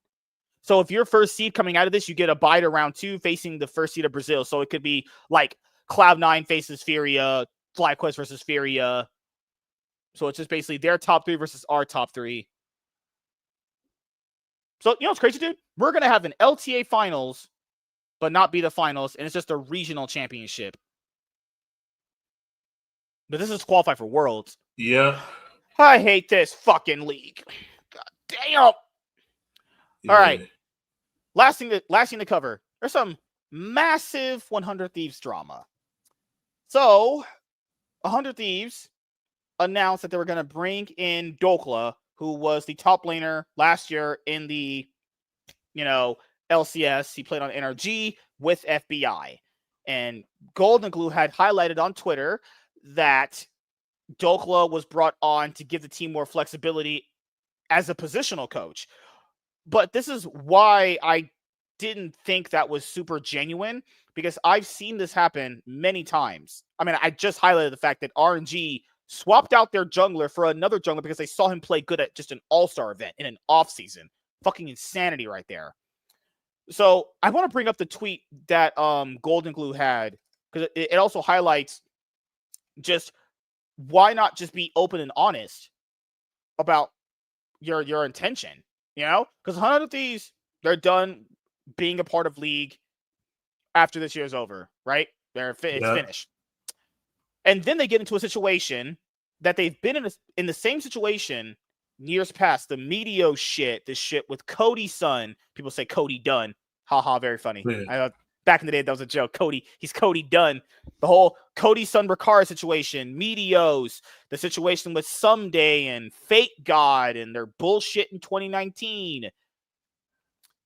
So if you're first seed coming out of this, you get a bye to round 2 facing the first seed of Brazil. So it could be like Cloud9 faces Furia, FlyQuest versus Furia. So it's just basically their top 3 versus our top 3. So, you know what's crazy, dude? We're going to have an LTA finals, but not be the finals, and it's just a regional championship. But this is qualify for Worlds. Yeah. I hate this fucking league. God damn. Yeah. All right. Last thing to cover. There's some massive 100 Thieves drama. So, 100 Thieves announced that they were going to bring in Dokla, who was the top laner last year in the, LCS. He played on NRG with FBI. And Golden Glue had highlighted on Twitter that Dokla was brought on to give the team more flexibility as a positional coach. But this is why I didn't think that was super genuine, because I've seen this happen many times. I mean, I just highlighted the fact that RNG swapped out their jungler for another jungler because they saw him play good at just an all-star event in an off-season. Fucking insanity right there. So I want to bring up the tweet that Golden Glue had, because it also highlights just why not just be open and honest about your intention, because 100 of these, they're done being a part of League after this year's over, right? It's finished. And then they get into a situation that they've been in the same situation years past. The Meteo shit, this shit with Cody's son. People say Cody Dunn. Haha, very funny. Yeah. Back in the day, that was a joke. He's Cody Dunn. The whole Cody's son Ricard situation, Meteos, the situation with Someday and Fate God and their bullshit in 2019.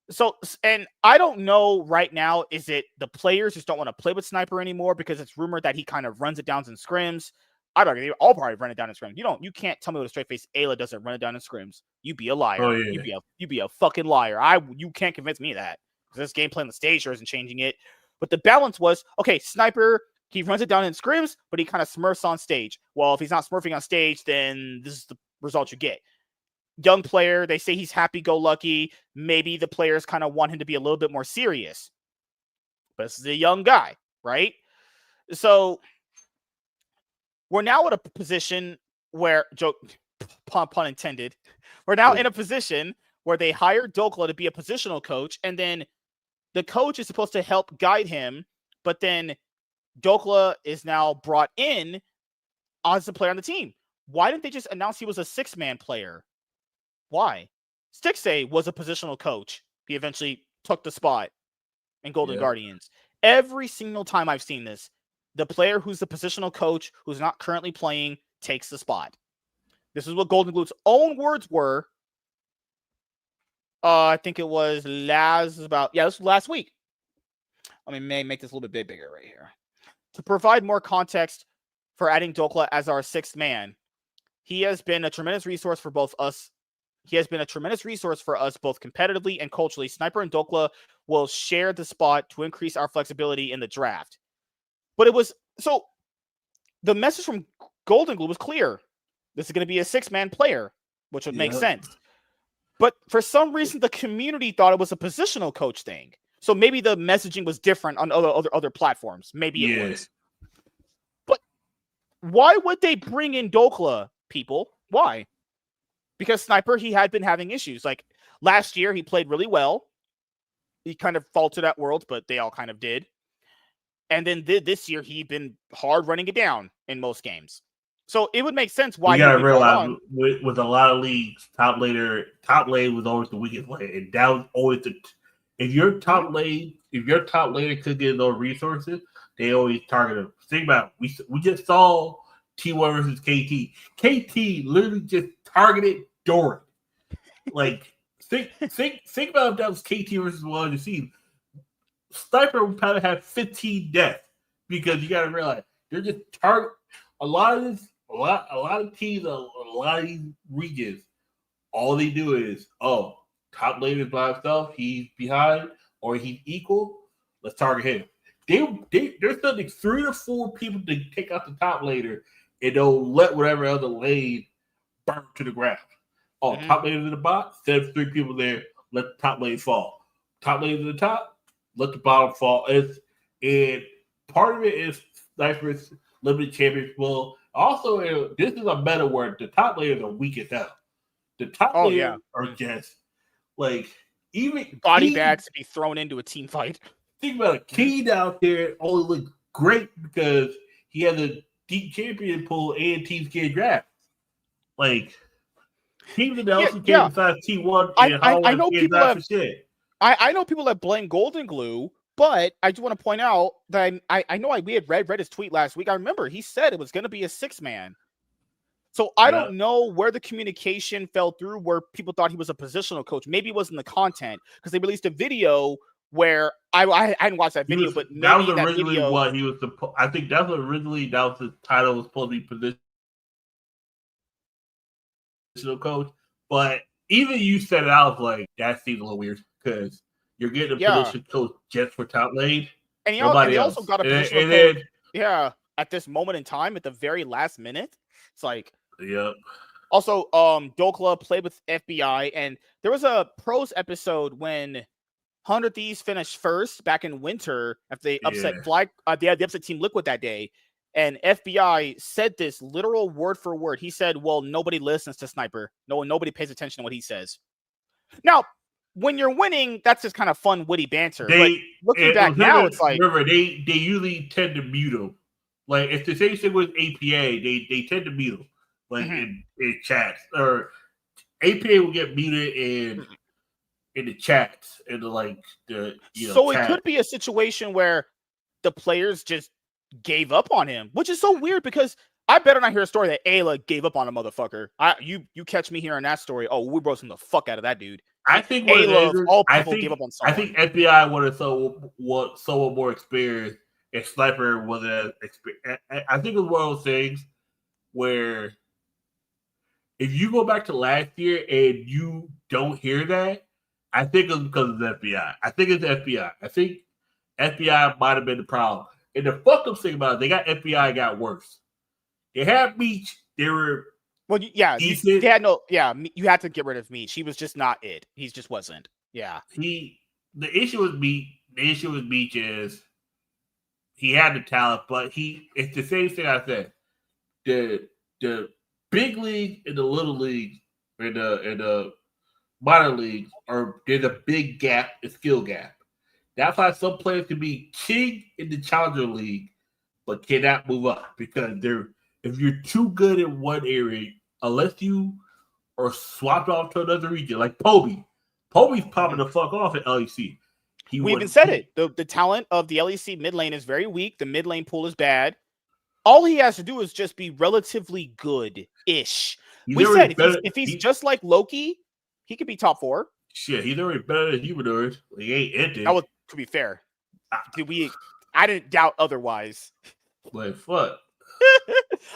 So, and I don't know right now, is it the players just don't want to play with Sniper anymore because it's rumored that he kind of runs it down in scrims? I don't know. They all probably run it down in scrims. You can't tell me with a straight face Ayla doesn't run it down in scrims. You be a liar. Oh, yeah. You be a fucking liar. You can't convince me of that. This gameplay on the stage sure isn't changing it. But the balance was, okay, Sniper He runs it down in scrims, but he kind of smurfs on stage. Well, if he's not smurfing on stage, then this is the result you get. Young player, they say he's happy-go-lucky. Maybe the players kind of want him to be a little bit more serious. But this is a young guy, right? So we're now at a position where, pun intended, we're now in a position where they hired Dokla to be a positional coach, and then the coach is supposed to help guide him, but then Dokla is now brought in as a player on the team. Why didn't they just announce he was a 6-man player? Why? Stixay was a positional coach. He eventually took the spot in Golden Guardians. Every single time I've seen this, the player who's the positional coach, who's not currently playing, takes the spot. This is what Golden Glute's own words were. I think it was this was last week. Let me make this a little bit bigger right here. To provide more context for adding Dokla as our 6th man, he has been a tremendous resource for both us. He has been a tremendous resource for us both competitively and culturally. Sniper and Dokla will share the spot to increase our flexibility in the draft. But the message from Golden Glue was clear. This is going to be a 6-man player, which would make sense. But for some reason, the community thought it was a positional coach thing. So maybe the messaging was different on other platforms. Maybe it was. But why would they bring in Dokla, people? Why? Because Sniper, he had been having issues. Like last year, he played really well. He kind of faltered at Worlds, but they all kind of did. And then this year, he'd been hard running it down in most games. So it would make sense why you gotta realize with a lot of leagues, top lane was always the weakest lane, and that was always if your top laner could get those resources, they always target them. Think about it. We just saw T1 versus KT. KT literally just targeted Doran. Like think about if that was KT versus one of the teams. Sniper would probably have 15 deaths because you gotta realize they're just target a lot of teams, a lot of these regions, all they do is, top lane is by himself, he's behind, or he's equal, let's target him. They're sending 3 to 4 people to take out the top laner, and they'll let whatever other lane burn to the ground. Top lane is in the bot, send 3 people there, let the top lane fall. Top lane is in the top, let the bottom fall. And part of it is Sniper's limited championship. Well, also, this is a meta where the top laners are weak as hell. The top laners are just like even body bags to be thrown into a team fight. Think about it. Keen out there only look great because he has a deep champion pool and teams can draft. Like teams in the LCK besides T1 and I know people have shit. I know people that blame Golden Glue. But I just want to point out that I know we had read his tweet last week. I remember he said it was going to be a 6-man. So I don't know where the communication fell through, where people thought he was a positional coach. Maybe it wasn't the content because they released a video where I hadn't watched that video, but maybe that was originally that video, what he was. I think that was the title was supposed to be positional coach. But even you said it, I was like, that seems a little weird because you're getting a position coach just for top lane. And he also got a positional coach. At this moment in time, at the very last minute. It's like, Also, Dokla played with FBI, and there was a pros episode when 100 Thieves finished first back in winter after they upset they upset Team Liquid that day. And FBI said this literal word for word. He said, well, nobody listens to Sniper. Nobody pays attention to what he says. Now, when you're winning, that's just kind of fun, witty banter. But looking back now, it's like... Remember, they usually tend to mute them. Like, if the same thing with APA, they tend to mute them. Like, in chats. Or APA will get muted in the chats. And so it could be a situation where the players just gave up on him, which is so weird because I better not hear a story that Ayla gave up on a motherfucker. You catch me hearing that story. Oh, we roasting the fuck out of that dude. I think gave up on someone. I think FBI would have someone more experienced if Sniper wasn't as experienced. I think it was one of those things where if you go back to last year and you don't hear that, I think it's because of the FBI. I think it's the FBI. I think FBI might have been the problem. And the fucked up thing about it, they got FBI got worse. They had Meech. They were you had no. Yeah, you had to get rid of Meech. He was just not it. He just wasn't. Yeah. The issue with Meech. The issue with Meech is he had the talent, but it's the same thing I said. The big league and the little league and the minor leagues there's a big gap, a skill gap. That's why some players can be king in the Challenger League, but cannot move up because if you're too good in one area, unless you are swapped off to another region, like Poby's popping the fuck off at LEC. We even said it. The talent of the LEC mid lane is very weak. The mid lane pool is bad. All he has to do is just be relatively good-ish. We said if he's just like Loki, he could be top 4. Shit, he's already better than Humanoid. He ain't ended. That was, to be fair. I didn't doubt otherwise. Like, fuck.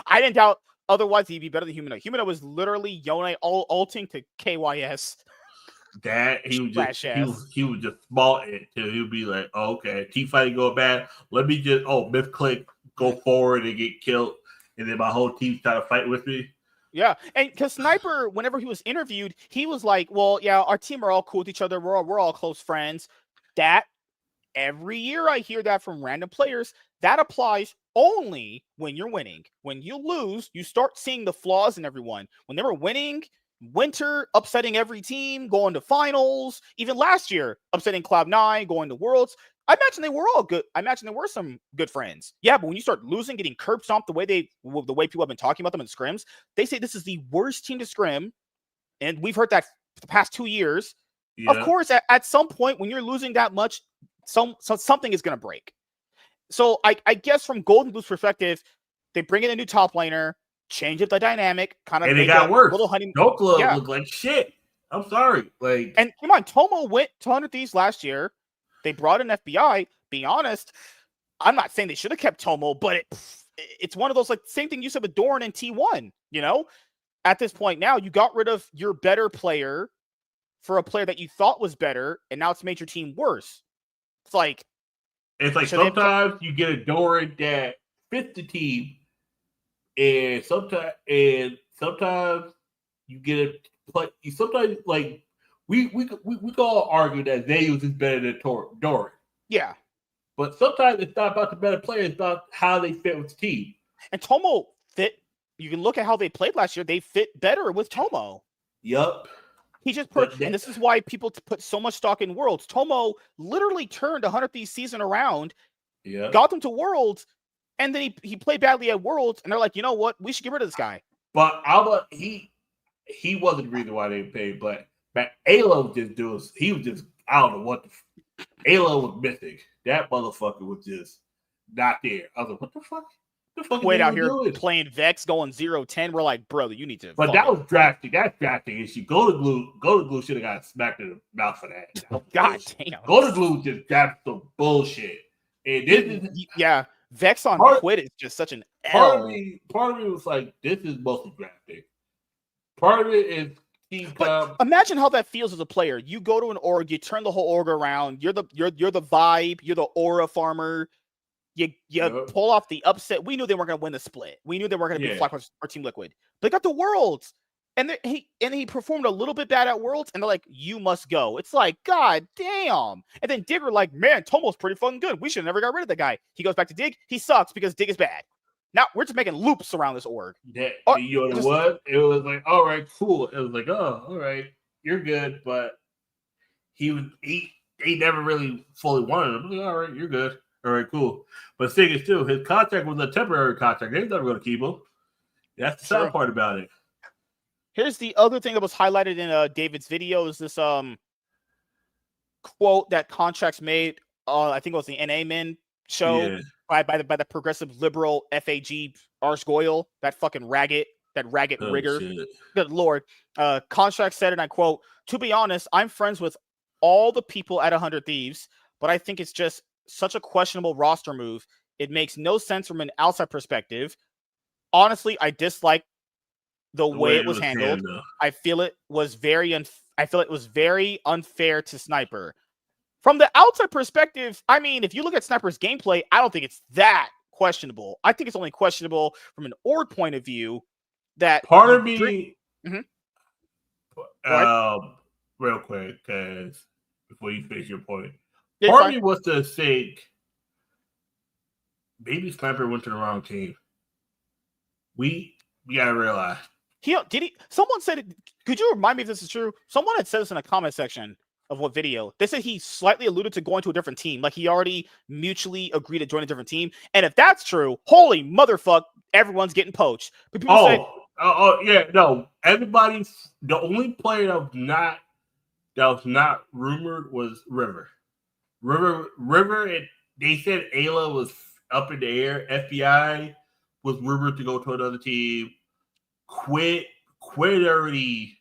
I didn't doubt otherwise he'd be better than Humanoid. Humanoid was literally Yone ulting to KYS. That he was just small until he would be like, oh, okay, team fighting going bad. Let me just myth click, go forward and get killed, and then my whole team's trying to fight with me. Yeah, and because Sniper, whenever he was interviewed, he was like, "Well, yeah, our team are all cool with each other. We're all close friends." That every year I hear that from random players. That applies only when you're winning. When you lose, you start seeing the flaws in everyone. When they were winning, Winter upsetting every team, going to finals. Even last year, upsetting Cloud9, going to Worlds. I imagine they were all good. I imagine there were some good friends. Yeah, but when you start losing, getting curb stomped the way people have been talking about them in scrims, they say this is the worst team to scrim, and we've heard that for the past 2 years. Yeah. Of course, at some point when you're losing that much, something is going to break. So I guess from Golden Blue's perspective, they bring in a new top laner, change up the dynamic, kind of. And it got worse. Dokla looked like shit. I'm sorry. And come on, Tomo went to 100 Thieves last year. They brought in FBI. Being honest, I'm not saying they should have kept Tomo, but it's one of those, like, same thing you said with Doran and T1. You know, at this point now, you got rid of your better player for a player that you thought was better, and now it's made your team worse. It's like sometimes you get a Doran that fits the team, and sometimes you get a play. Sometimes like. We can all argue that Thieves is better than Doran. Yeah. But sometimes it's not about the better player, it's about how they fit with the team. And Tomo fit. You can look at how they played last year. They fit better with Tomo. Yup. He just and this is why people put so much stock in Worlds. Tomo literally turned 100 Thieves season around, got them to Worlds, and then he played badly at Worlds, and they're like, you know what? We should get rid of this guy. But he wasn't the reason why they paid, but Alo he was just, I don't know what Alo was missing. That motherfucker was just not there. I was like, what the fuck? Wait out here doing? Playing Vex, going 0-10. We're like, brother, you need to. But that was drafting. That's drafting issue. Go to Glue should have got smacked in the mouth for that. God damn. Go to Glue just drafted some bullshit. And this is Vex on quit is just such an L. Part of me was like, this is mostly drafting. Part of it is. But imagine how that feels as a player. You go to an org, you turn the whole org around. You're the vibe. You're the aura farmer. You pull off the upset. We knew they weren't going to win the split. We knew they weren't going to be Flock or Team Liquid. They got the Worlds, and he performed a little bit bad at Worlds, and they're like, you must go. It's like, god damn. And then Digger like, man, Tomo's pretty fucking good. We should have never got rid of the guy. He goes back to Dig. He sucks because Dig is bad. Now we're just making loops around this org. You know what it was? It was like, all right, cool. It was like, oh, all right, you're good, but he never really fully wanted him. Like, all right, you're good. All right, cool. But the thing is, too, his contract was a temporary contract. They're never going to keep him. That's the sad part about it. Here's the other thing that was highlighted in David's video is this quote that Contracts made. I think it was the NA Men show. Yeah. By the progressive liberal FAG Ars Goyle, that fucking ragged rigger. Shit. Good Lord. Contract said, and I quote, "To be honest, I'm friends with all the people at 100 Thieves, but I think it's just such a questionable roster move. It makes no sense from an outside perspective. Honestly, I dislike the way it was handled. I feel it was very unfair to Sniper. From the outside perspective, I mean, if you look at Sniper's gameplay, I don't think it's that questionable. I think it's only questionable from an org point of view that part of me, Mhm. real quick, because before you finish your point, Yeah, part fine. of me was to think maybe Sniper went to the wrong team. We gotta realize. Someone said it. Could you remind me if this is true? Someone had said this in a comment section of what video. They said he slightly alluded to going to a different team. Like he already mutually agreed to join a different team. And if that's true, holy motherfuck, everyone's getting poached. But people say, yeah, no. Everybody, the only player that was not rumored was River. River, they said Ayla was up in the air. FBI was rumored to go to another team. Quit already.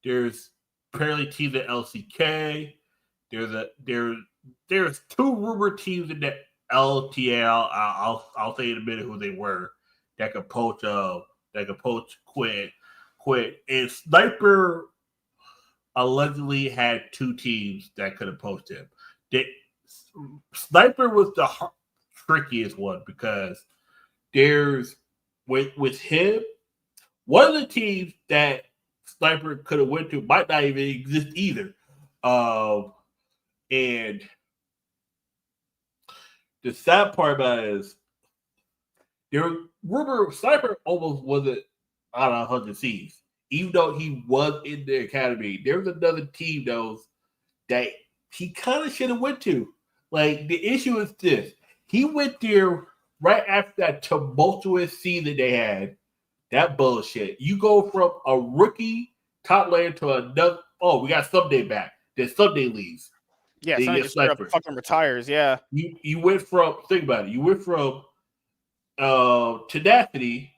There's apparently teams at LCK. There's two rumored teams in the LTA. I'll say in a minute who they were that could poach Quit. And Sniper allegedly had two teams that could have poached him. Sniper was the trickiest one because there's with him, one of the teams that Sniper could have went to might not even exist either. And the sad part about it is Sniper almost wasn't out of 100 Thieves, even though he was in the academy. There was another team that he kind of should have went to. Like, the issue is this. He went there right after that tumultuous season they had. That bullshit. You go from a rookie top laner to another. Oh, we got Someday back. Then Someday leaves. yeah, somebody just straight up fucking retires. Yeah. You went from, think about it. You went from Tenacity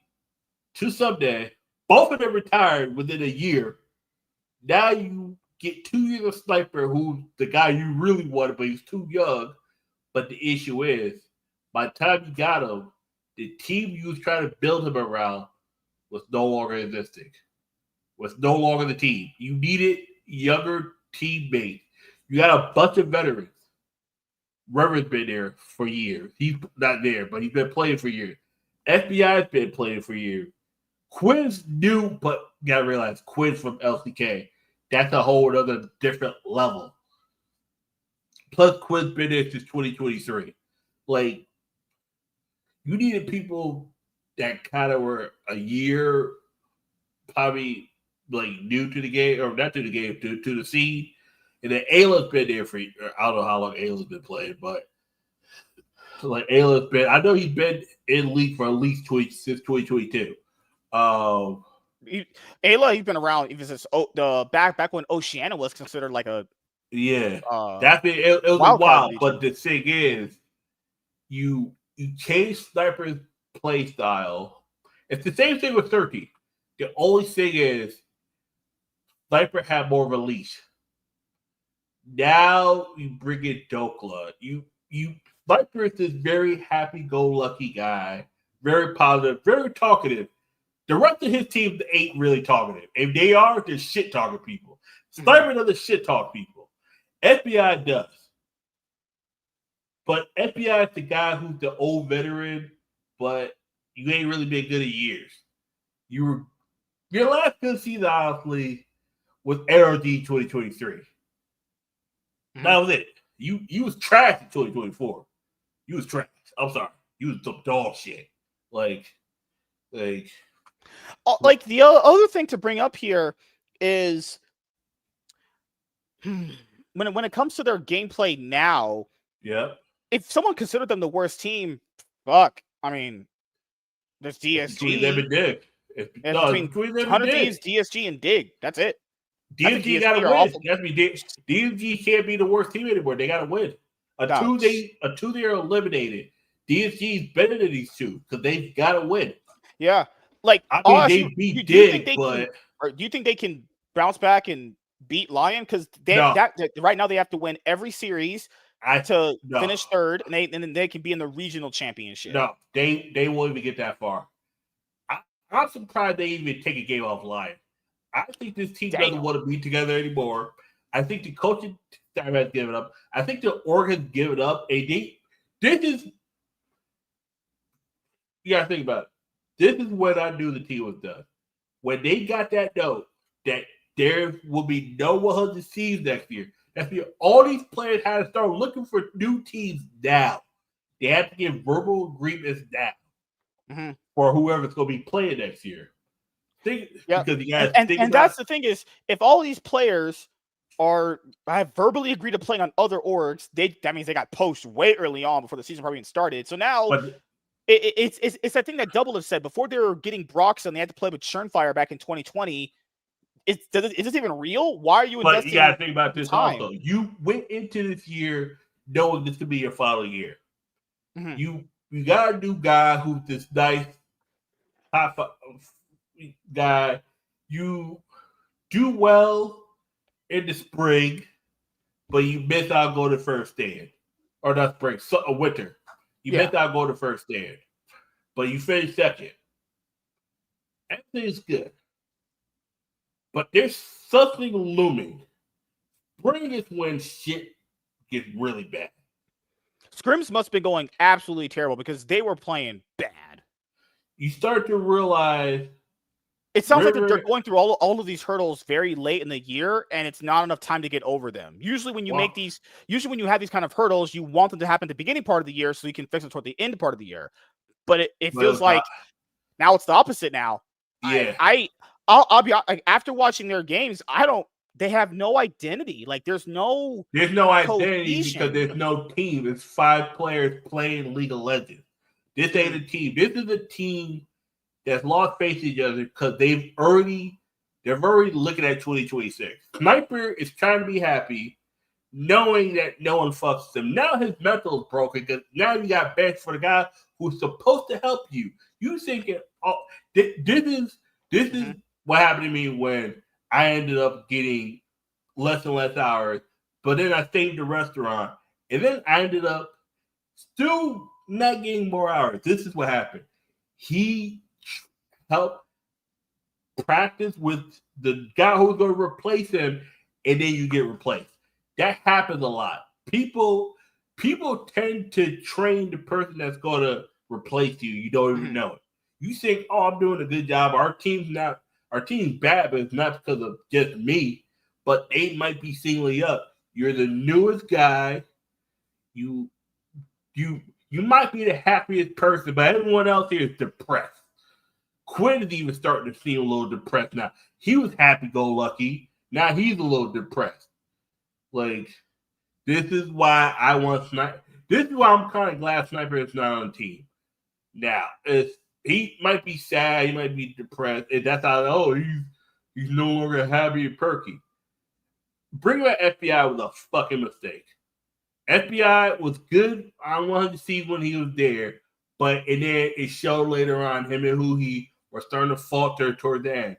to Someday. Both of them retired within a year. Now you get 2 years of Sniper, who's the guy you really wanted, but he's too young. But the issue is, by the time you got him, the team you was trying to build him around was no longer existing. Was no longer the team. You needed younger teammates. You got a bunch of veterans. River's been there for years. He's not there, but he's been playing for years. FBI's been playing for years. Quinn's new, but you gotta realize Quinn's from LCK. That's a whole other different level. Plus, Quinn's been there since 2023. Like, you needed people that kind of were a year, probably like new to the game, or not to the game, to the scene. And then Ayla's been there for, I don't know how long Ayla's been playing, but like Ayla's been, I know he's been in league for at least since 2022. Ayla, he's been around even since back when Oceania was considered like a it was a while. But the thing is, you change Sniper's play style. It's the same thing with 30. The only thing is, Sniper had more of a leash. Now you bring in Dokla. Sniper is this very happy-go-lucky guy, very positive, very talkative. The rest of his team ain't really talkative. If they are, they're shit-talking people. Sniper doesn't shit-talk people. FBI does. But FBI is the guy who's the old veteran, but you ain't really been good in years. Your last good season, honestly, was RNG 2023. That was it. You was trash in 2024. You was trash. I'm sorry. You was some dog shit. Like the other thing to bring up here is when it comes to their gameplay now. Yeah. If someone considered them the worst team, fuck. I mean, there's DSG. Between them and Dig. Between 100 Thieves, DSG, and Dig. That's it. DSG got to win. DSG can't be the worst team anymore. They got to win. Until they are eliminated, DSG is better than these two because they've got to win. Yeah. Like, I mean, they beat Dig, but do you think they can bounce back and beat Lion? Because right now they have to win every series to finish third, and then they can be in the regional championship. No, they won't even get that far. I'm surprised they even take a game off Lion. I think this team doesn't want to be together anymore. I think the coaching staff has given up. I think the org has given up. You gotta think about it. This is what I knew the team was done. When they got that note that there will be no 100 Thieves next year, that's because all these players had to start looking for new teams now. They have to get verbal agreements now for whoever's going to be playing next year. Because you guys and that's the thing is, if all these players have verbally agreed to playing on other orgs, that means they got poached way early on before the season probably even started. So now it's that thing that Double have said before. They were getting Brox and they had to play with Churnfire back in 2020. Is this even real? Why are you investing? But you got to think about this also. You went into this year knowing this could be your final year. You got a new guy who's this nice top guy. You do well in the spring, but you miss out go to first stand. Or not spring, winter. You miss out go to first stand. But you finish second. Everything's good. But there's something looming. Spring is when shit gets really bad. Scrims must have been going absolutely terrible because they were playing bad. You start to realize it sounds like they're going through all of these hurdles very late in the year, and it's not enough time to get over them. Usually when you when you have these kind of hurdles, you want them to happen at the beginning part of the year so you can fix them toward the end part of the year. But it feels like now it's the opposite now. Yeah. I'll be like, after watching their games, they have no identity. Like there's no identity cohesion. Because there's no team. It's 5 players playing League of Legends. This ain't a team. This is a team that's lost face to each other because they're already looking at 2026. Sniper is trying to be happy, knowing that no one fucks him. Now his mental is broken because now you got bench for the guy who's supposed to help you. You thinking, this is what happened to me when I ended up getting less and less hours, but then I stayed the restaurant, and then I ended up still not getting more hours. This is what happened. He helped practice with the guy who's going to replace him, and then you get replaced. That happens a lot. People tend to train the person that's going to replace you. You don't even know it. You think, I'm doing a good job. Our team's bad, but it's not because of just me. But they might be singling up. You're the newest guy. You might be the happiest person, but everyone else here is depressed. Quinn is even starting to seem a little depressed now. He was happy-go-lucky. Now he's a little depressed. Like, this is why I want Sniper. This is why I'm kind of glad Sniper is not on the team. Now, he might be sad. He might be depressed. And that's how, he's no longer happy and perky. Bringing back FBI was a fucking mistake. FBI was good on 100 seasons when he was there, and then it showed later on him and Huhi were starting to falter toward the end.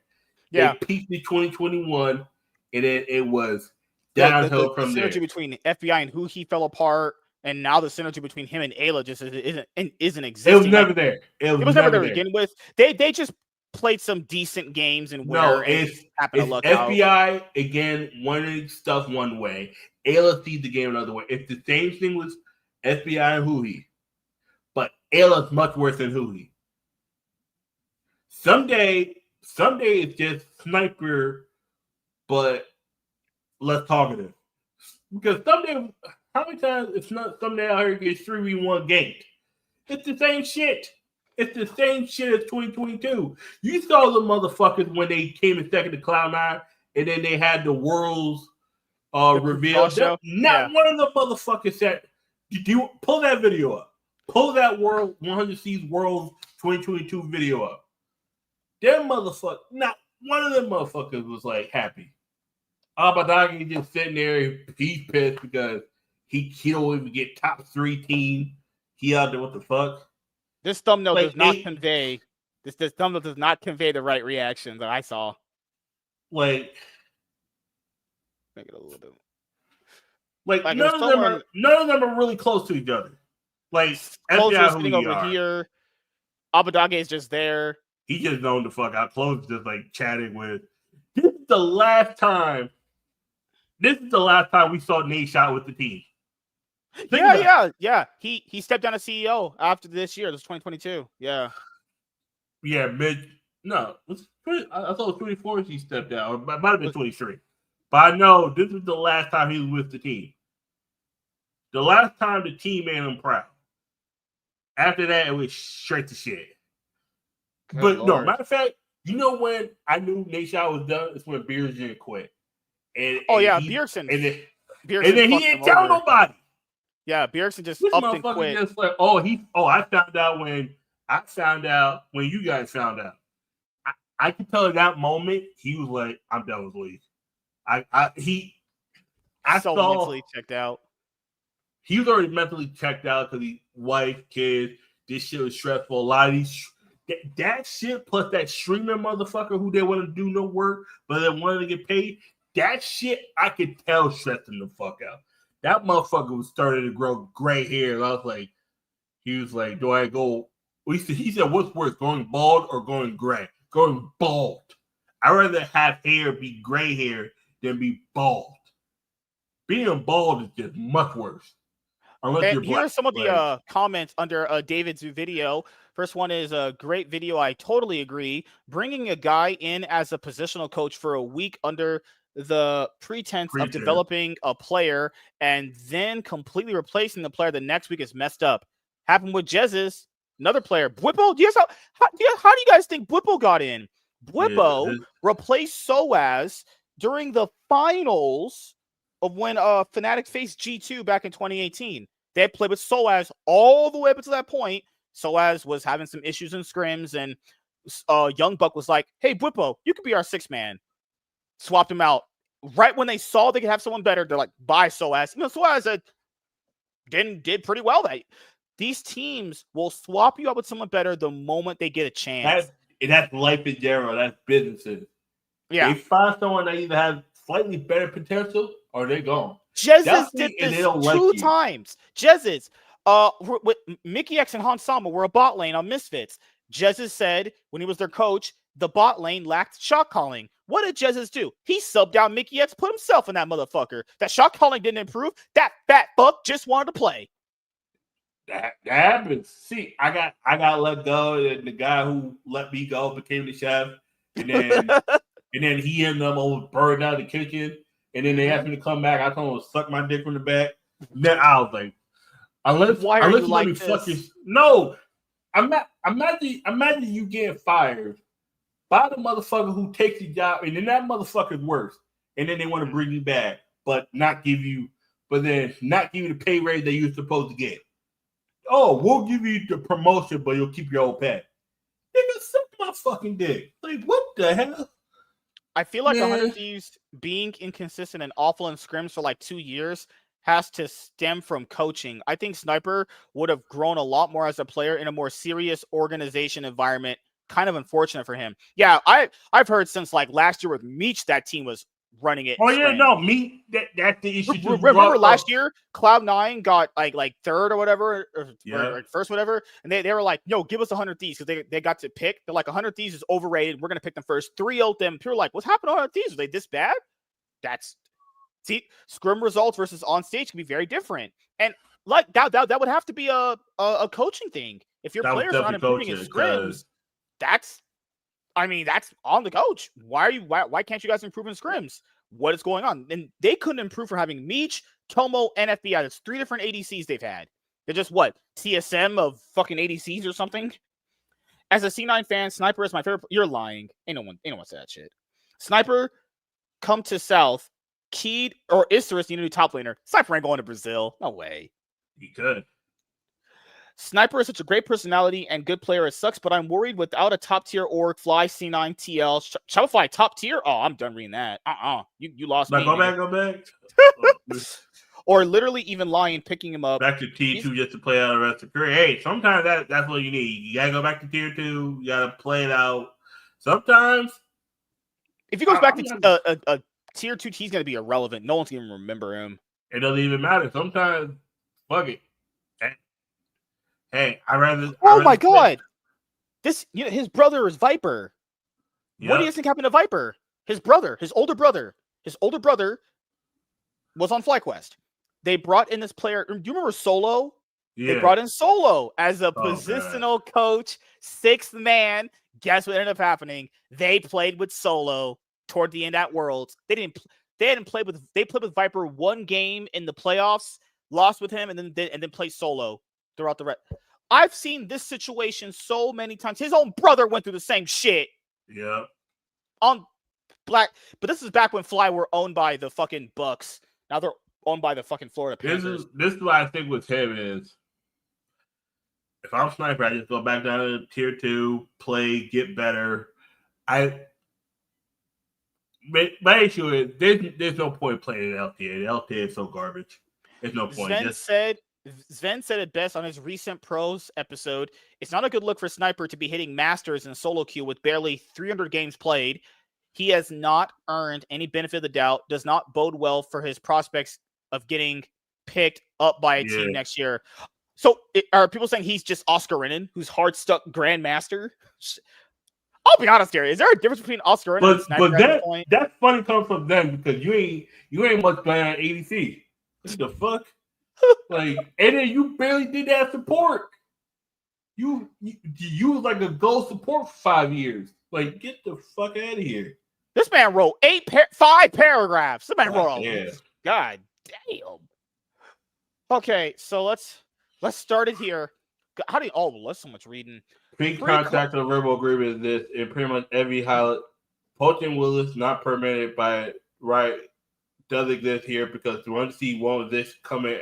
Yeah. They peaked in 2021, and then it was downhill from there. The synergy between FBI and Huhi fell apart, and now the synergy between him and Ayla just isn't existing. It was never there. It was never there to begin with. They just played some decent games and happened to luck out. FBI again wanted stuff one way. Ayla sees the game another way. It's the same thing with FBI and Huhi, but Ayla's much worse than Huhi. Someday it's just Sniper, but less talkative. Because someday, how many times it's not someday out here gets 3v1 ganked? It's the same shit. It's the same shit as 2022. You saw the motherfuckers when they came in second to Cloud9, and then they had the world's reveal. Not one of the motherfuckers said, you pull that video up. Pull that World 100 Seas World 2022 video up. Them motherfuckers, not one of them motherfuckers was like happy. Abadagi just sitting there, he's pissed because he don't even get top 3 team. He out there, what the fuck? This thumbnail does not convey the right reaction that I saw. Like, make it a little bit. Like none of them are really close to each other. Like Closer sitting over here. Abadage is just there. He just known the fuck out. Close just like chatting with. This is the last time this is the last time we saw Nate Shot with the team. Yeah. He stepped down as CEO after this year. This 2022. Yeah. Yeah, I thought it was 24 he stepped down. Or it might have been 23. But I know this was the last time he was with the team. The last time the team made him proud. After that, it was straight to shit. Good but Lord. No, matter of fact, you know when I knew Nate Shot was done? It's when Beerson quit. Bjergsen. And then he didn't tell nobody. Yeah, Bjergsen just this up and motherfucker quit. just like, I found out when you guys found out. I could tell at that moment he was like, I'm done with league. Mentally checked out. He was already mentally checked out because he wife, kids, this shit was stressful. A lot of these that shit plus that streamer motherfucker who didn't want to do no work, but they wanted to get paid. That shit I could tell stressed him the fuck out. That motherfucker was starting to grow gray hair. And I was like, he was like, do I go? He said, what's worse, going bald or going gray? Going bald. I'd rather have hair be gray hair than be bald. Being bald is just much worse. Unless you're black. Here are some of the comments under David's video. First one is a great video. I totally agree. Bringing a guy in as a positional coach for a week under the pretense of developing a player and then completely replacing the player the next week is messed up. Happened with Jezus, another player. Bwipo, how do you guys think Bwipo got in? Bwipo replaced Soaz during the finals of when Fnatic faced G2 back in 2018. They had played with Soaz all the way up to that point. Soaz was having some issues in scrims, and Young Buck was like, hey, Bwipo, you could be our sixth man. Swapped him out. Right when they saw they could have someone better, they're like, bye, Soaz. Soaz did pretty well. These teams will swap you out with someone better the moment they get a chance. That's life in general. That's businesses. Yeah. They find someone that either has slightly better potential or they're gone. Jezus did this two times. Jezus, with Mickey X and Han Sama were a bot lane on Misfits. Jezus said when he was their coach, the bot lane lacked shot calling. What did Jezus do? He subbed out Mickey X, put himself in that motherfucker. That shot calling didn't improve. That fat fuck just wanted to play. That happens. See, I got let go, and the guy who let me go became the chef, and then and then he ended up almost burned out the kitchen. And then they asked me to come back. I told him to suck my dick from the back. Then I was like, unless you let me fucking no. Imagine you getting fired by the motherfucker who takes your job, and then that motherfucker's worse. And then they want to bring you back, but not give you the pay raise that you're supposed to get. Oh, we'll give you the promotion, but you'll keep your old pay. Nigga, suck my fucking dick. Like, what the hell? I feel like 100 Thieves being inconsistent and awful in scrims for like 2 years has to stem from coaching. I think Sniper would have grown a lot more as a player in a more serious organization environment. Kind of unfortunate for him. Yeah, I've heard since like last year with Meech that team was running it. Oh yeah, no, Meech. That's the issue. Remember last year, Cloud9 got like third or whatever, or first whatever, and they were like, "Yo, give us 100 Thieves," because they got to pick. They're like, 100 Thieves is overrated. We're gonna pick them first. 3-0 them. People were like, "What's happened to 100 Thieves? Are they this bad?" Scrim results versus on stage can be very different, and like that would have to be a coaching thing. If your players aren't improving in scrims, that's on the coach. Why can't you guys improve in scrims? What is going on? And they couldn't improve for having Meech, Tomo, and FBI. That's 3 different ADCs they've had. They're just TSM of fucking ADCs or something. As a C9 fan, Sniper is my favorite. You're lying. Ain't no one said that shit. Sniper, come to South. Keed or Isurus need a new top laner. Sniper ain't going to Brazil. No way. He could. Sniper is such a great personality and good player. It sucks, but I'm worried without a top-tier org, Fly, C9, TL, Shopify, top tier? Oh, I'm done reading that. You lost me. Go back. Or literally even lying, picking him up. Back to T2 just to play out the rest of the career. Hey, sometimes that's what you need. You got to go back to tier 2. You got to play it out. Sometimes. If he goes back to a tier 2, he's going to be irrelevant. No one's going to remember him. It doesn't even matter. Sometimes, fuck it. Hey, my God! His brother is Viper. Yep. What do you think happened to Viper? His older brother was on FlyQuest. They brought in this player. Do you remember Solo? Yeah. They brought in Solo as a God. positional coach, sixth man. Guess what ended up happening? They played with Solo toward the end at Worlds. They played with Viper one game in the playoffs, lost with him, and then played Solo throughout the rest. I've seen this situation so many times. His own brother went through the same shit. Yeah. On Black, but this is back when Fly were owned by the fucking Bucks. Now they're owned by the fucking Florida Panthers. This is what I think with him is, if I'm Sniper, I just go back down to tier 2, play, get better. My issue is there's no point playing LTA. The LTA is so garbage. There's no point. Sven said it best on his recent pros episode. It's not a good look for Sniper to be hitting Masters in solo queue with barely 300 games played. He has not earned any benefit of the doubt, does not bode well for his prospects of getting picked up by a team next year. So are people saying he's just Oscar Renan, who's hard stuck Grandmaster? I'll be honest here. Is there a difference between Oscar Renan and Sniper at this point? That's funny coming from them because you ain't much playing on ADC. What the fuck? Like, and then you barely did that support. You was like a gold support for 5 years. Like, get the fuck out of here. This man wrote 5 paragraphs. This man wrote. God damn. Okay, so let's start it here. How do you? Oh, that's so much reading. Pre-contract or verbal agreement is this in pretty much every highlight. Poaching Willis not permitted by right does exist here because the 1C won't this coming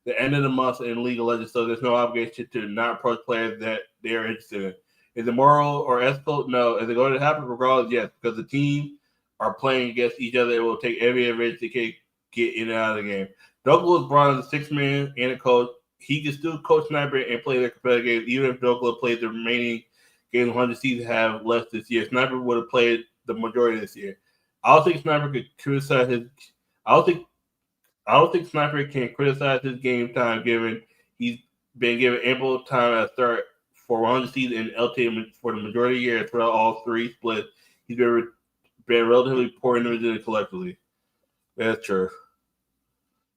the end of the month in League of Legends, so there's no obligation to not approach players that they are interested in. Is it moral or ethical? No. Is it going to happen regardless? Yes, because the team are playing against each other. It will take every advantage they can get in and out of the game. Douglas was brought in as a 6-man and a coach. He can still coach Sniper and play their competitive games, even if Douglas played the remaining games 100 seasons have left this year. Sniper would have played the majority this year. I don't think Sniper could criticize his. I don't think Sniper can criticize his game time, given he's been given ample time at start for 100 seasons in LTA for the majority of the year throughout all 3 splits. He's been relatively poor individually collectively. That's true.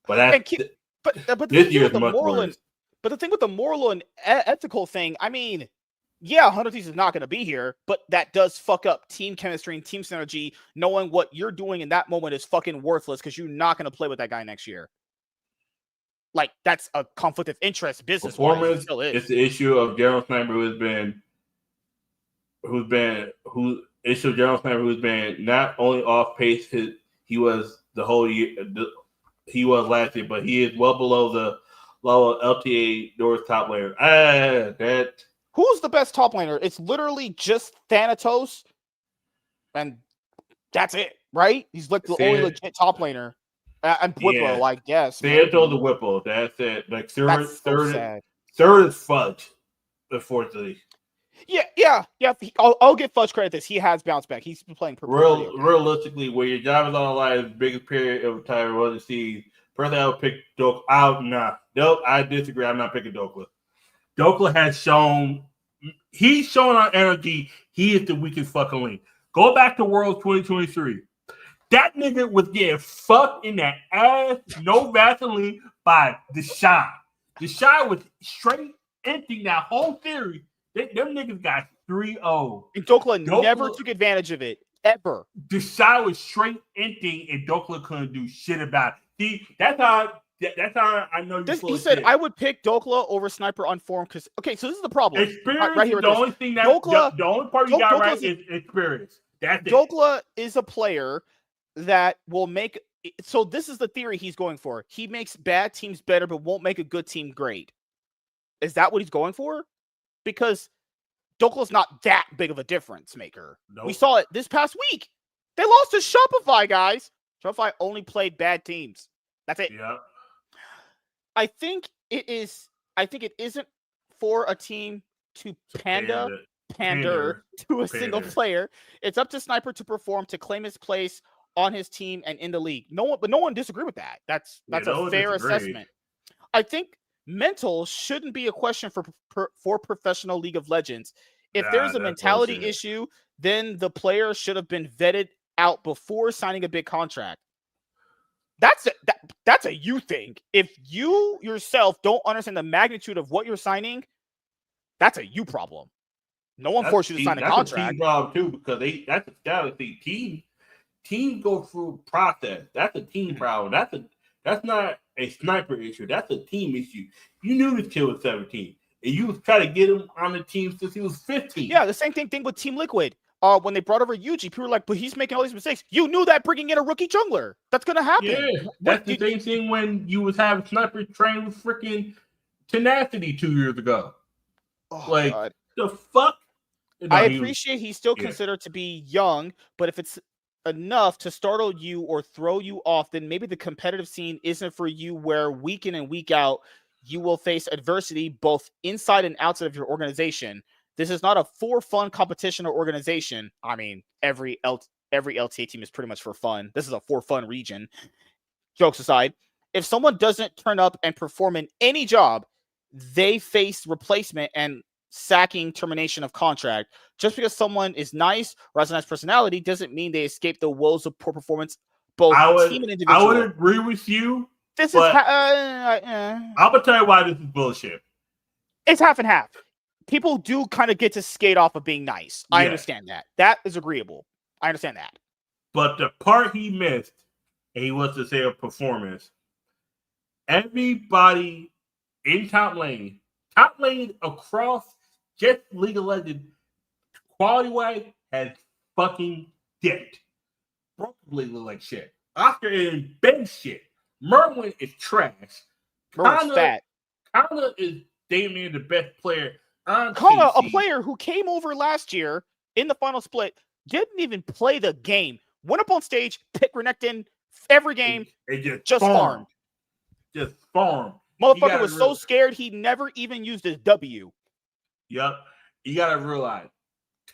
But but this year is much worse. But the thing with the moral and ethical thing, I mean, yeah, 100 Thieves is not going to be here, but that does fuck up team chemistry and team synergy. Knowing what you're doing in that moment is fucking worthless because you're not going to play with that guy next year. Like, that's a conflict of interest business. Performance it's the issue of General Sniper who's been not only off pace he was the whole year he was last year, but he is well below the level of LTA Doran's top laner. Who's the best top laner? It's literally just Thanatos, and that's it, right? He's like the only legit top laner. And Whippo, I guess. Thanatos the Whippo. That's it. Like third is Fudge, unfortunately. Yeah. I'll give Fudge credit. He has bounced back. He's been playing realistically, where your job is on the line, the biggest period of time was to see. Personally, I would pick Dokla. Nope, I disagree. I'm not picking Dokla. Dokla has shown on energy he is the weakest fucking link. Go back to Worlds 2023. That nigga was getting fucked in that ass, no Vaseline, by Deshaun. Deshaun was straight emptying that whole series. Them niggas got 3-0. And Dokla never took advantage of it, ever. Deshaun was straight emptying, and Dokla couldn't do shit about it. See, that's how I know you. He said I would pick Dokla over Sniper on form because so this is the problem. Experience right here. The only thing that the only part you got right is experience. That's it. Dokla is a player that will make. So this is the theory he's going for. He makes bad teams better, but won't make a good team great. Is that what he's going for? Because Dokla's not that big of a difference maker. Nope. We saw it this past week. They lost to Shopify, guys. Shopify only played bad teams. That's it. Yeah. I think it isn't for a team to pander to a single player. It's up to Sniper to perform, to claim his place on his team and in the league. No one disagree with that. That's a fair assessment. I think mental shouldn't be a question for professional League of Legends. If there's a mentality issue, then the player should have been vetted out before signing a big contract. That's a you thing. If you yourself don't understand the magnitude of what you're signing, that's a you problem. No one forced you to sign a That's contract. a team problem too, because that's a status thing. Teams go through a process. That's a team problem. That's not a sniper issue. That's a team issue. You knew this kid was 17, and you was trying to get him on the team since he was 15. Yeah, the same thing with Team Liquid. When they brought over Yuji, people were like, but he's making all these mistakes. You knew that bringing in a rookie jungler. That's going to happen. Yeah, that's the same thing when you was having sniper train with freaking Tenacity 2 years ago. Oh, like, God. the fuck? I appreciate he's still considered to be young, but if it's enough to startle you or throw you off, then maybe the competitive scene isn't for you, where week in and week out, you will face adversity both inside and outside of your organization. This is not a for fun competition or organization. I mean, every LTA team is pretty much for fun. This is a for fun region. Jokes aside, if someone doesn't turn up and perform in any job, they face replacement and sacking, termination of contract. Just because someone is nice or has a nice personality doesn't mean they escape the woes of poor performance, both team and individual. I would agree with you. I'm gonna tell you why this is bullshit. It's half and half. People do kind of get to skate off of being nice. I understand that. That is agreeable. I understand that. But the part he missed, and he wants to say a performance, everybody in top lane across just League of Legends, quality-wise, has fucking dipped. Broken League look like shit. Oscar is big shit. Merwin is trash. Merwin's fat. Kana is damn near the best player on Kana, PC. a player who came over last year in the final split, didn't even play the game. Went up on stage, picked Renekton every game, just farmed. Just farmed. Motherfucker was so scared he never even used his W. Yep. You gotta realize,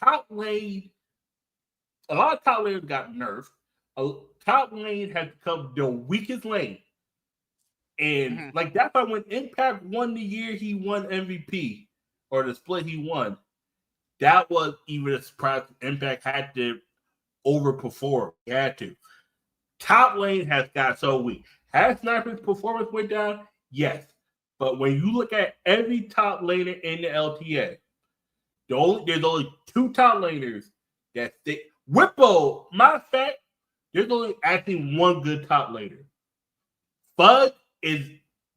top lane, a lot of top lanes got nerfed. Top lane has become the weakest lane. And like that's why when Impact won the year he won MVP, or the split he won, that was even a surprise. Impact had to overperform. He had to. Top lane has got so weak. Has Sniper's performance went down? Yes. But when you look at every top laner in the LTA, there's only two top laners that stick. Whippo, matter of fact, there's only actually one good top laner. Fudge is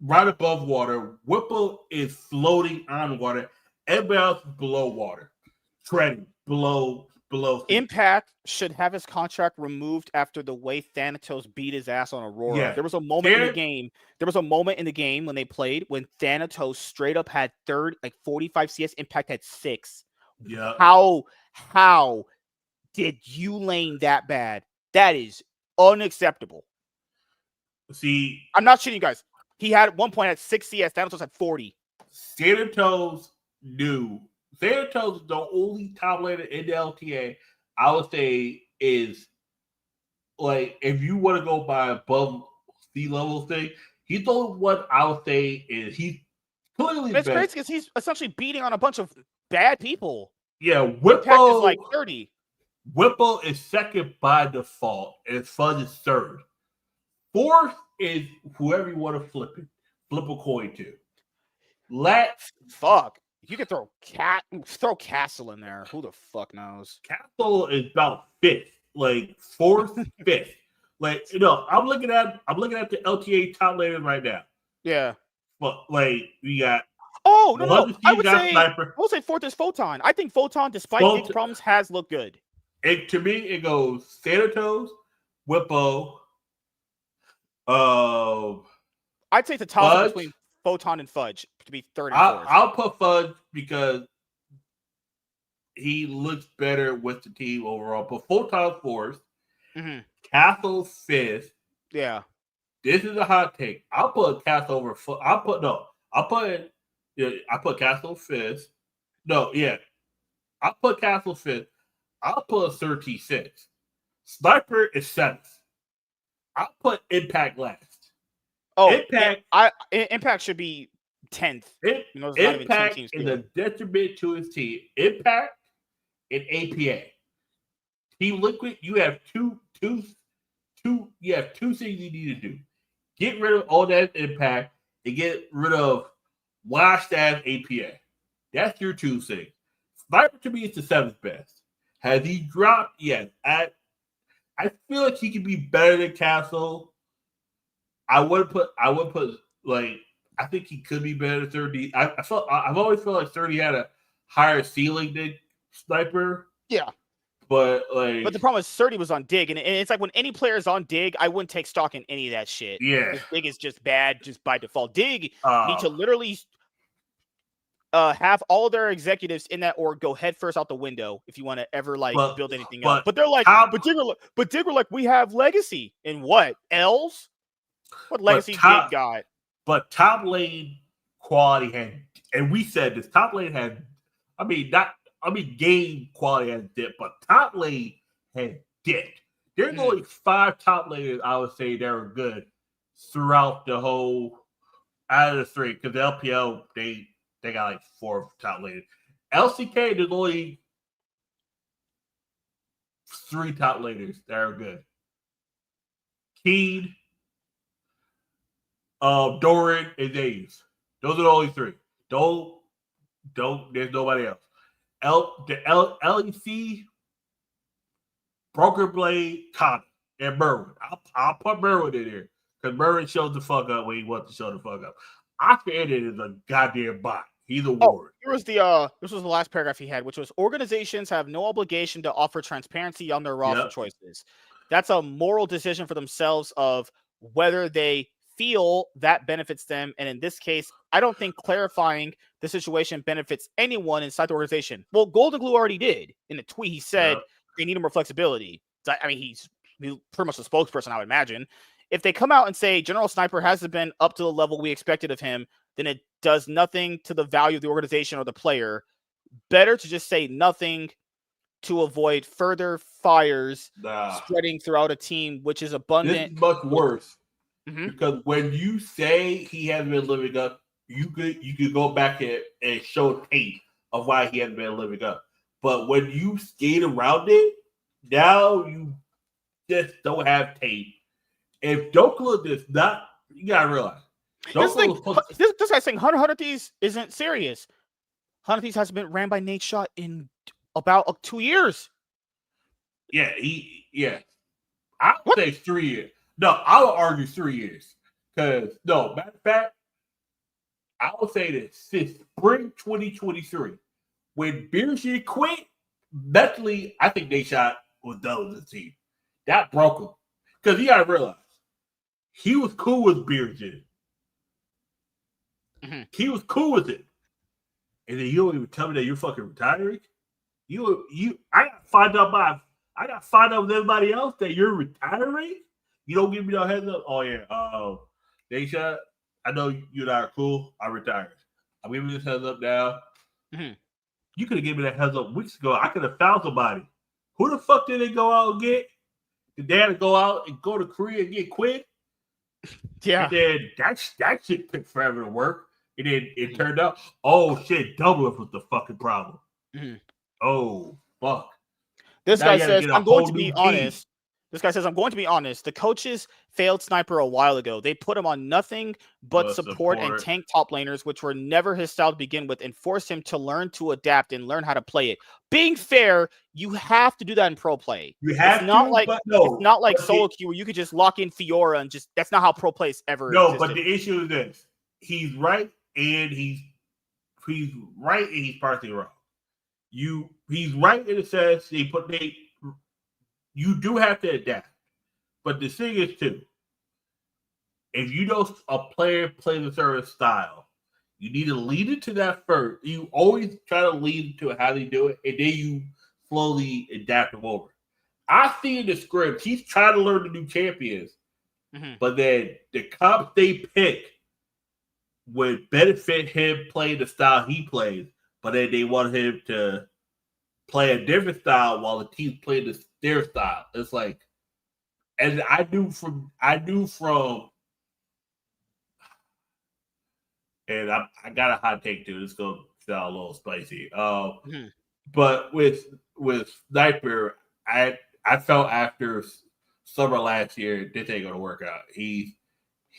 right above water. Whippo is floating on water. Everybody else is below water. Treading below. Impact should have his contract removed after the way Thanatos beat his ass on Aurora. Yeah. There was a moment in the game. There was a moment in the game when they played when Thanatos straight up had 45 CS. Impact had 6. Yeah. How did you lane that bad? That is unacceptable. See, I'm not shitting you guys. He had at one point had 6 CS. Thanatos had 40. Thanatos knew. Thanatos is the only top laner in the LTA, I would say, is like, if you want to go by above sea level thing, he's the only one I would say is he's clearly the best. It's crazy because he's essentially beating on a bunch of bad people. Yeah, Whippo is like 30. Whippo is second by default, and Fudge is third. Fourth is whoever you want to flip a coin to. Fuck. You could throw Castle in there. Who the fuck knows? Castle is about fifth, like fourth, fifth. Like, I'm looking at the LTA top laners right now. Yeah. But like we got. Oh no! I would Sniper. We'll say fourth is Photon. I think Photon, despite big problems, has looked good. To me, it goes Thanatos, Whippo. I'd say the top between Photon and Fudge to be third and fourth. I'll put Fudge because he looks better with the team overall. But Photon fourth, Castle fifth. Yeah, this is a hot take. I'll put Castle over. I put Castle fifth. No, yeah, I'll put Castle fifth. I'll put 36. Sniper is seventh. I'll put Impact last. Oh, Impact should be 10th. Impact is a detriment to his team. Impact and APA. Team Liquid, you have two two things you need to do. Get rid of all that impact and get rid of washed ass APA. That's your two things. Sniper to me is the seventh best. Has he dropped? Yes. I feel like he could be better than Castle. I would put like I think he could be better than 30. I've always felt like 30 had a higher ceiling than Sniper. Yeah. But the problem is 30 was on Dig, and it's like when any player is on Dig, I wouldn't take stock in any of that shit. Yeah. Dig is just bad just by default. Dig need to literally have all their executives in that org go head first out the window if you want to ever build anything up. But they're like, but Dig were like, we have legacy. And what? L's? What legacy Dig got? But top lane quality had, and we said this, top lane had, game quality has dipped, but top lane had dipped. There's only 5 top laners I would say that were good throughout the whole, out of the 3, because the LPL, they got like 4 top laners. LCK, there's only 3 top laners that are good. Keen, Doran, and Thieves. Those are the only 3. Don't. There's nobody else. LEC, Broker Blade, Connor, and Merwin. I'll put Merwin in there because Merwin shows the fuck up when he wants to show the fuck up. Oscar Edit is a goddamn bot. He's a ward. Here was this was the last paragraph he had, which was organizations have no obligation to offer transparency on their roster choices. That's a moral decision for themselves of whether they feel that benefits them. And in this case, I don't think clarifying the situation benefits anyone inside the organization. Well, Golden Glue already did. In the tweet, he said they need more flexibility. I mean, he's pretty much the spokesperson, I would imagine. If they come out and say General Sniper hasn't been up to the level we expected of him, then it does nothing to the value of the organization or the player. Better to just say nothing to avoid further fires spreading throughout a team, which is abundant. This is much worse. Because when you say he hasn't been living up, you could go back and show tape of why he hasn't been living up. But when you skate around it, now you just don't have tape. If Dokla does not, you gotta realize. This guy's saying Hunter Thieves isn't serious. Hunter Thieves hasn't been ran by Nate Shot in about 2 years. Yeah, I would say 3 years. No, I would argue 3 years. Because, matter of fact, I would say that since spring 2023, when Beershey quit, mentally, I think Nate Shot was done with the team. That broke him. Because you got to realize, he was cool with Beershey. He was cool with it. And then you don't even tell me that you're fucking retiring? I got to find out with everybody else that you're retiring? You don't give me no heads up. Oh yeah, Nate Shot, I know you and I are cool. I retired. I'm giving you this heads up now. You could have given me that heads up weeks ago. I could have found somebody. Who the fuck did they go out and get? Did they have to go out and go to Korea and get quit? Yeah. And then that shit took forever to work. And then it turned out, oh shit, Doubleff was the fucking problem. Oh fuck. This guy says, I'm going to be honest. This guy says, I'm going to be honest. The coaches failed Sniper a while ago. They put him on nothing but support and tank top laners, which were never his style to begin with, and forced him to learn to adapt and learn how to play it. Being fair, you have to do that in pro play. You have it's not it's not like solo queue where you could just lock in Fiora and just, that's not how pro plays ever existed. But the issue is this. He's right and he's right and he's partially wrong. He's right in the sense you do have to adapt. But the thing is, too, if you know a player plays a certain style, you need to lead it to that first. You always try to lead to how they do it, and then you slowly adapt them over. I see in the script, he's trying to learn the new champions, but then the comps they pick would benefit him playing the style he plays, but then they want him to play a different style while the team's playing their style. It's like, and I knew from, and I got a hot take too. It's gonna sound a little spicy. But with Sniper, I felt after summer last year, this ain't gonna work out. He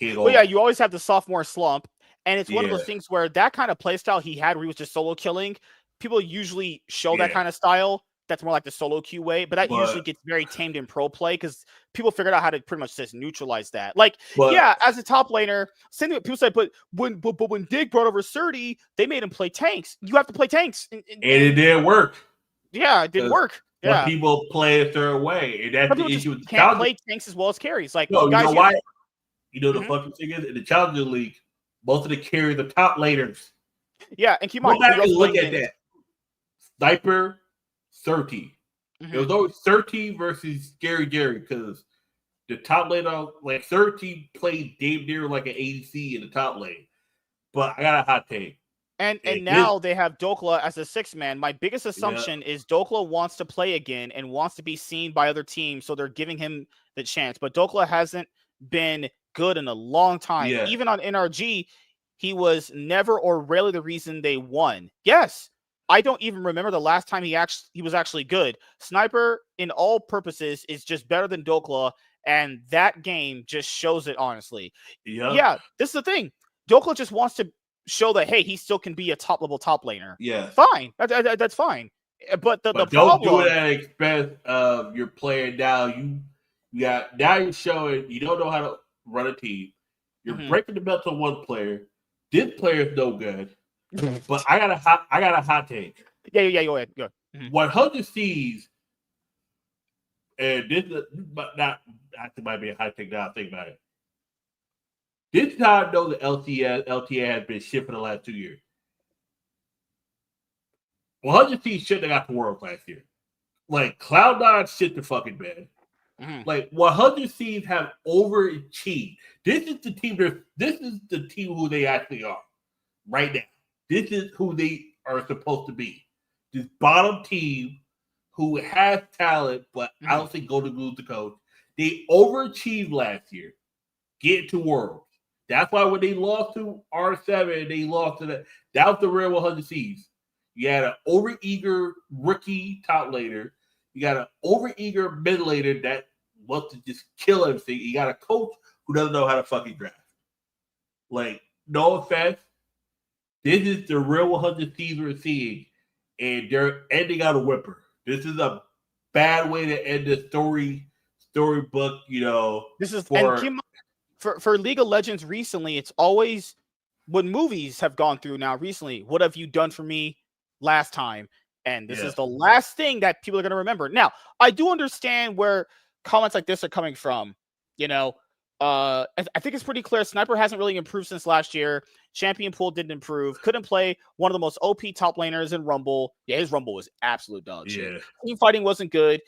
Well, yeah, you always have the sophomore slump, and it's one of Yeah. those things where that kind of play style he had, where he was just solo killing. People usually show that Yeah. kind of style. That's more like the solo queue way, but that usually gets very tamed in pro play because people figured out how to pretty much just neutralize that. Like, yeah, as a top laner, same thing. People say, but when Dig brought over Surdy, they made him play tanks. You have to play tanks, and it didn't work. Yeah, it didn't work. Yeah, people play a certain way, and that's the issue. With can't play tanks as well as carries. Like, no, guys, you know why? You know the fucking thing is in the Challenger League, most of the carries are top laners. Yeah, and keep in mind, go back and look at that. Sniper 30. It was always 30 versus Gary because the top lane, like 30 played damn near like an ADC in the top lane. But I got a hot take. And now they have Dokla as a 6-man. My biggest assumption is Dokla wants to play again and wants to be seen by other teams, so they're giving him the chance. But Dokla hasn't been good in a long time. Yeah. Even on NRG, he was never or rarely the reason they won. Yes. I don't even remember the last time he was actually good. Sniper, in all purposes, is just better than Dokla, and that game just shows it, honestly. Yeah, this is the thing. Dokla just wants to show that, hey, he still can be a top-level top laner. Yeah. Fine. That's fine. But the don't problem... do it at the expense of your player now. Now you're showing you don't know how to run a team. You're breaking the belt on one player. This player is no good. But I got a hot take. Yeah, go ahead. Go. 100 Thieves, and this might be a hot take now. Think about it. This time, though, the LTA has been shit for the last 2 years. 100 Thieves shouldn't have got the World last year. Like, Cloud9 shit the fucking bed. Like, 100 Thieves have overachieved. This is the team who they actually are right now. This is who they are supposed to be. This bottom team who has talent, but I don't think Golden Glue's the coach. They overachieved last year. Get to Worlds. That's why when they lost to R7, they lost to that. That was the real 100 Thieves. You had an overeager rookie top laner. You got an overeager mid laner that wants to just kill everything. You got a coach who doesn't know how to fucking draft. Like, no offense. This is the real 100 Thieves we're seeing, and they're ending on a whimper. This is a bad way to end the storybook. This is for League of Legends recently. It's always what movies have gone through now recently. What have you done for me last time? And this is the last thing that people are going to remember. Now, I do understand where comments like this are coming from. I think it's pretty clear. Sniper hasn't really improved since last year. Champion pool didn't improve. Couldn't play one of the most OP top laners in Rumble. Yeah, his Rumble was absolute dog shit. Team fighting wasn't good.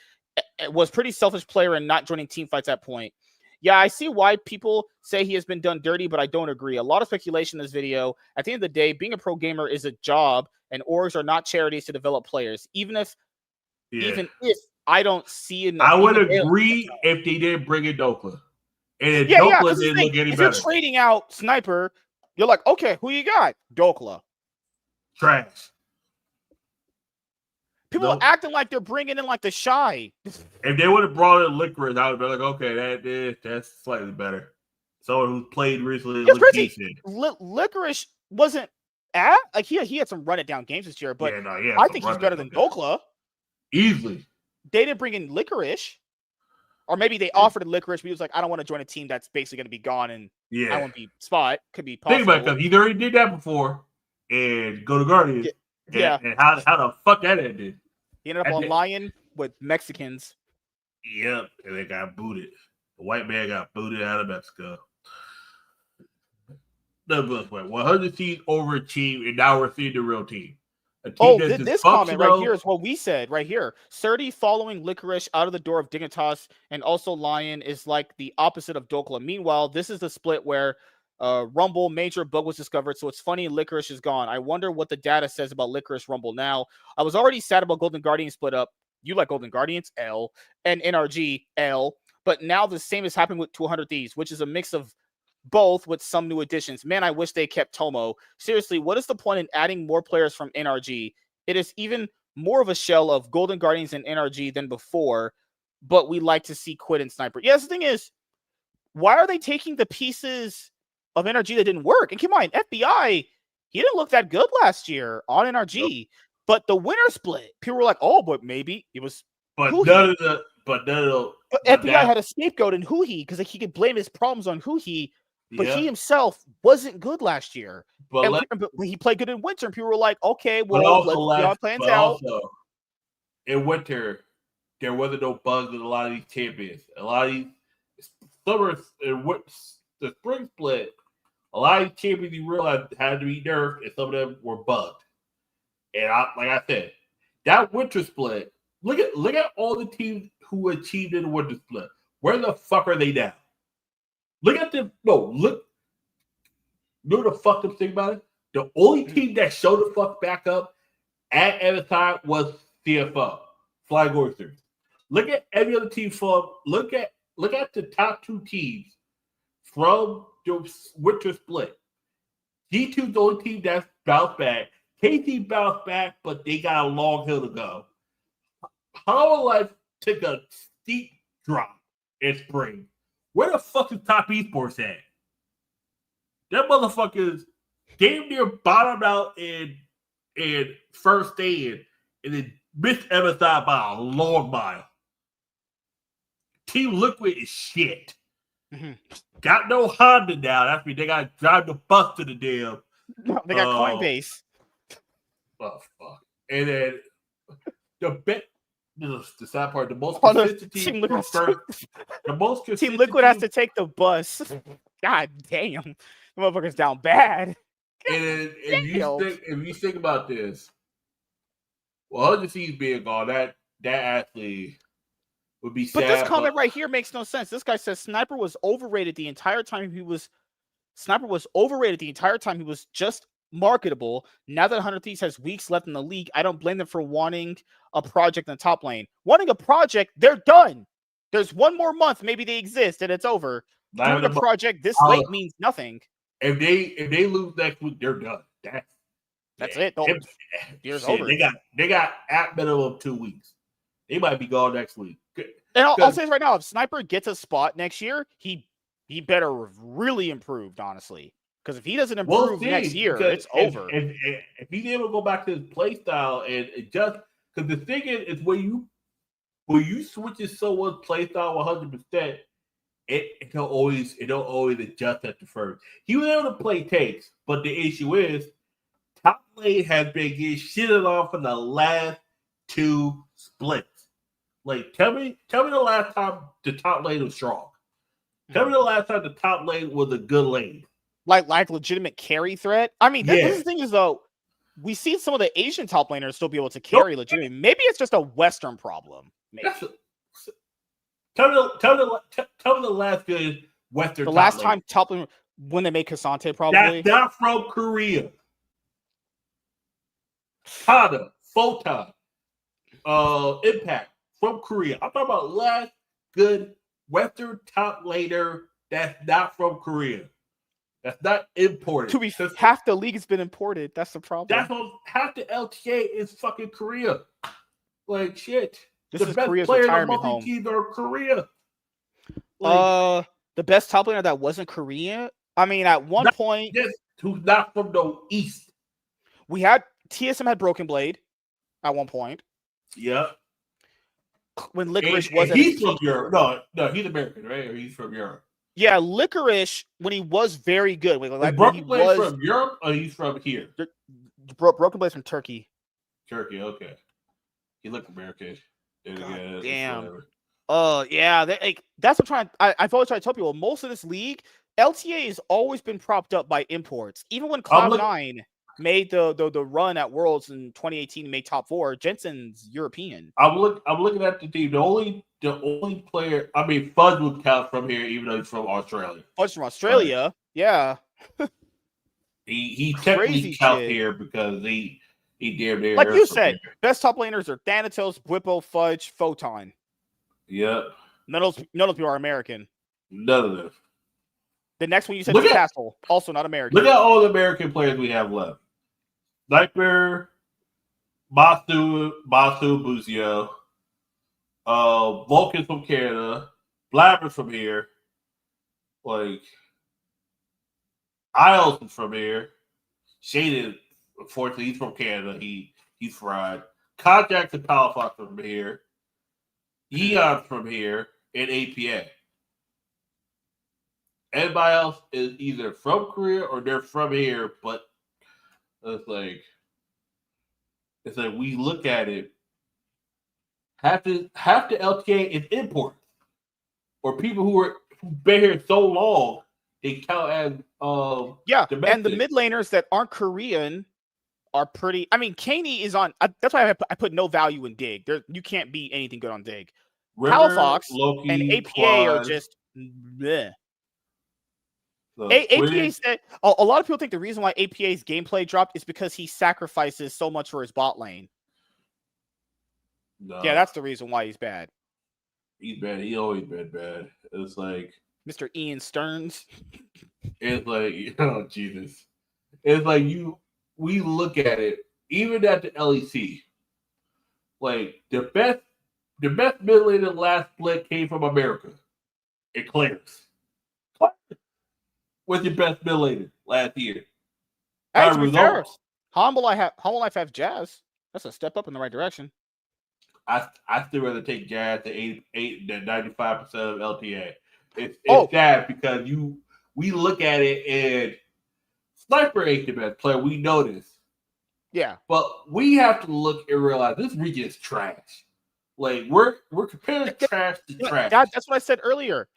It was pretty selfish player and not joining team fights at point. Yeah, I see why people say he has been done dirty, but I don't agree. A lot of speculation in this video. At the end of the day, being a pro gamer is a job, and orgs are not charities to develop players. Even if I don't see it. I would agree if they didn't bring in Dokla. And Dokla didn't look any if better. You're trading out Sniper, you're like, okay, who you got? Dokla. Trash. People are acting like they're bringing in like the shy. If they would have brought in Licorice, I would be like, okay, that's slightly better. Someone who played recently looked decent. Licorice wasn't he had some run it down games this year, but I think he's better than Dokla. Easily. They didn't bring in Licorice. Or maybe they offered him Licorice, but he was like, I don't want to join a team that's basically going to be gone and I won't be spot. Could be possible. Think about it, because he already did that before and go to Guardians. And how the fuck that ended? He ended up on Lion with Mexicans. Yep, and they got booted. The white man got booted out of Mexico. 100 teams overachieved, and now we're seeing the real team. This comment right here is what we said right here. Surdy following Licorice out of the door of Dignitas and also Lion is like the opposite of Dokla. Meanwhile, this is the split where Rumble major bug was discovered, so it's funny Licorice is gone. I wonder what the data says about Licorice Rumble now. I was already sad about Golden Guardians split up. You like Golden Guardians? L. And NRG? L. But now the same is happening with 200 Thieves, which is a mix of both with some new additions. Man, I wish they kept Tomo. Seriously, what is the point in adding more players from NRG? It is even more of a shell of Golden Guardians and NRG than before. but we like to see Quid and Sniper. Yes, the thing is, why are they taking the pieces of NRG that didn't work? And keep in mind, FBI, he didn't look that good last year on NRG. Nope. But the winner split, people were like, "Oh, but maybe it was." But Huhi. none of the. But FBI had a scapegoat in Huhi because he could blame his problems on Huhi, but he himself wasn't good last year. But he played good in Winter, and people were like, "Okay, well, let's see how it plans out." Also, in Winter, there wasn't no bugs in a lot of these champions. A lot of these summer and the spring split, a lot of these champions you realized had to be nerfed, and some of them were bugged. And like I said, that Winter split. Look at all the teams who achieved in the Winter split. Where the fuck are they now? Look at them. No, look. You know the fucked up thing about it? The only team that showed the fuck back up at the time was CFO, Flying Oysters. Look at every other team from. Look at the top two teams from the Winter split. G2's the only team that's bounced back. KT bounced back, but they got a long hill to go. Hollow Life took a steep drop in spring. Where the fuck is Top Esports at? That motherfuckers damn near bottomed out in first stand and then missed MSI by a long mile. Team Liquid is shit. Mm-hmm. Got no Honda now. That's me. They got to drive the bus to the damn. They got Coinbase. Oh, fuck. And then the sad part, the most consistent Team Liquid has to take the bus. God damn. The motherfucker's down bad. And then if you think about this, well, HunterC's being gone, that athlete would be sad. But this comment right here makes no sense. This guy says Sniper was overrated the entire time he was just marketable. Now that 100 Thieves has weeks left in the league, I don't blame them for wanting a project in the top lane. Wanting a project, they're done. There's one more month, maybe they exist, and it's over. Doing a project this late means nothing. If they lose next week, they're done. That's it. Year's over. They got at minimum 2 weeks. They might be gone next week. And I'll say this right now: if Sniper gets a spot next year, he better really improved, honestly. Because if he doesn't improve next year, it's over. If he's able to go back to his play style and adjust, because the thing is when you switch someone's play style 100%, it don't always adjust at the first. He was able to play takes, but the issue is top lane has been getting shitted off in the last 2 splits. Like tell me the last time the top lane was strong. Tell me the last time the top lane was a good lane. Like legitimate carry threat. I mean, this thing is though, we see some of the Asian top laners still be able to carry legitimate. Maybe it's just a Western problem. Maybe. Tell me the last good Western. The last time top lane when they made Cassante, probably. That's not from Korea. Hada, Photon, Impact from Korea. I'm talking about last good Western top laner that's not from Korea. That's not imported. To be half the league has been imported. That's the problem. That's what half the LTA is fucking Korea. Like shit. This is Korea's retirement home. Teams are Korea. The best top laner that wasn't Korea. I mean, at one point, who's not from the East. We had TSM had Broken Blade at one point. Yeah. When Licorice was he's from Europe. No, he's American, right? Or he's from Europe. Yeah, Licorice when he was very good. Like Broken Blade from Europe, or he's from here. Broken Blade from Turkey. Turkey, okay. He looked American. God damn. Yeah. That's what I'm trying. I've always tried to tell people. Most of this league, LTA has always been propped up by imports. Even when Cloud9 made the run at Worlds in 2018 and made top 4, Jensen's European. I'm looking at the team. The only player, I mean, Fudge would count from here, even though he's from Australia. Fudge from Australia, yeah. he technically counts here because he damn near. Like you said, best top laners are Thanatos, Whippo, Fudge, Photon. Yep. None of those people are American. None of them. The next one you said was Castle, also not American. Look at all the American players we have left. Sniper, Masu Buzio, Vulcan's from Canada. Blabber's from here. Like, Isles is from here. Shaded, unfortunately, he's from Canada. He's fried. Contact and Power Fox from here. Eon's from here. And APA. Everybody else is either from Korea or they're from here, but it's like we look at it. Half the LTA is import, or people who've been here so long they count as domestic. And the mid laners that aren't Korean are pretty. I mean, Kaney is on. That's why I put no value in Dig. You can't beat anything good on Dig. Palafox and APA Quad, are just. Bleh. APA said a lot of people think the reason why APA's gameplay dropped is because he sacrifices so much for his bot lane. No. Yeah, that's the reason why he's bad. He's bad. He always been bad. It's like Mr. Ian Stearns. It's like, oh Jesus. It's like we look at it, even at the LEC, like the best mid laner last split came from America. It clears. What's your best mid laner last year? Hey, to be fair, Humble Life have Jazz. That's a step up in the right direction. I still rather take Jazz than 95% of LTA. It's sad because we look at it and Sniper ain't the best player. We know this. Yeah. But we have to look and realize this region is trash. Like we're comparing trash to trash. That's what I said earlier.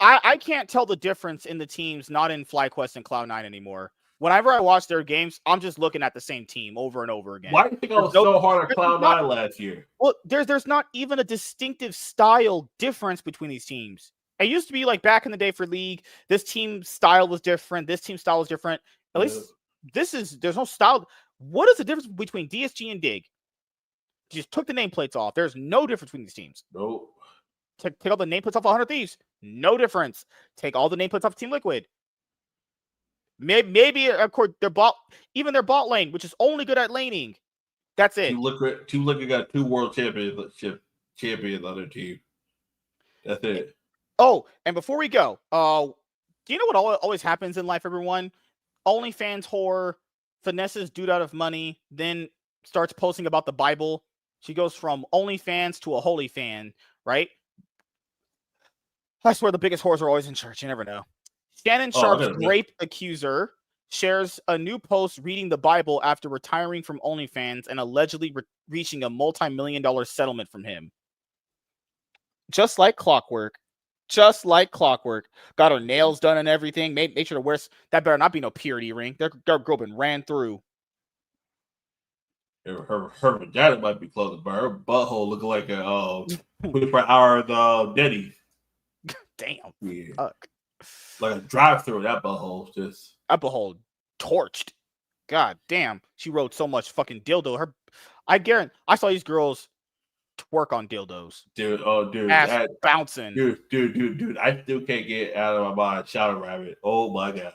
I can't tell the difference in the teams not in FlyQuest and Cloud9 anymore. Whenever I watch their games, I'm just looking at the same team over and over again. Why do you think I was so hard at Cloud9 last year? Well, there's not even a distinctive style difference between these teams. It used to be like back in the day for League, this team style was different, this team style was different. At least there's no style. What is the difference between DSG and Dig? You just took the nameplates off. There's no difference between these teams. Nope. Take all the nameplates off 100 Thieves. No difference. Take all the nameplates off Team Liquid. Maybe their bot lane, which is only good at laning. That's it. Team Liquid got 2 world champions on their team. That's it. Oh, and before we go, do you know what always happens in life, everyone? OnlyFans whore finesses dude out of money, then starts posting about the Bible. She goes from OnlyFans to a holy fan, right? I swear the biggest whores are always in church. You never know. Shannon Sharp's rape accuser shares a new post reading the Bible after retiring from OnlyFans and allegedly reaching a multi-million-dollar settlement from him. Just like clockwork. Got her nails done and everything. Made sure to wear that. Better not be no purity ring. That girl been ran through. Her vagina might be closed, but her butthole looking like a 24-hour Denny's. Damn. Yeah. Fuck. Like a drive-through. That butthole torched. God damn. She wrote so much fucking dildo. I guarantee I saw these girls twerk on dildos. Dude, ass bouncing. Dude. I still can't get out of my mind. Shadow Rabbit. Oh my god.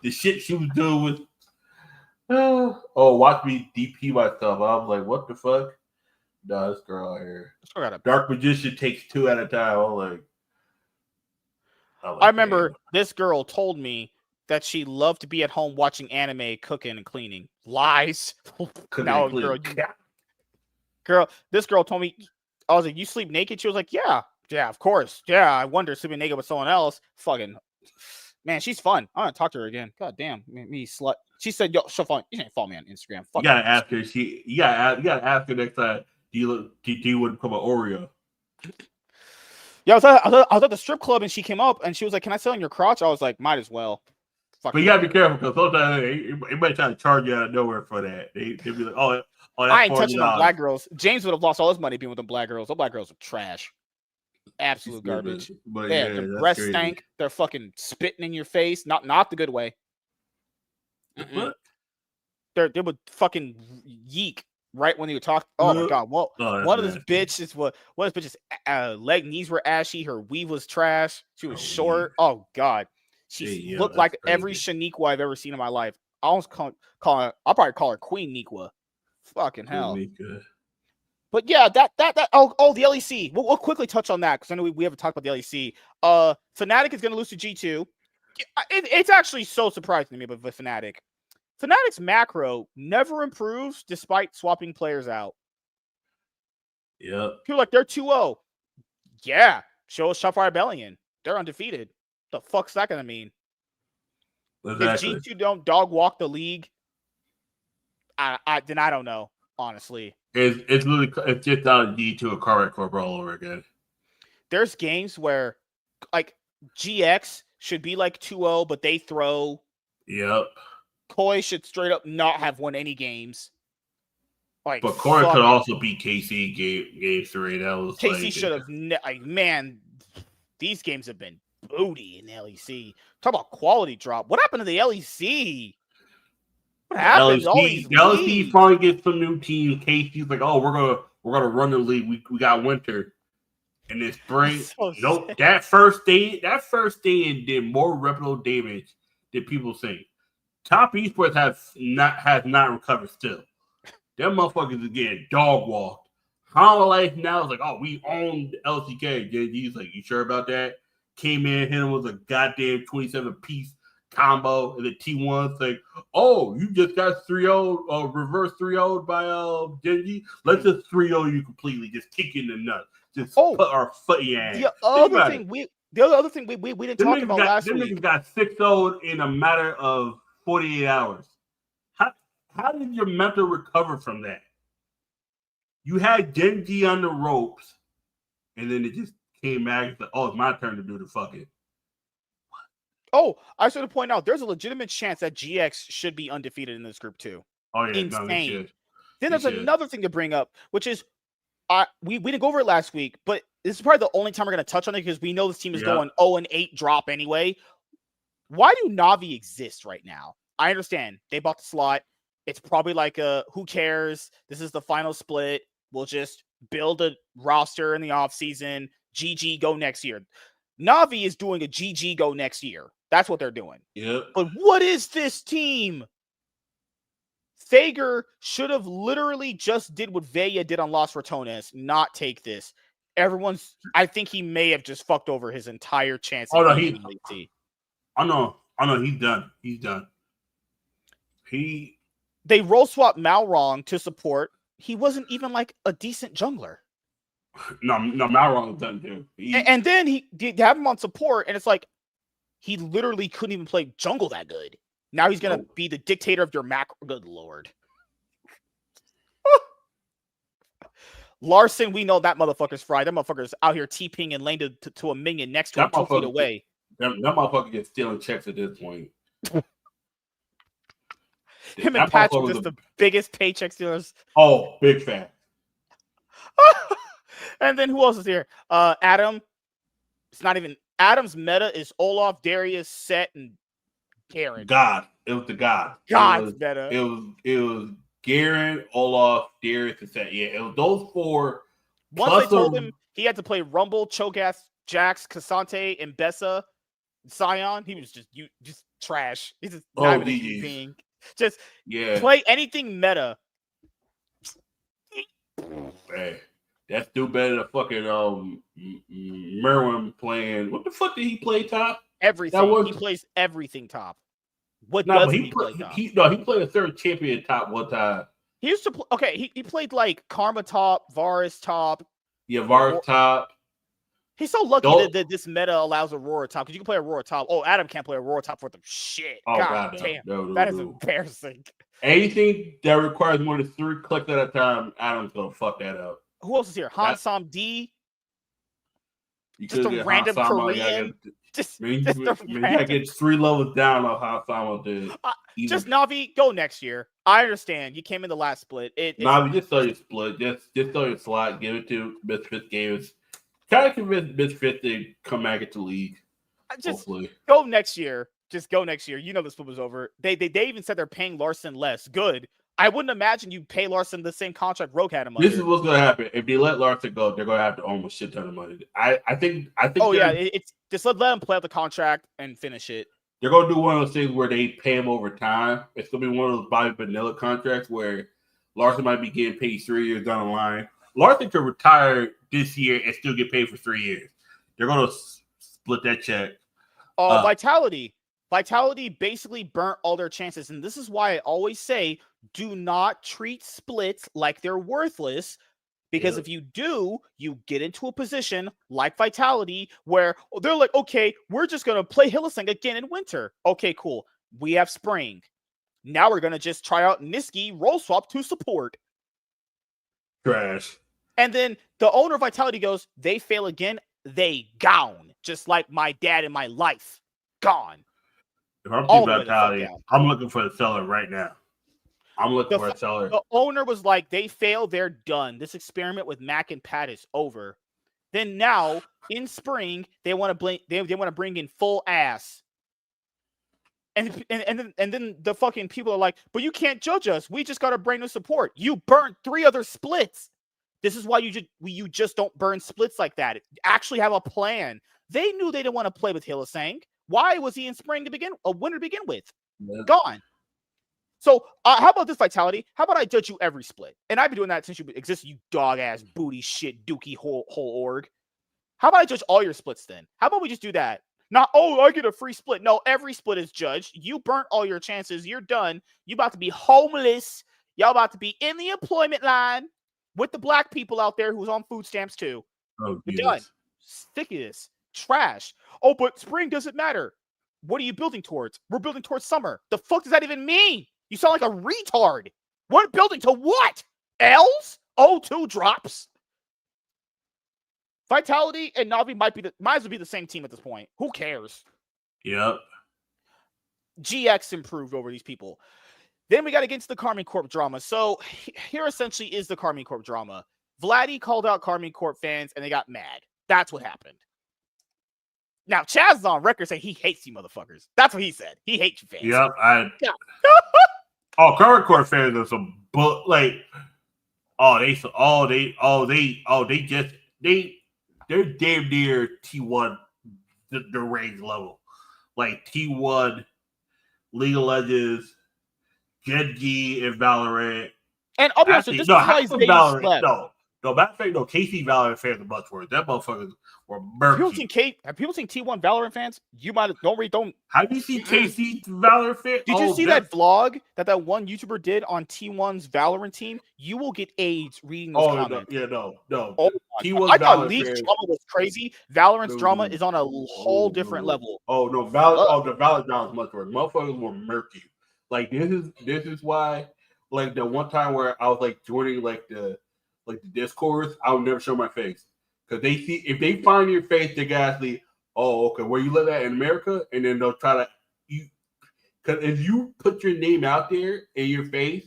The shit she was doing with watch me DP myself. I'm like, what the fuck? Nah, this girl out here. Dark Magician takes 2 at a time. I'm like I remember this girl told me that she loved to be at home watching anime, cooking, and cleaning. Lies. No, girl, this girl told me, I was like, you sleep naked? She was like, yeah, of course. Yeah, I wonder sleeping naked with someone else. Fucking, man, she's fun. I'm going to talk to her again. God damn, me slut. She said, yo, she'll follow, you can't follow me on Instagram. Fuck you gotta ask her. You gotta ask her next time. Do you want to become an Oreo? Yeah, I was at the strip club and she came up and she was like, "Can I sit on your crotch?" I was like, "Might as well." But you gotta be careful because sometimes they might try to charge you out of nowhere for that. They'll be like, "Oh, that's I ain't touching them black girls." James would have lost all his money being with them black girls. Those black girls are trash, absolute garbage. But yeah, their breasts stank. They're fucking spitting in your face. Not the good way. They would fucking yeek. Right when you talk, oh my god! Well, one of those bitches leg knees were ashy. Her weave was trash. She was short. Oh god, she looked like every Shaniqua I've ever seen in my life. I almost call her. I'll probably call her Queen Niqua. Fucking hell. But yeah, the LEC. We'll quickly touch on that because I know we haven't talked about the LEC. Fnatic is going to lose to G2. It's actually so surprising to me with Fnatic. Fnatic's macro never improves despite swapping players out. Yep. People are like, they're 2-0. Yeah. Show us Shopfire Rebellion. They're undefeated. The fuck's that going to mean? Exactly. If G2 don't dog walk the league, then I don't know, honestly. It's literally it's just out of G2 a car wreck for all over again. There's games where like GX should be like 2-0, but they throw. Yep. Koi should straight up not have won any games. Like, but Koi could also beat KC game 3. That was KC should have. Man, these games have been booty in the LEC. Talk about quality drop. What happened to the LEC? What happened? The LEC finally gets some new teams. KC's like, oh, we're gonna run the league. We got winter. And then spring. So nope. sad. That first day did more reputable damage than people think. Top Esports has not recovered still. Them motherfuckers is getting dog walked. Hollow Life now is like, oh, we own LCK. JG's like, you sure about that? Came in, hit him with a goddamn 27-piece combo, and the T1's like, oh, you just got 3-0, reverse 3-0'd by Genji. Let's just 3-0 you completely. Just kick you in the nuts. Just put our foot in your ass. The other thing we didn't talk about last week. Them niggas got 6-0'd in a matter of 48 hours. How did your mental recover from that? You had Genji on the ropes, and then it just came back and said, oh, it's my turn to do the fucking. Oh, I should have pointed out there's a legitimate chance that GX should be undefeated in this group too. Oh yeah, insane. Then there's another thing to bring up, which is we didn't go over it last week, but this is probably the only time we're going to touch on it because we know this team is going 0-8 drop anyway. Why do Na'Vi exist right now? I understand they bought the slot. It's probably like who cares? This is the final split. We'll just build a roster in the offseason. GG go next year. Na'Vi is doing a GG go next year. That's what they're doing. Yep. But what is this team? Fager should have literally just did what Veya did on Los Ratones, not take this. I think he may have just fucked over his entire chance. Oh no, I know, he's done. He's done. They role swap Malrong to support. He wasn't even like a decent jungler. No, Malrong's done too. And then he did have him on support, and it's like he literally couldn't even play jungle that good. Now he's gonna be the dictator of your macro. Good lord. Larson, we know that motherfucker's fried. That motherfucker's out here TPing and lane to a minion next to him 2 feet away. That motherfucker gets stealing checks at this point. Him and Patrick is the biggest paycheck stealers. Oh, big fan. And then who else is here? Adam. It's not even Adam's meta is Olaf, Darius, Set, and Garen. God. It was the God. God's meta. It was Garen, Olaf, Darius, and Set. Yeah, it was those four. Once they told him he had to play Rumble, Cho'Gath, Jax, Cassante, and Bessa, Sion, he was just trash. He's just not even a human being. Just play anything meta. Hey, that's still better than fucking Merwin playing. What the fuck did he play top? Everything. He plays everything top. What does he play top? He played a third champion top one time. He used to play. Okay, he played like Karma top, Varus top. Yeah, Varus top. He's so lucky that this meta allows Aurora top because you can play Aurora top. Oh, Adam can't play Aurora top for the shit. Oh, God damn. No. That is embarrassing. Anything that requires more than 3 clicks at a time, Adam's gonna fuck that up. Who else is here? Hansam D. Just a random Korean. You gotta get 3 levels down on how Hansam did. Just Na'Vi, go next year. I understand. You came in the last split. Na'Vi, just throw your split. Just throw your slot. Give it to Misfits Games. Try to convince Misfits to come back into the league. Hopefully. Go next year. Just go next year. You know the split was over. They even said they're paying Larson less. Good. I wouldn't imagine you pay Larson the same contract Rogue had him under. This is what's gonna happen. If they let Larson go, they're gonna have to own a shit ton of money. I think. Oh yeah, it's just let him play out the contract and finish it. They're gonna do one of those things where they pay him over time. It's gonna be one of those Bobby Vanilla contracts where Larson might be getting paid 3 years down the line. Larson could retire this year and still get paid for 3 years. They're going to split that check. Vitality basically burnt all their chances. And this is why I always say, do not treat splits like they're worthless. Because if you do, you get into a position like Vitality where they're like, okay, we're just going to play Hylissang again in winter. Okay, cool. We have spring. Now we're going to just try out Niski role swap to support. Trash. And then the owner of Vitality goes, they fail again, they gone. Just like my dad in my life. Gone. If I'm Team Vitality, I'm looking for the seller right now. I'm looking for a seller. The owner was like, they failed, they're done. This experiment with Mac and Pat is over. Then now, in spring, they want to bring in full ass. And then the fucking people are like, but you can't judge us. We just got a brand new support. You burnt 3 other splits. This is why you just don't burn splits like that. Actually have a plan. They knew they didn't want to play with Hylissang. Why was he in spring winter to begin with? Yeah. Gone. So how about this, Vitality? How about I judge you every split? And I've been doing that since you existed, you dog-ass, booty, shit, dookie, whole org. How about I judge all your splits then? How about we just do that? Not, oh, I get a free split. No, every split is judged. You burnt all your chances. You're done. You about to be homeless. Y'all about to be in the employment line with the black people out there who's on food stamps too. Oh, you're done. Stickiness. Trash. Oh, but spring doesn't matter. What are you building towards? We're building towards summer. The fuck does that even mean? You sound like a retard. We're building to what? L's? O2 drops? Vitality and Na'Vi might as well be the same team at this point. Who cares? Yep. GX improved over these people. Then we got against the Karmine Corp drama. So here essentially is the Karmine Corp drama. Vladdy called out Karmine Corp fans and they got mad. That's what happened. Now, Chaz is on record saying he hates you motherfuckers. That's what he said. He hates you fans. Yep. Karmine Corp fans are some they're damn near T1 the range level. Like T1, League of Legends, Genji, and Valorant. And I'll be honest, this is why Valorant. No, matter of fact, no, KC Valorant fans are much worse. That motherfuckers were murky. Have people seen T1 Valorant fans? You might don't. Have you seen KC Valorant fans? Did you see that vlog that one YouTuber did on T1's Valorant team? You will get AIDS reading those comments. No. Oh, T1's I thought League's drama was crazy. Valorant's drama is on a whole different level. Oh no, the Valorant drama is much worse. Motherfuckers were murky. Like this is why, like the one time where I was like joining the Discord, I would never show my face because if they find your face, they guys leave. Oh, okay, where you live at in America, and then they'll try to because if you put your name out there in your face,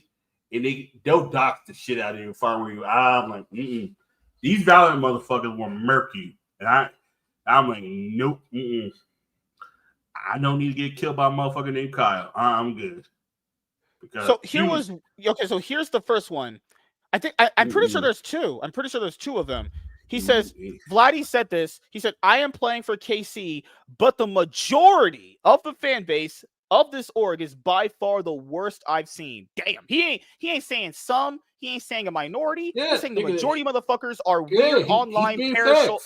and they'll dox the shit out of you and find where you. I'm like, these Valorant motherfuckers were murky, and I'm like, nope, I don't need to get killed by a motherfucker named Kyle. I'm good. So here's the first one. I'm pretty sure there's 2. I'm pretty sure there's 2 of them. He says, Vladdy said this. He said, I am playing for KC, but the majority of the fan base of this org is by far the worst I've seen. Damn, he ain't saying some. He ain't saying a minority. Yeah, he's saying the majority of motherfuckers are weird online parasocial.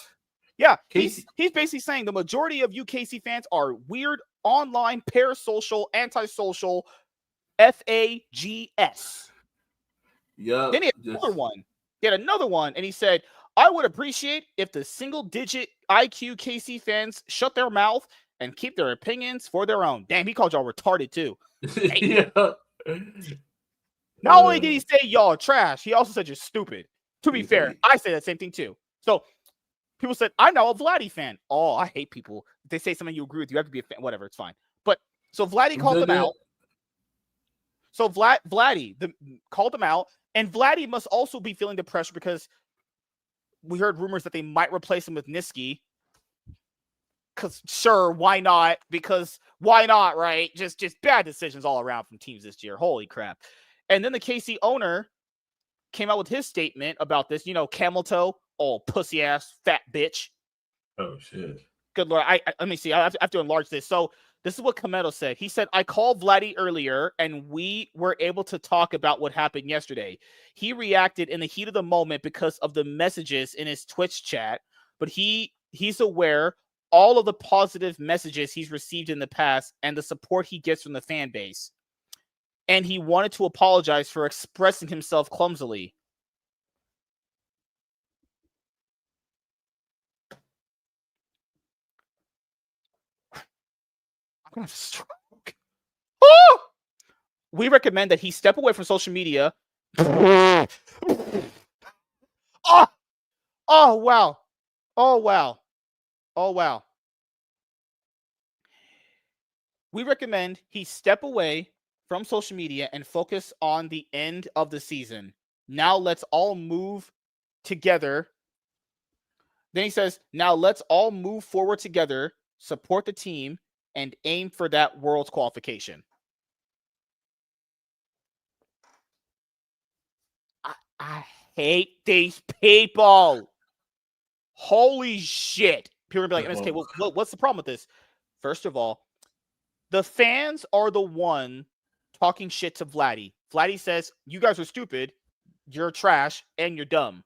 Yeah, he's basically saying the majority of you KC fans are weird online parasocial, antisocial, FAGS. Yeah. Then he had another one. And he said, I would appreciate if the single-digit IQ KC fans shut their mouth and keep their opinions for their own. Damn, he called y'all retarded, too. Yeah. Not only did he say y'all are trash, he also said you're stupid. To be fair, I say that same thing, too. So, people said, I'm now a Vladdy fan. Oh, I hate people. If they say something you agree with, you have to be a fan. Whatever, it's fine. But, so Vladdy called them out. So Vladdy called them out. And Vladdy must also be feeling the pressure because we heard rumors that they might replace him with Niski. Because sure, why not? Because why not, right? Just bad decisions all around from teams this year. Holy crap. And then the KC owner came out with his statement about this. Camel toe, pussy ass, fat bitch. Oh, shit. Good Lord. Let me see. I have to enlarge this. So This is what Kometo said. He said, I called Vladdy earlier and we were able to talk about what happened yesterday. He reacted in the heat of the moment because of the messages in his Twitch chat, but he's aware all of the positive messages he's received in the past and the support he gets from the fan base. And he wanted to apologize for expressing himself clumsily. I'm going to stroke. Oh! We recommend that he step away from social media. Oh! Oh, wow. Oh, wow. Oh, wow. We recommend he step away from social media and focus on the end of the season. Now let's all move together. Then he says, now let's all move forward together, support the team, and aim for that World's qualification. I hate these people. Holy shit. People are going to be like, MSK, what's the problem with this? First of all, the fans are the one talking shit to Vladdy. Vladdy says, you guys are stupid, you're trash, and you're dumb.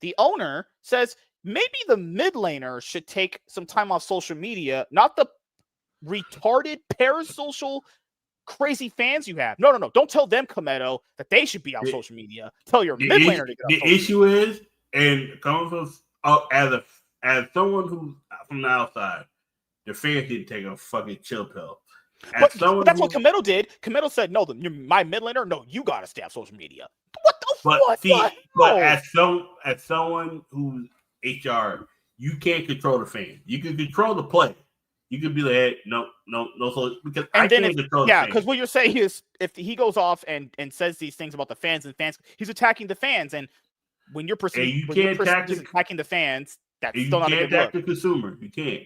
The owner says, maybe the mid laner should take some time off social media, not the retarded, parasocial, crazy fans you have. No. Don't tell them, Kometo, that they should be on social media. Tell your mid laner to get on social media. The issue is, and coming from as someone who's from the outside, the fans didn't take a fucking chill pill. But that's what Kometo did. Kometo said, no, my mid laner, no, you gotta stay off social media. What the fuck? But as someone who's HR, you can't control the fans. You can control the play. You could be like, hey, no, so because I can't control the fans. Because what you're saying is if he goes off and says these things about the fans, he's attacking the fans. And when you're attacking the fans, that's still not a good look. You can't attack the consumer. You can't.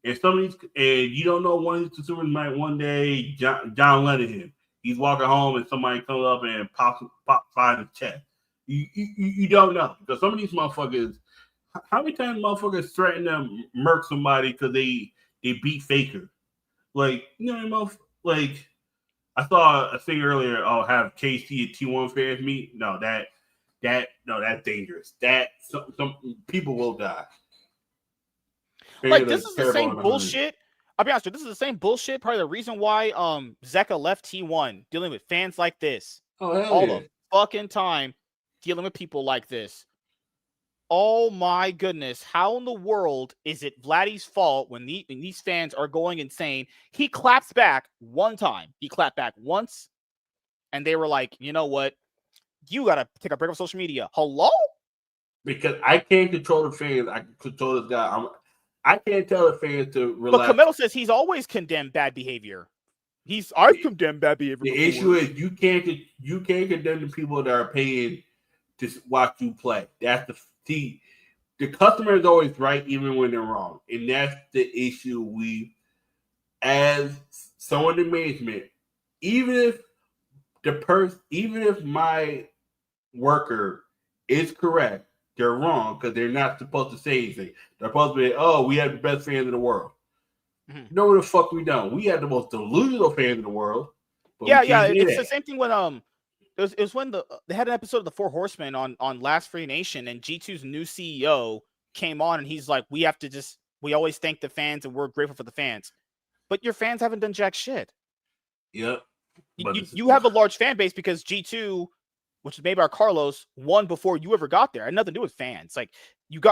If somebody's and you don't know one of these consumers might one day John Lennon him. He's walking home and somebody comes up and pops find his chest. You don't know because some of these motherfuckers. How many times motherfuckers threaten to murk somebody because they beat Faker? Like like I saw a thing earlier. Oh, have KC and T1 fans meet? No, that's dangerous. That some people will die. Like, this is the same bullshit. I'll be honest with you, this is the same bullshit. Probably the reason why Zeka left T1, dealing with fans like this. All the fucking time dealing with people like this. Oh my goodness. How in the world is it Vladdy's fault when these fans are going insane? He claps back one time. He clapped back once, and they were like, you know what? You got to take a break from social media. Hello? Because I can't control the fans. I can control this guy. I can't tell the fans to relax. But Kometo says he's always condemned bad behavior. I've condemned bad behavior. The issue is you can't condemn the people that are paying to watch you play. That's the customer is always right even when they're wrong, and that's the issue. We, as someone in management, even if my worker is correct, they're wrong because they're not supposed to say anything. They're supposed to be, oh, we have the best fans in the world. Mm-hmm. You know what the fuck we don't? We have the most delusional fans in the world. Yeah. It's the same thing when it was when they had an episode of the Four Horsemen on Last Free Nation, and G2's new CEO came on and he's like, we always thank the fans and we're grateful for the fans. But your fans haven't done jack shit. Yep. You have a large fan base because G2, which is made by Carlos, won before you ever got there. It had nothing to do with fans. Like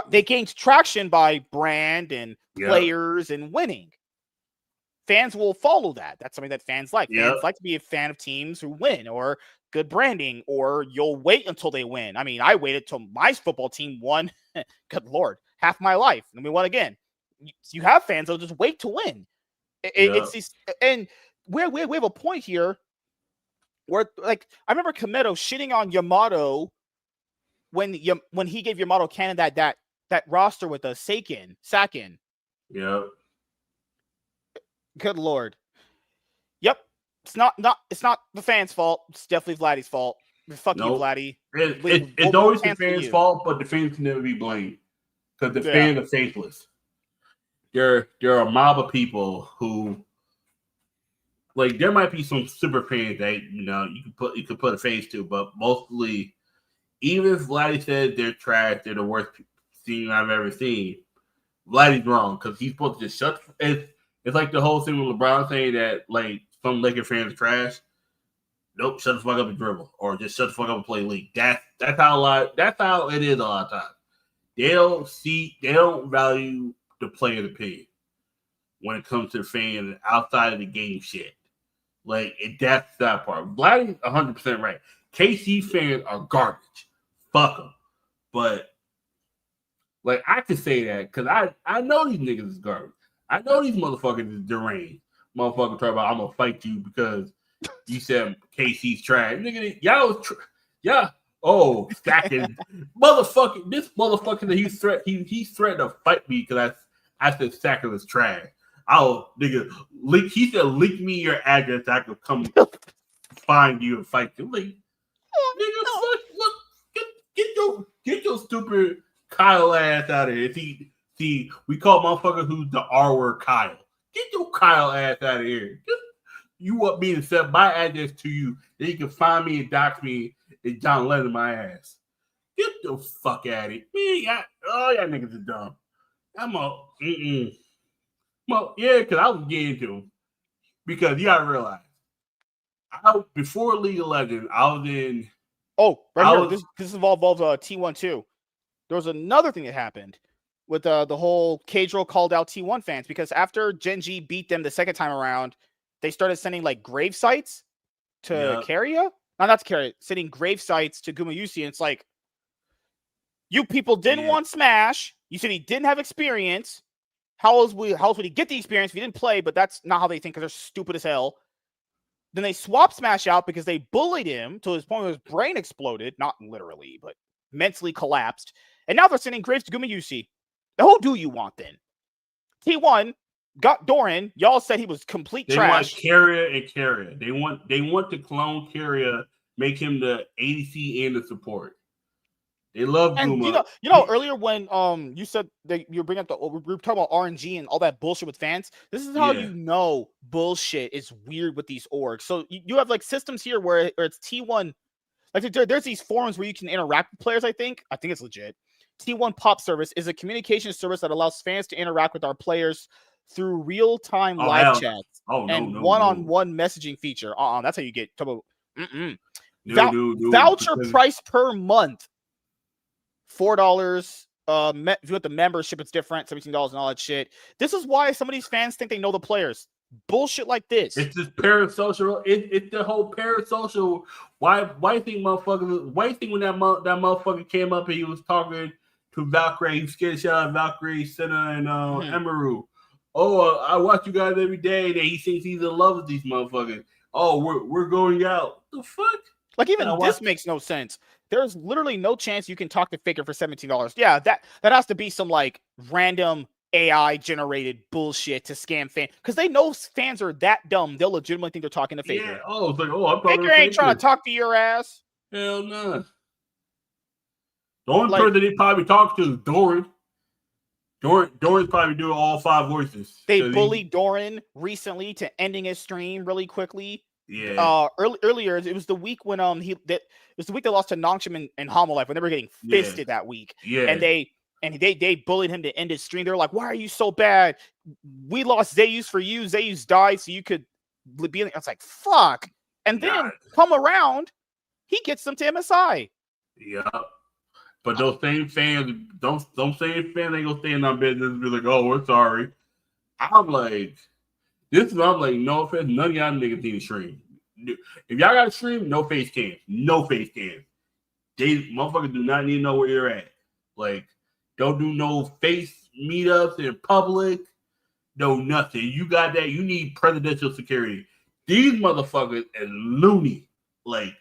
they gained traction by brand and players and winning. Fans will follow that. That's something that fans like. Fans like to be a fan of teams who win or good branding, or you'll wait until they win. I mean, I waited till my football team won. Good Lord, half my life, and we won again. You have fans that'll just wait to win. It's these, and we have a point here where, like, I remember Kometo shitting on Yamato when he gave Yamato Cannon that roster with the Sakin. Yeah. Good Lord. Yep. It's not the fans' fault. It's definitely Vladdy's fault. Fuck you, Vladdy. It's always the fans' fault, but the fans can never be blamed because the fans are faithless. There are a mob of people who like there might be some super fans that you could put a face to, but mostly, even if Vladdy said they're trash, they're the worst team I've ever seen. Vladdy's wrong because he's supposed to just shut. It's like the whole thing with LeBron saying that like some Laker fans are trash. Nope, shut the fuck up and dribble, or just shut the fuck up and play league. That's how it is a lot of times. They don't value the player's opinion when it comes to fans outside of the game shit. Like that's that part. Vladdy's 100% right. KC fans are garbage. Fuck them. But like I could say that because I know these niggas is garbage. I know these motherfuckers is deranged. Motherfucker talk about I'm gonna fight you because you said KC's trash. Nigga, yeah. Oh, stacking motherfucker. This motherfucker that he's threatened to fight me because I said Stacker was trash. Oh, nigga, he said leak me your address. I could come find you and fight you. Like, nigga, get your stupid Kyle ass out of here. See, we call motherfucker who's the R word Kyle. Get your Kyle ass out of here. You want me to set my address to you, then you can find me and dox me and John Lennon my ass. Get the fuck out of here. Man, y'all niggas are dumb. Well, yeah, because I was getting to him. Because you gotta realize, before League of Legends, I was in. Oh, right here. This involves T1 too. There was another thing that happened with the whole Cadro called out T1 fans because after Gen G beat them the second time around, they started sending like grave sites to Keria. No, not to Keria. Sending grave sites to Gumayusi, and it's like, you people didn't want Smash. You said he didn't have experience. How else would he get the experience if he didn't play? But that's not how they think because they're stupid as hell. Then they swapped Smash out because they bullied him to his point where his brain exploded. Not literally, but mentally collapsed. And now they're sending graves to Gumayusi. Now, who do you want then? T1 got Doran. Y'all said he was complete trash. They want Keria. They want to clone Keria, make him the ADC and the support. They love Guma. You know, earlier when you said that you were bringing up we were talking about RNG and all that bullshit with fans. This is how you know bullshit is weird with these orgs. So you have like systems here where it's T1. Like there's these forums where you can interact with players. I think it's legit. T1 Pop Service is a communication service that allows fans to interact with our players through real-time live chats and one-on-one messaging feature. That's how you get voucher price per month. $4. If you want the membership, it's different. $17 and all that shit. This is why some of these fans think they know the players. Bullshit like this. It's just parasocial. It's the whole parasocial. Why you think motherfuckers? Why you think when that motherfucker came up and he was talking to Valkyrie, he scared shit out of Valkyrie, Senna, and Emeru. Oh, I watch you guys every day. That he thinks he's in love with these motherfuckers. Oh, we're going out. The fuck? Like even this makes no sense. There's literally no chance you can talk to Faker for $17. Yeah, that has to be some like random AI generated bullshit to scam fans because they know fans are that dumb. They'll legitimately think they're talking to Faker. Yeah. Oh, it's like, I'm talking Faker ain't trying to talk to your ass. Hell no. The only person they probably talk to is Doran. Doran's probably doing all 5 voices. They bullied Doran recently to ending his stream really quickly. Yeah. Earlier it was the week when it was the week they lost to Nongshim and Homolife when they were getting fisted that week. Yeah. And they bullied him to end his stream. They're like, "Why are you so bad? We lost Zeus for you. Zeus died so you could be in." I was like, "Fuck!" And then come around, he gets them to MSI. Yeah. But those same fans, those same fans ain't gonna stay in our business and be like, "Oh, we're sorry." I'm like. No offense, none of y'all niggas need to stream. If y'all got to stream, no face cam. No face cam. They motherfuckers do not need to know where you're at. Like, don't do no face meetups in public. No nothing. You got that. You need presidential security. These motherfuckers is loony. Like,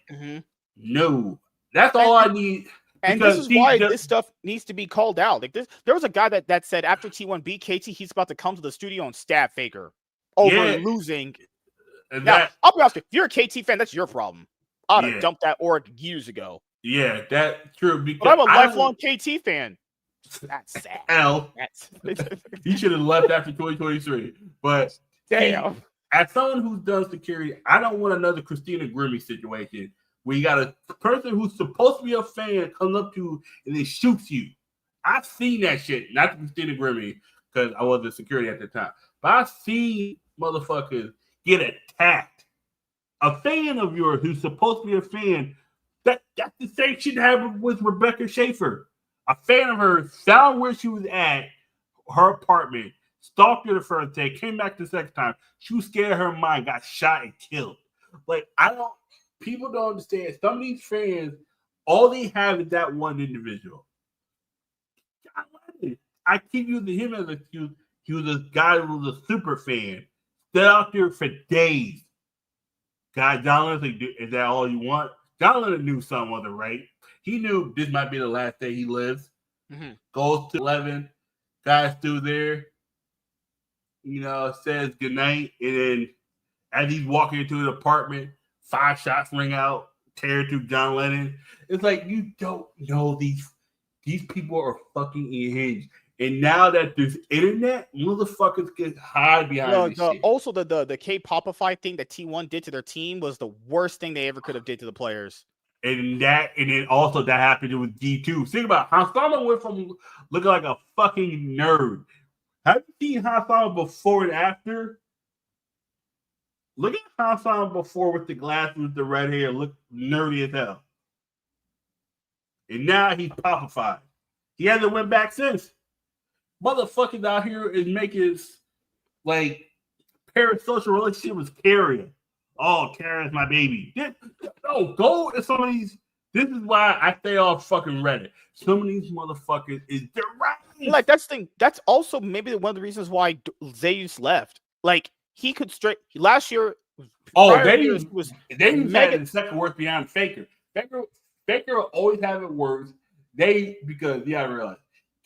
no. That's all I need. And this is why this stuff needs to be called out. Like this, there was a guy that said after T1 beat KT, he's about to come to the studio and stab Faker. Over losing. And now, I'll be honest, if you're a KT fan, that's your problem. I'd have dumped that org years ago. Yeah, that's true. Because but I'm a lifelong KT fan. That's sad. He should have left after 2023. But damn. as someone who's done security, I don't want another Christina Grimmie situation where you got a person who's supposed to be a fan comes up to you and then shoots you. I've seen that shit, not the Christina Grimmie, because I wasn't security at the time. But I've seen motherfuckers get attacked. A fan of yours who's supposed to be a fan, that's the same shit happened with Rebecca Schaefer. A fan of hers found where she was at, her apartment, stalked her the first day, came back the second time. She was scared of her mind, got shot and killed. Like, people don't understand. Some of these fans, all they have is that one individual. I keep using him as an excuse. He was a guy who was a super fan. Stayed out there for days. God, John Lennon, is that all you want? John Lennon knew something wasn't right. He knew this might be the last day he lives. Mm-hmm. Goes to 11. Guy's still there. Says goodnight. And then as he's walking into his apartment, 5 shots ring out, tear through John Lennon. It's like, you don't know these people are fucking unhinged. And now that there's internet, motherfuckers can hide behind this shit. Also, the K-Popify thing that T1 did to their team was the worst thing they ever could have did to the players. And then also that happened with G2. Think about Hansama went from looking like a fucking nerd. Have you seen Hansama before and after? Look at Hansama before with the glasses, with the red hair, look nerdy as hell. And now he's popified. He hasn't went back since. Motherfuckers out here is making like parasocial relationship with Carrier. Oh, Carrier's my baby. No, go to some of these. This is why I stay off fucking Reddit. Some of these motherfuckers is direct. Like that's the thing. That's also maybe one of the reasons why Zeus left. Like he could last year. Oh, they had the second worst beyond Faker. Faker will always have it worse. Because you gotta realize,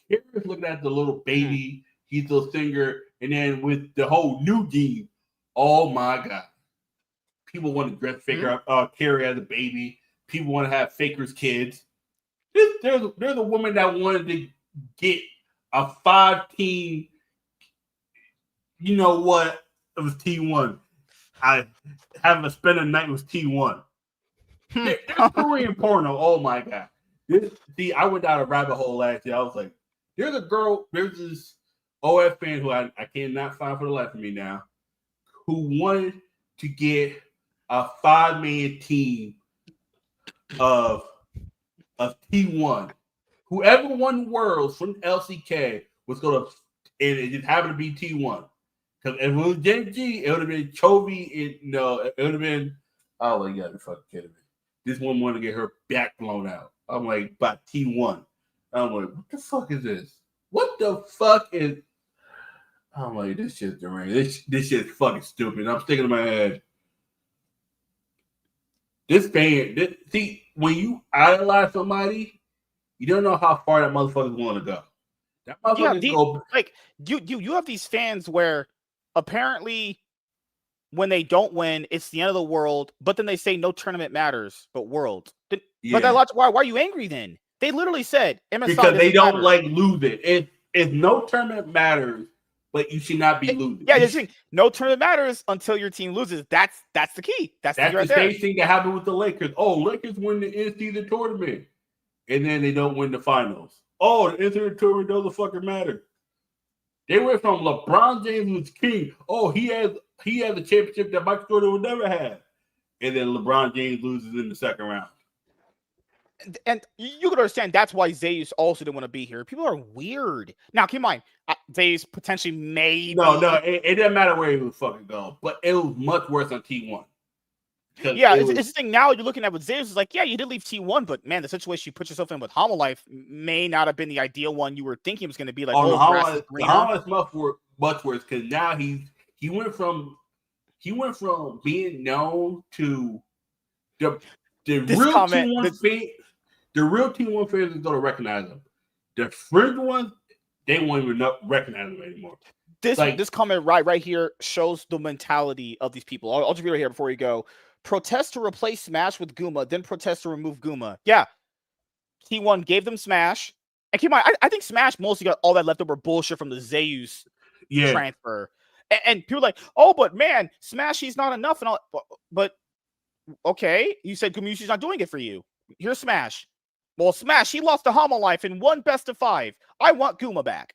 Carrier's looking at the little baby, he's a singer, and then with the whole new team, oh my god. People want to dress Faker up, Carrier as a baby. People want to have Faker's kids. There's a woman that wanted to get a 5-team, you know what? It was T1. I having to spend a night with T1. There's Korean porno. Oh my god. I went down a rabbit hole last year. I was like, there's this OF fan who I cannot find for the life of me now, who wanted to get a 5-man team of T1. Whoever won Worlds from LCK was going to, and it just happened to be T1. Because if it was JG, it would have been Chovy. It would have been, oh my god, you're fucking kidding me. This one wanted to get her back blown out. I'm like, by T1. I'm like, what the fuck is this? What the fuck is? I'm like, this shit's deranged. This shit's fucking stupid. I'm sticking in my head. See, when you idolize somebody, you don't know how far that motherfucker's going to go. That motherfucker's you have these fans where apparently when they don't win, it's the end of the world, but then they say no tournament matters, but world. But why are you angry then? They literally said MSI because they don't like losing. If no tournament matters, but you should not be losing. Yeah, no tournament matters until your team loses. That's the key. That's the same thing that happened with the Lakers. Oh, Lakers win the in-season tournament, and then they don't win the finals. Oh, the in-season tournament doesn't fucking matter. They went from LeBron James was king. Oh, he has a championship that Michael Jordan would never have, and then LeBron James loses in the second round. And you can understand that's why Zeus also didn't want to be here. People are weird. Now, keep in mind, Zeus potentially made. No, it doesn't matter where he would fucking go, but it was much worse on T1. Yeah, it's the thing now you're looking at with Zeus is like, yeah, you did leave T1, but man, the situation you put yourself in with Homolife may not have been the ideal one you were thinking it was going to be. Like, the Homolife much worse because now he went from being known to the real T1 the real T1 fans is going to recognize him. The fringe ones, they won't even recognize him anymore. This comment right here shows the mentality of these people. I'll just read it here before you go. Protest to replace Smash with Guma, then protest to remove Guma. Yeah. T1 gave them Smash. And keep in mind, I think Smash mostly got all that leftover bullshit from the Zeus transfer. And people are like, oh, but man, Smashy's not enough. And all, but okay, you said Gumushi's not doing it for you. Here's Smash. Well, Smash, he lost to Homolife in one best of 5. I want Guma back.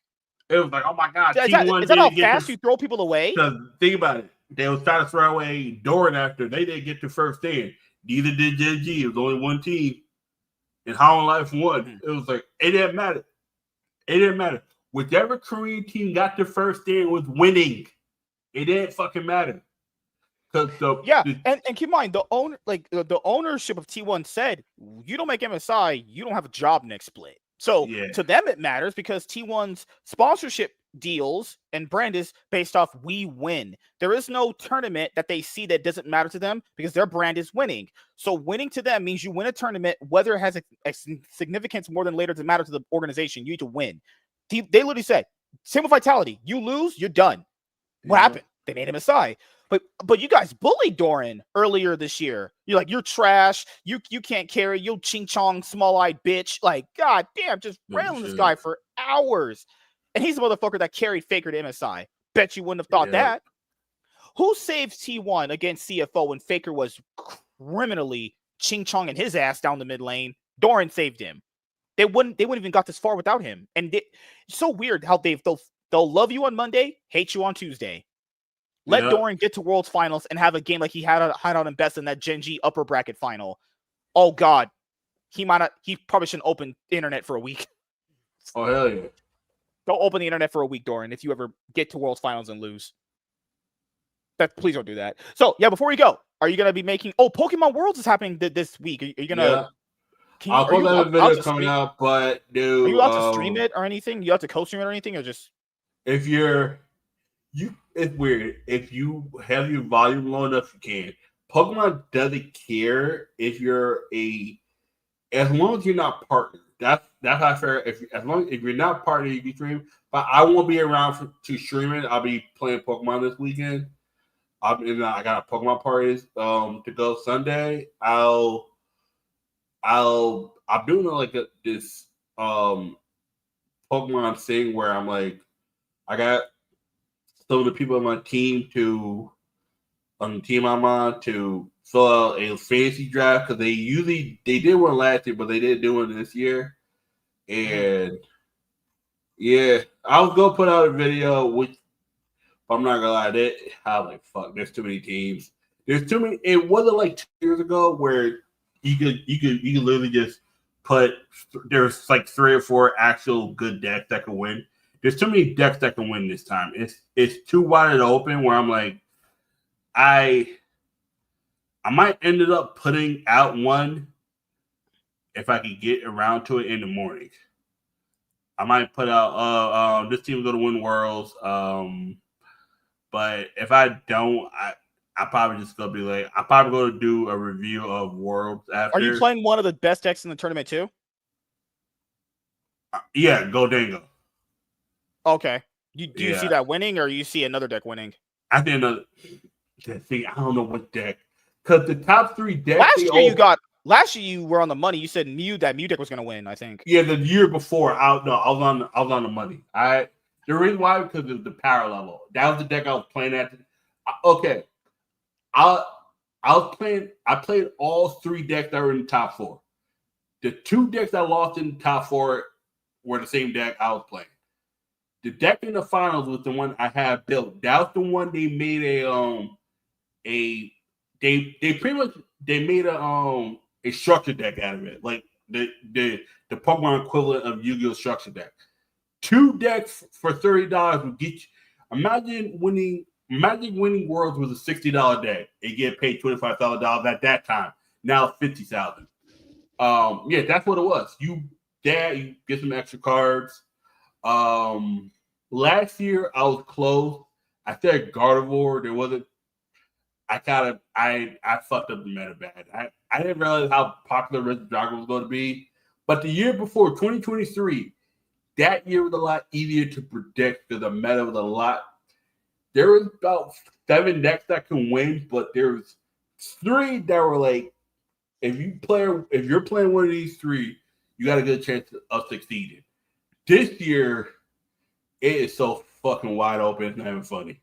It was like, oh my God. Is that how fast you throw people away? Think about it. They was trying to throw away Doran after they didn't get to first stand. Neither did JG. It was only one team. And Homolife won. It was like, it didn't matter. It didn't matter. Whichever Korean team got the first stand was winning. It didn't fucking matter. And keep in mind the ownership of T1 said, you don't make MSI, you don't have a job next split. So to them it matters because T1's sponsorship deals and brand is based off we win. There is no tournament that they see that doesn't matter to them because their brand is winning. So winning to them means you win a tournament, whether it has a significance more than later to matter to the organization. You need to win. They literally said, same with Vitality. You lose, you're done. What happened? They made MSI. But you guys bullied Doran earlier this year. You're like, you're trash. You can't carry. You ching chong small-eyed bitch. Like, god damn, just railing this guy for hours. And he's the motherfucker that carried Faker to MSI. Bet you wouldn't have thought that. Who saved T1 against CFO when Faker was criminally ching chonging his ass down the mid lane? Doran saved him. They wouldn't even got this far without him. And it's so weird how they'll love you on Monday, hate you on Tuesday. Let Doran get to Worlds Finals and have a game like he had out in best in that Gen G upper bracket final. Oh God, he probably shouldn't open the internet for a week. Oh hell yeah! Don't open the internet for a week, Doran. If you ever get to Worlds Finals and lose, please don't do that. So yeah, before we go, are you gonna be making? Oh, Pokemon Worlds is happening this week. Are you gonna? Yeah. I'll put that video coming out, but dude, are you allowed to stream it or anything? You have to co-stream it or anything, or just if it's weird. If you have your volume low enough, you can. Pokemon doesn't care if you're as long as you're not partnered. That's how fair. If you're not partnered, you can stream. But I won't be around to stream it. I'll be playing Pokemon this weekend. I got a Pokemon parties to go Sunday. I'm doing like this Pokemon thing where I'm like, I got some of the people on my team on the team I'm on to fill out a fantasy draft because they did one last year, but they didn't do one this year. And I was gonna put out a video, which I'm not gonna lie, I was like, fuck, there's too many teams. There's too many. It wasn't like 2 years ago where you could literally just there's like 3 or 4 actual good decks that could win. There's too many decks that can win this time. It's too wide open where I'm like, I might end up putting out one if I could get around to it in the morning. I might put out this team's gonna win Worlds. But if I don't, I probably just gonna be like, I'm probably gonna do a review of Worlds after. Are you playing one of the best decks in the tournament too? Yeah, Go Dango. Okay. Do you see that winning, or you see another deck winning? I think another. See, I don't know what deck, because the top 3 decks. Last year you were on the money. You said that Mew deck was going to win. I think. Yeah, the year before, I was on the money. The reason why, because of the power level. That was the deck I was playing at. Okay, I played all 3 decks that were in the top 4. The 2 decks I lost in the top 4 were the same deck I was playing. The deck in the finals was the one I had built. That was the one they made they made a structure deck out of it, like the Pokemon equivalent of Yu-Gi-Oh! Structure deck. 2 decks for $30 would get you. Imagine winning Worlds with a $60 deck. It get paid $25,000 at that time. Now $50,000. Yeah, that's what it was. You get some extra cards. Last year I was close. I said Gardevoir. There wasn't. I fucked up the meta bad. I didn't realize how popular Red Dragon was going to be. But the year before, 2023, that year was a lot easier to predict because the meta was a lot. There was about 7 decks that can win, but there was 3 that were like, if you're playing one of these 3, you got a good chance of succeeding. This year, it is so fucking wide open. It's not even funny.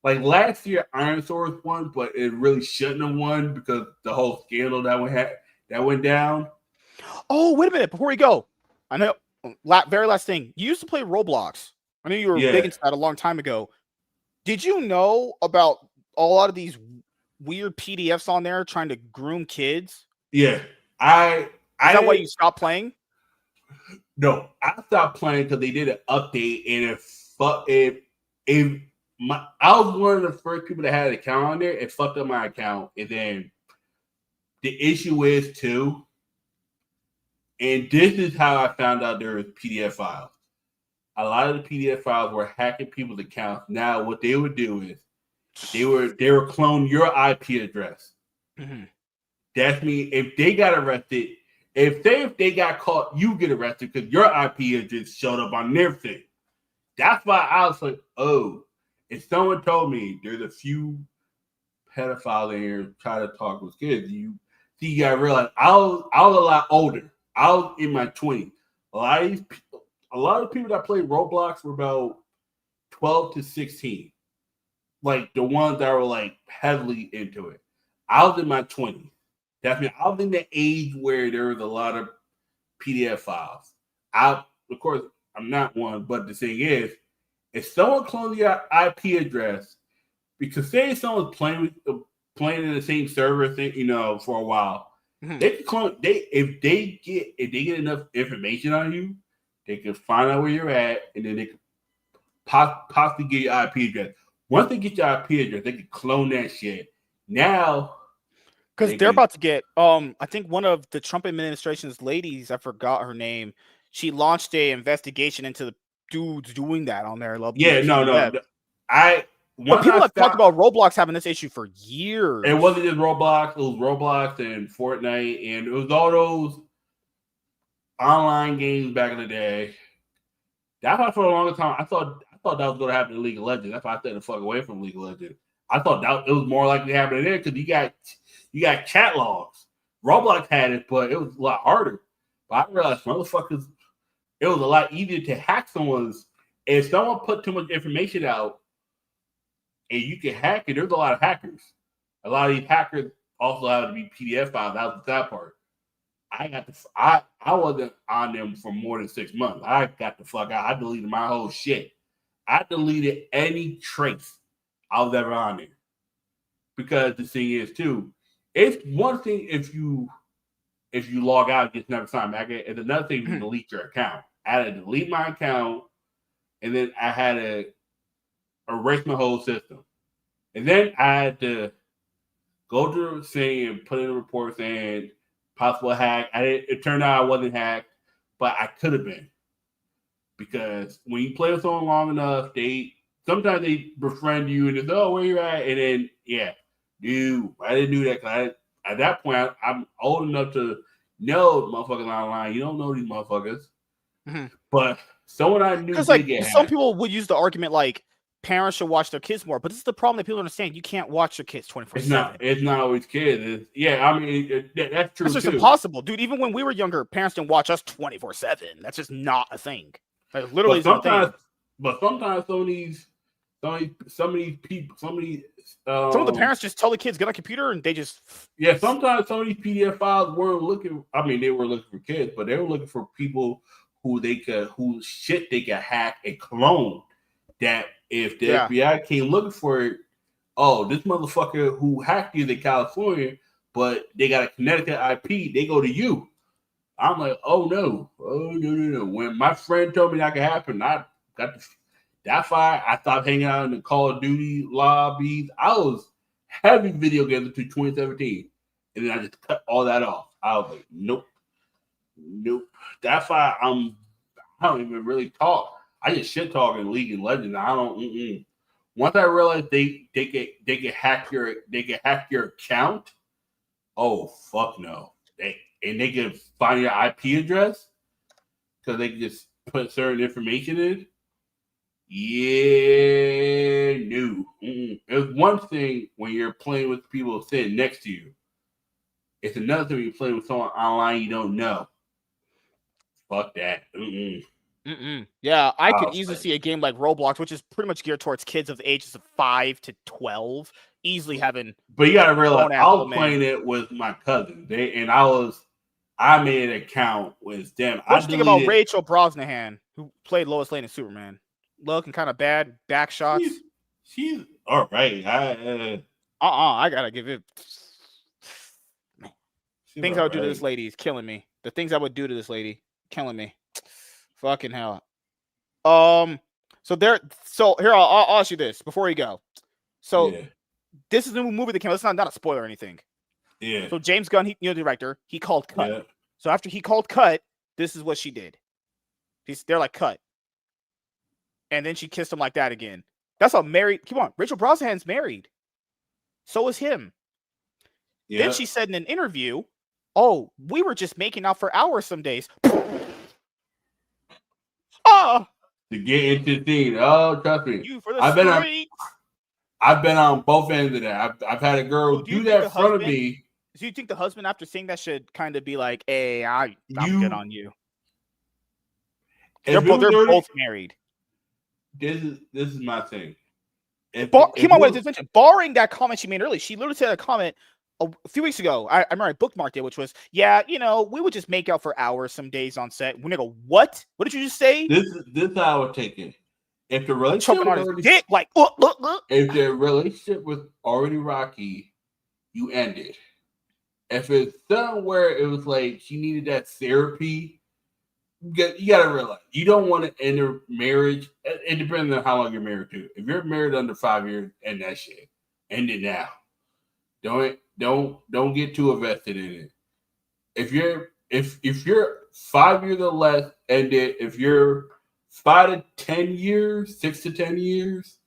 Like last year, Iron Swords won, but it really shouldn't have won because the whole scandal that went down. Oh, wait a minute! Before we go, I know. Very last thing. You used to play Roblox. I knew you were big into that a long time ago. Did you know about a lot of these weird PDFs on there trying to groom kids? Yeah, Is that why you stopped playing? No, I stopped playing because they did an update, and I was one of the first people that had an account on there. It fucked up my account, and then the issue is too, and this is how I found out there was PDF files. A lot of the PDF files were hacking people's accounts. Now, what they would do is they were clone your IP address. Mm-hmm. That's me. If they got arrested, if they got caught, you get arrested because your IP address showed up on their thing. That's why I was like, oh. If someone told me there's a few pedophiles in here trying to talk with kids, you gotta realize I was a lot older. I was in my 20s. A lot of people that played Roblox were about 12 to 16. Like the ones that were like heavily into it. I was in my 20s. I was in the age where there was a lot of PDF files. Of course, I'm not one, but the thing is, if someone clones your IP address, because say someone's playing in the same server thing, for a while, they can clone. If they get enough information on you, they can find out where you're at, and then they can possibly get your IP address. Once they get your IP address, they can clone that shit. Now, because they're about to get. I think one of the Trump administration's ladies, I forgot her name. She launched a investigation into the dudes doing that on there. Yeah, no. People have talked about Roblox having this issue for years. It wasn't just Roblox; it was Roblox and Fortnite, and it was all those online games back in the day. That's why for a long time I thought that was going to happen in League of Legends. That's why I stayed the fuck away from League of Legends. I thought that it was more likely happening there because you got chat logs. Roblox had it, but it was a lot harder. But I realized motherfuckers. It was a lot easier to hack someone's. If someone put too much information out and you can hack it, there's a lot of hackers. A lot of these hackers also have to be PDF files. That was the sad part. I wasn't on them for more than 6 months. I got the fuck out. I deleted my whole shit. I deleted any trace I was ever on there. Because the thing is, too, it's one thing if you log out and just never sign back in. It's another thing if you delete your account. I had to delete my account, and then I had to erase my whole system. And then I had to go to the thing and put in a report saying possible hack. It turned out I wasn't hacked, but I could have been. Because when you play with someone long enough, sometimes they befriend you and they say, oh, where you at? And then, dude, I didn't do that because at that point, I'm old enough to know motherfuckers online. You don't know these motherfuckers. Mm-hmm. But someone I knew because some people would use the argument like parents should watch their kids more, but this is the problem that people understand. You can't watch your kids 24/7. It's not always kids. That's true. That's just impossible, dude. Even when we were younger, parents didn't watch us 24/7. That's just not a thing. Like, literally, but sometimes some of these people, some of the parents just tell the kids get on a computer and they just Sometimes some of these PDF files weren't looking. I mean, they were looking for kids, but they were looking for people whose shit they could hack and clone. That if the FBI came looking for it, oh, this motherfucker who hacked you in California, but they got a Connecticut IP, they go to you. I'm like, oh no. When my friend told me that could happen, I got that fire. I stopped hanging out in the Call of Duty lobbies. I was heavy video games until 2017, and then I just cut all that off. I was like, nope. That's why I don't even really talk. I just shit talk in League of Legends. I don't. Once I realized they can hack your account. Oh fuck no! They can find your IP address because they can just put certain information in. Yeah, no. It's one thing when you're playing with people sitting next to you. It's another thing when you're playing with someone online you don't know. Fuck that. Yeah, I could Oh, easily man. see a game like Roblox, which is pretty much geared towards kids of the ages of 5 to 12, easily having. But you gotta realize, Grown-ass I little was man. playing it with my cousin. I made an account with them. What you think about Rachel Brosnahan, who played Lois Lane in Superman? Looking kind of bad, back shots. She's all right. I gotta give it. Things I would do to right. this lady is killing me. The things I would do to this lady, killing me. Fucking hell. So here I'll ask you this before you go. So Yeah. this is a new movie that came out. It's not a spoiler or anything. Yeah. So James Gunn, the director, he called cut. Yeah. So after he called cut, this is what she did. They're like cut, and then she kissed him like that again. That's a married. Come on, Rachel Brosnahan's married. So is him. Yeah. Then she said in an interview, "Oh, we were just making out for hours some days." Oh, To get into the scene. Oh, trust me. you for the I've street. been on both ends of that. I've had a girl do that in front of me. Do you think the husband, after saying that, should kind of be like, "Hey, I'm good on you"? They're both married. This is my thing. Barring that comment she made earlier, she literally said a comment a few weeks ago. I remember I bookmarked it, which was, "Yeah, we would just make out for hours some days on set." When they go, "What? What did you just say?" This is how I would take it. If the relationship Choking on his already, dick, like, if the relationship was already rocky, you end it. If it's somewhere it was like she needed that therapy, you gotta realize you don't want to end a marriage. It depends on how long you're married to. If you're married under 5 years, end that shit. End it now. Don't get too invested in it. If you're 5 years or less, end it. If you're 5 to 10 years, 6 to 10 years,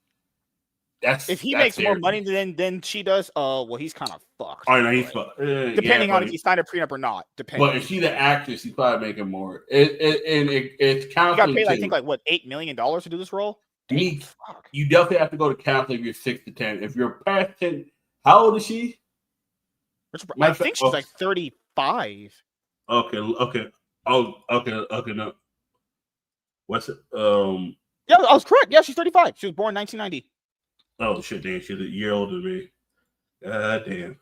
if he makes more money than she does, well, he's kind of fucked. Oh no, he's fucked. Depending on if he signed a prenup or not. But if she's an actress, she's probably making more. It's counseling. You got paid, I think, like what, $8 million to do this role. You definitely have to go to counseling if you're 6 to 10. If you're past 10, how old is she? I think she's like 35. Okay. Oh, okay. No. What's it? Yeah, I was correct. Yeah, she's 35. She was born 1990. Oh shit, damn, she's a year older than me. God damn.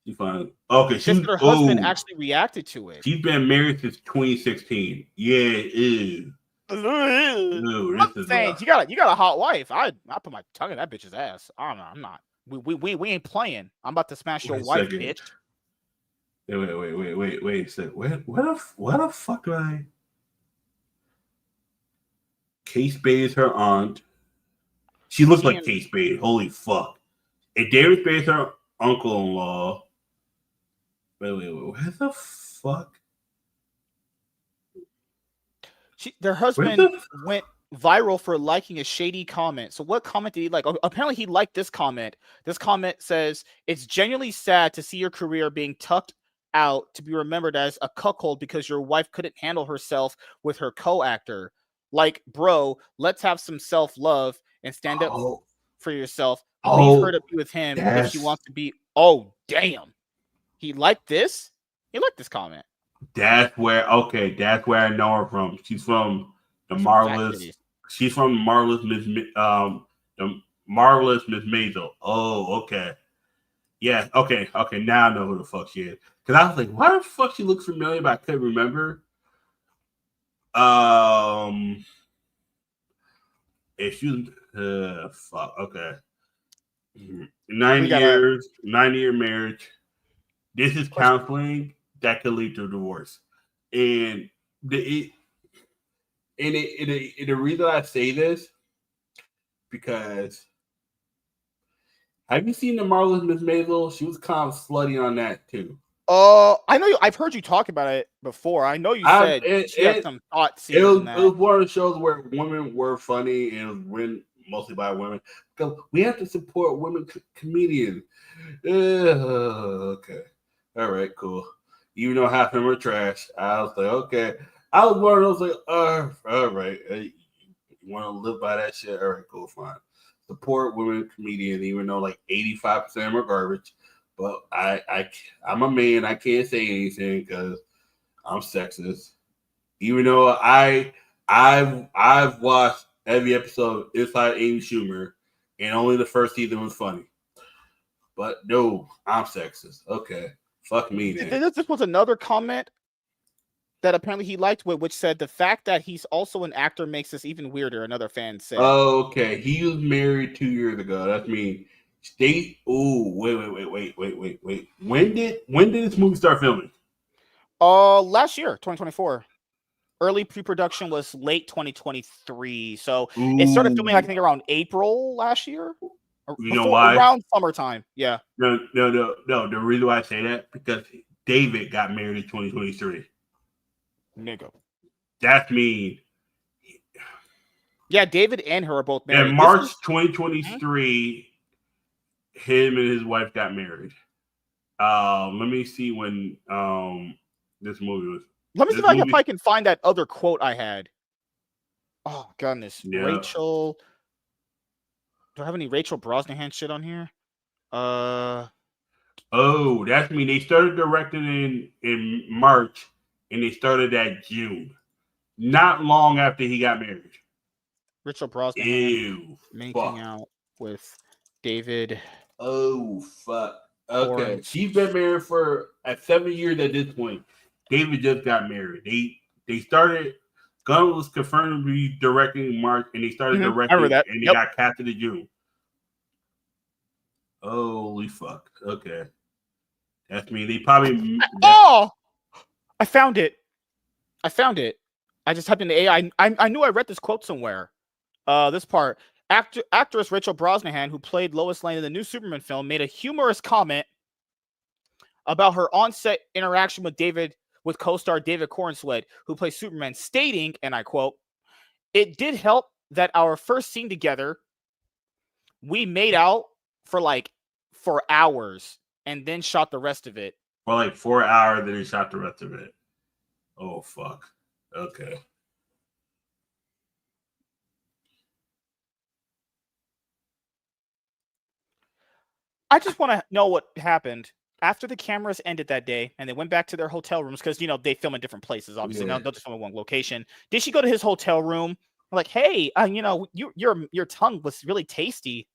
She's fine. Okay, her husband actually reacted to it. She's been married since 2016. Yeah, ew. I'm saying you got a hot wife. I put my tongue in that bitch's ass. I'm not. We ain't playing. I'm about to smash your wife, bitch. Wait a second. What the fuck do I? Kate Spade is her aunt. She looks like Kate Spade. Holy fuck. And David Spade is her uncle-in-law. Wait. Where the fuck? Their husband went viral for liking a shady comment. So what comment did he like? Apparently he liked this comment. This comment says, "It's genuinely sad to see your career being tucked out to be remembered as a cuckold because your wife couldn't handle herself with her co-actor. Like, bro, let's have some self-love and stand up for yourself. Leave her to be with him if she wants to be." Oh, damn. He liked this? He liked this comment. That's where I know her from. She's from the Marvelous. She's from Marvelous Miss the Marvelous Miss Maisel. Oh, okay. Yeah, okay. Now I know who the fuck she is. Because I was like, why the fuck she looks familiar, but I couldn't remember. If she was fuck, okay. 9-year marriage. This is counseling that could lead to a divorce. And the reason I say this, because have you seen the Marvelous Miss Maisel? She was kind of slutty on that too. I know I've heard you talk about it before. I know you said she had some thought scenes. It was one of the shows where women were funny and it was written mostly by women. Because we have to support women comedians. Okay. All right, cool. Even though half of them are trash, I was like, okay. I was one of those like, all right. You want to live by that shit? All right, cool, fine. Support women comedians, even though like 85% of them are garbage. But I'm a man. I can't say anything because I'm sexist. Even though I I've watched every episode of Inside Amy Schumer, and only the first season was funny. But no, I'm sexist. Okay, fuck me then. This was another comment that apparently he liked, which said the fact that he's also an actor makes this even weirder. Another fan said. Okay, he was married 2 years ago. That's me. State. Oh, wait. When did this movie start filming? Last year, 2024. Early pre-production was late 2023. So it started filming, I think, around April last year. You know why? Around summertime. Yeah. No. The reason why I say that because David got married in 2023. Nigga. That's mean. Yeah, David and her are both married. In March 2023, him and his wife got married. Let me see when this movie was. Let me see if I can find that other quote I had. Oh goodness, yeah. Rachel. Do I have any Rachel Brosnahan shit on here? Oh, that's mean they started directing in March and they started at June. Not long after he got married. Rachel Brosnahan making out with David. Oh fuck. Okay. Orange. She's been married for 7 years at this point. David just got married. They started. Gunn was confirmed to be directing in March, and they started directing, and they got casted in June. Holy fuck! Okay, that's me. They probably. Oh, I found it. I just typed in the AI. I knew I read this quote somewhere. This part. Actress Rachel Brosnahan, who played Lois Lane in the new Superman film, made a humorous comment about her on-set interaction with co-star David Cornswet, who plays Superman, stating, and I quote, "It did help that our first scene together, we made out for 4 hours and then shot the rest of it." For 4 hours, then he shot the rest of it. Oh, fuck. Okay. I just want to know what happened after the cameras ended that day and they went back to their hotel rooms because, they film in different places, obviously. Now they'll just film in one location. Did she go to his hotel room? Like, hey, your tongue was really tasty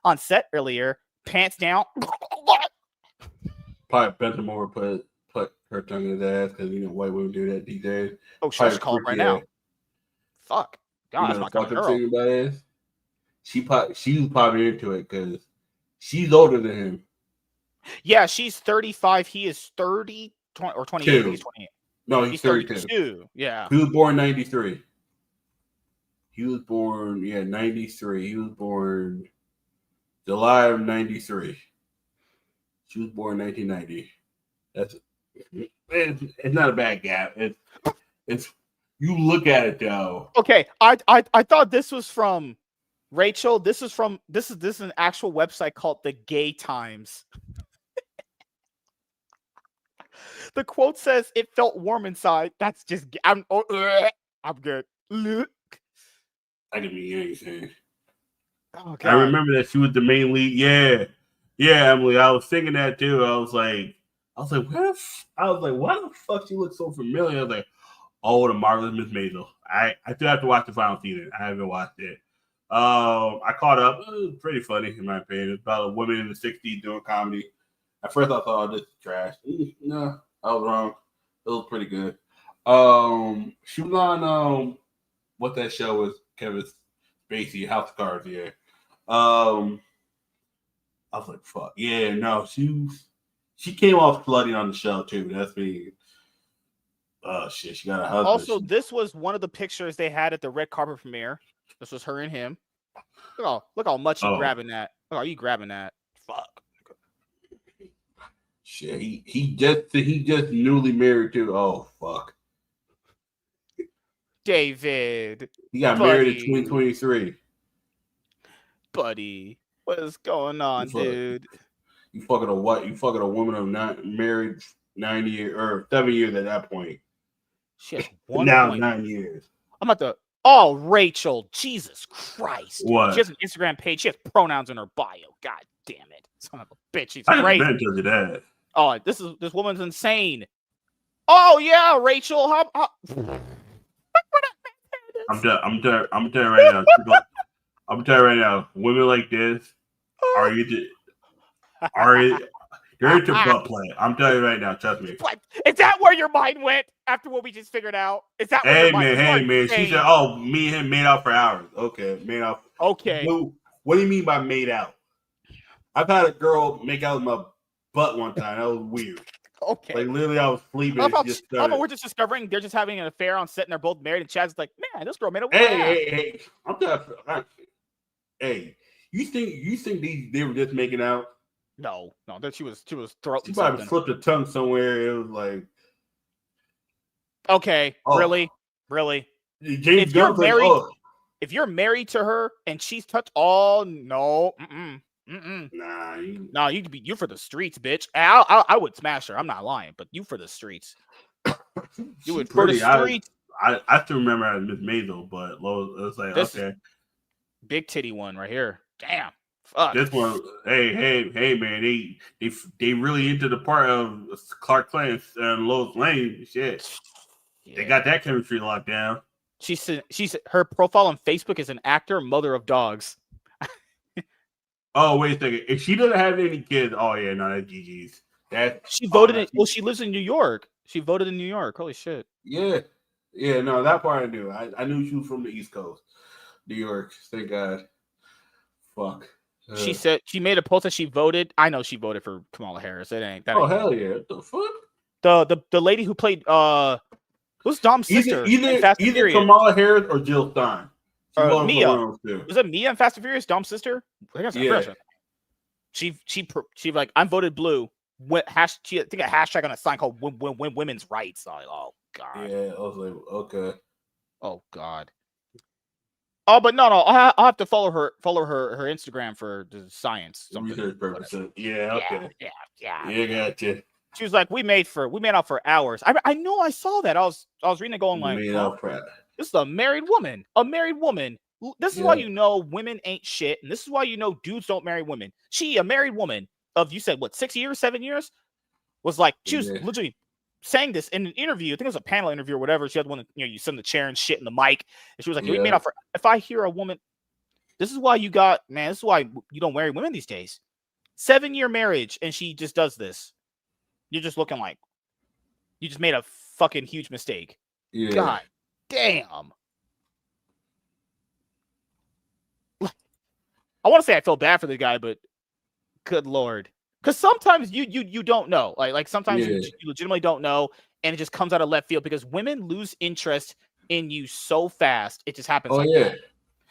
on set earlier. Pants down. Probably bent him over, put her tongue in his ass because, white women do that these days. Oh, she's calling right now. Fuck. God, that's my kind of girl. She was probably into it because she's older than him. Yeah, she's 35. He is 30 or 28. He's 28. No, he's 32. Yeah. He was born 93. He was born, 93. He was born July of 93. She was born 1990. It's not a bad gap. It's you look at it though. Okay, I thought this was from Rachel. This is an actual website called The Gay Times. The quote says, "It felt warm inside." That's just I'm good. Look. I can be anything. Oh, I remember that she was the main lead. Yeah, Emily. I was thinking that too. I was like, why the fuck she looks so familiar? I was like, oh, the Marvelous Miss Maisel. I still have to watch the final season. I haven't watched it. I caught up. It was pretty funny in my opinion. It's about a woman in the 60s doing comedy. At first, I thought this is trash. No, I was wrong. It was pretty good. She was on what that show was, Kevin Spacey, House of Cards. Yeah. I was like, fuck. Yeah, no, she came off flooding on the show too. That's me. Oh shit, she got a husband. Also, this was one of the pictures they had at the red carpet premiere. This was her and him. Look how much you grabbing that. Look how you grabbing that. Fuck. Shit, he just newly married too. Oh fuck. David. He got married in 2023. Buddy, what is going on, dude? You fucking a what? You fucking a woman of not married 9 years or 7 years at that point. She has one now point. 9 years. I'm about to. Oh, Rachel, Jesus Christ! What? She has an Instagram page. She has pronouns in her bio. God damn it! Son of a bitch. She's I great. didn't tell you that. Oh, this woman's insane. Oh yeah, Rachel. How I'm telling you right now. I'm telling you right now. Women like this are they're into butt play. I'm telling you right now. Trust me. What? Is that where your mind went after what we just figured out? Is that where your mind? Hey man. She said, "Oh, me and him made out for hours." Okay, made out. Okay. What do you mean by made out? I've had a girl make out with my butt one time. That was weird. Okay. Like literally, I was sleeping. How about we're just discovering they're just having an affair on set and they're both married, and Chad's like, man, this girl made a Hey, I'm not. Hey, you think they were just making out? No, that she was throwing. She probably slipped her tongue somewhere. It was like, okay, really. James Gunn's like, oh. If you're married to her and she's touched, oh no, nah, you for the streets, bitch. I would smash her. I'm not lying, but you for the streets. You would for the streets. I still remember as Miss Maisel, but Lois was like, this okay, big titty one right here. Damn, fuck. This one, hey, man, they really into the part of Clark Kent and Lois Lane. Shit, yeah. They got that chemistry locked down. She's her profile on Facebook is an actor, mother of dogs. Oh, wait a second. If she doesn't have any kids, oh yeah, no, that's GG's. She voted she lives in New York. She voted in New York. Holy shit. Yeah, no, that part I knew. I knew she was from the East Coast, New York. Thank God. Fuck. She said she made a post that she voted. I know she voted for Kamala Harris. It ain't that. Oh hell yeah! What the fuck? The lady who played who's Dom's sister? Either Kamala Harris or Jill Stein. Mia. Was it Mia in Fast and Furious? Dom's sister? I think that's She like, I'm voted blue. I think a hashtag on a sign called women's rights. I'm like, oh god. Yeah, I was like, okay. Oh god. Oh, but no, I'll have to follow her Instagram for the science. Research purposes. Yeah, okay. Yeah. Yeah, gotcha. She was like, we made out for hours. I know I saw that. I was reading it going like, this is a married woman. This is why you know women ain't shit, and this is why you know dudes don't marry women. She, a married woman of, you said what, 6 years, 7 years, was like, she was literally saying this in an interview. I think it was a panel interview or whatever. She had one, you sit in the chair and shit in the mic, and she was like, we made out for. If I hear a woman, this is why this is why you don't marry women these days. 7-year marriage, and she just does this. You're just looking like you just made a fucking huge mistake. Yeah. God damn. I want to say I feel bad for the guy, but good lord. Because sometimes you don't know. Like sometimes you legitimately don't know, and it just comes out of left field because women lose interest in you so fast. It just happens that.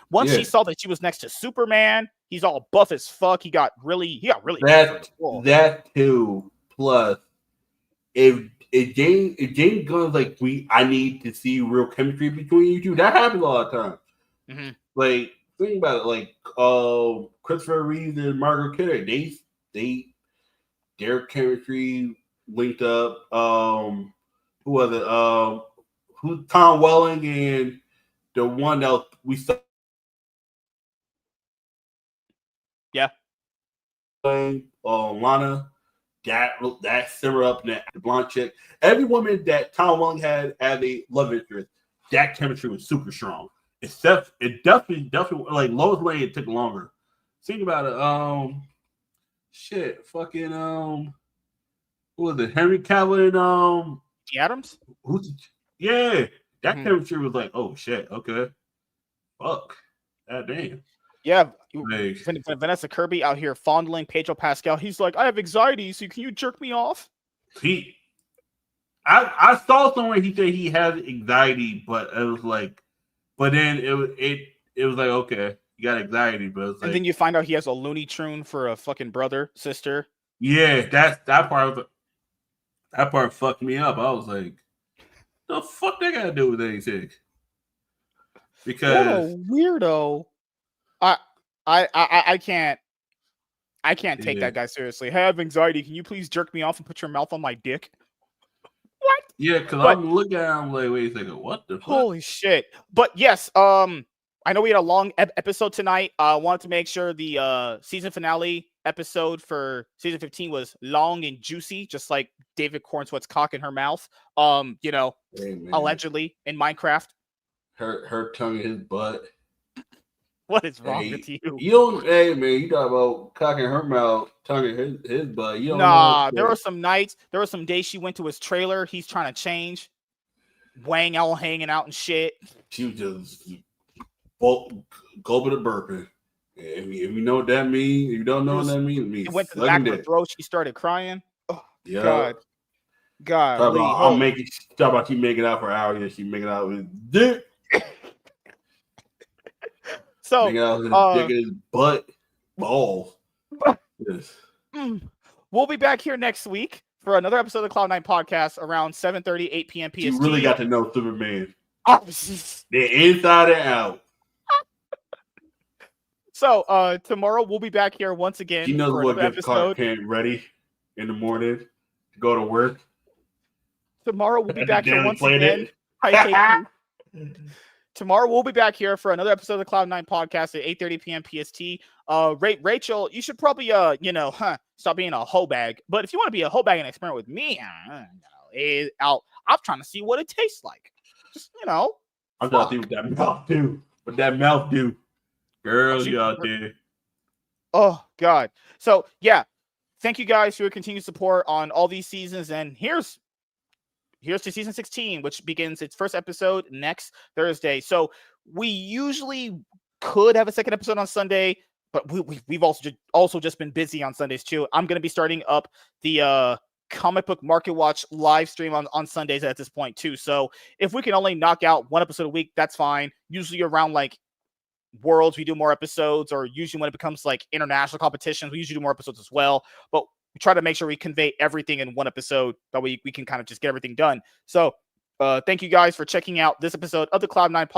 Once she saw that she was next to Superman, he's all buff as fuck. He got really that too. Plus, if James Gunn's like, I need to see real chemistry between you two, that happens a lot of times. Mm-hmm. Like, think about it, like Christopher Reeve and Margaret Kidder, their chemistry linked up. Who was it? Who Tom Welling and the one that we saw. Yeah. Lana. That simmer up in the blonde chick. Every woman that Tom Welling had as a love interest, that chemistry was super strong. Except it definitely like Lois Lane took longer. Think about it. Fucking who was it? Henry Cavill and Adams? That chemistry was like, oh shit, okay. Fuck. God damn. Yeah, Vanessa Kirby out here fondling Pedro Pascal. He's like, I have anxiety, so can you jerk me off? I saw somewhere he said he has anxiety, but it was like, but then it was like, okay, you got anxiety, but it's like, and then you find out he has a Looney Tune for a fucking brother, sister. Yeah, that part fucked me up. I was like, the fuck they gotta do with anything? Because what a weirdo. I can't take that guy seriously. Hey, I have anxiety. Can you please jerk me off and put your mouth on my dick? What? Yeah, because I'm looking at him like, wait a second, what the fuck? Holy shit. But yes, I know we had a long episode tonight. I wanted to make sure the season finale episode for season 15 was long and juicy, just like David Cornsweat's cock in her mouth. Allegedly in Minecraft. her tongue in his butt. What is wrong Hey, with you? You don't, hey man, you talk about cocking her mouth, tongue in his butt. You don't Nah, know there were some nights, there were some days she went to his trailer. He's trying to change, Wang all hanging out and shit. She was just go with a burping. If you know what that means, if you don't know what that means, it means It went to the back of her dick. throat. She started crying. Oh, Yeah. God. Talk about you making out for hours and she making out with dick. So Making out with his dick in his butt, balls. Yes. We'll be back here next week for another episode of the Cloud9 podcast around 7:30, 8 p.m. PST. You really got to know Superman. Oh, They're inside and out. So tomorrow we'll be back here once again. He knows for what another gets Clark episode. Kent ready in the morning to go to work. Tomorrow we'll be And back the here Daily once Planet. again. I hate you. Tomorrow we'll be back here for another episode of the Cloud9 podcast at 8:30 p.m. PST. Rachel, you should probably stop being a hoe bag. But if you want to be a hoe bag and experiment with me, I'm trying to see what it tastes like. Just I'm trying to see what that mouth do. What that mouth do. Girl, you out there. Oh God. So yeah, thank you guys for your continued support on all these seasons. And here's to season 16, which begins its first episode next Thursday. So we usually could have a second episode on Sunday, but we've also just been busy on Sundays too. I'm going to be starting up the comic book market watch live stream on Sundays at this point too. So if we can only knock out one episode a week, that's fine. Usually around like Worlds, we do more episodes, or usually when it becomes like international competitions, we usually do more episodes as well. But we try to make sure we convey everything in one episode. That way we can kind of just get everything done. So thank you guys for checking out this episode of the Cloud9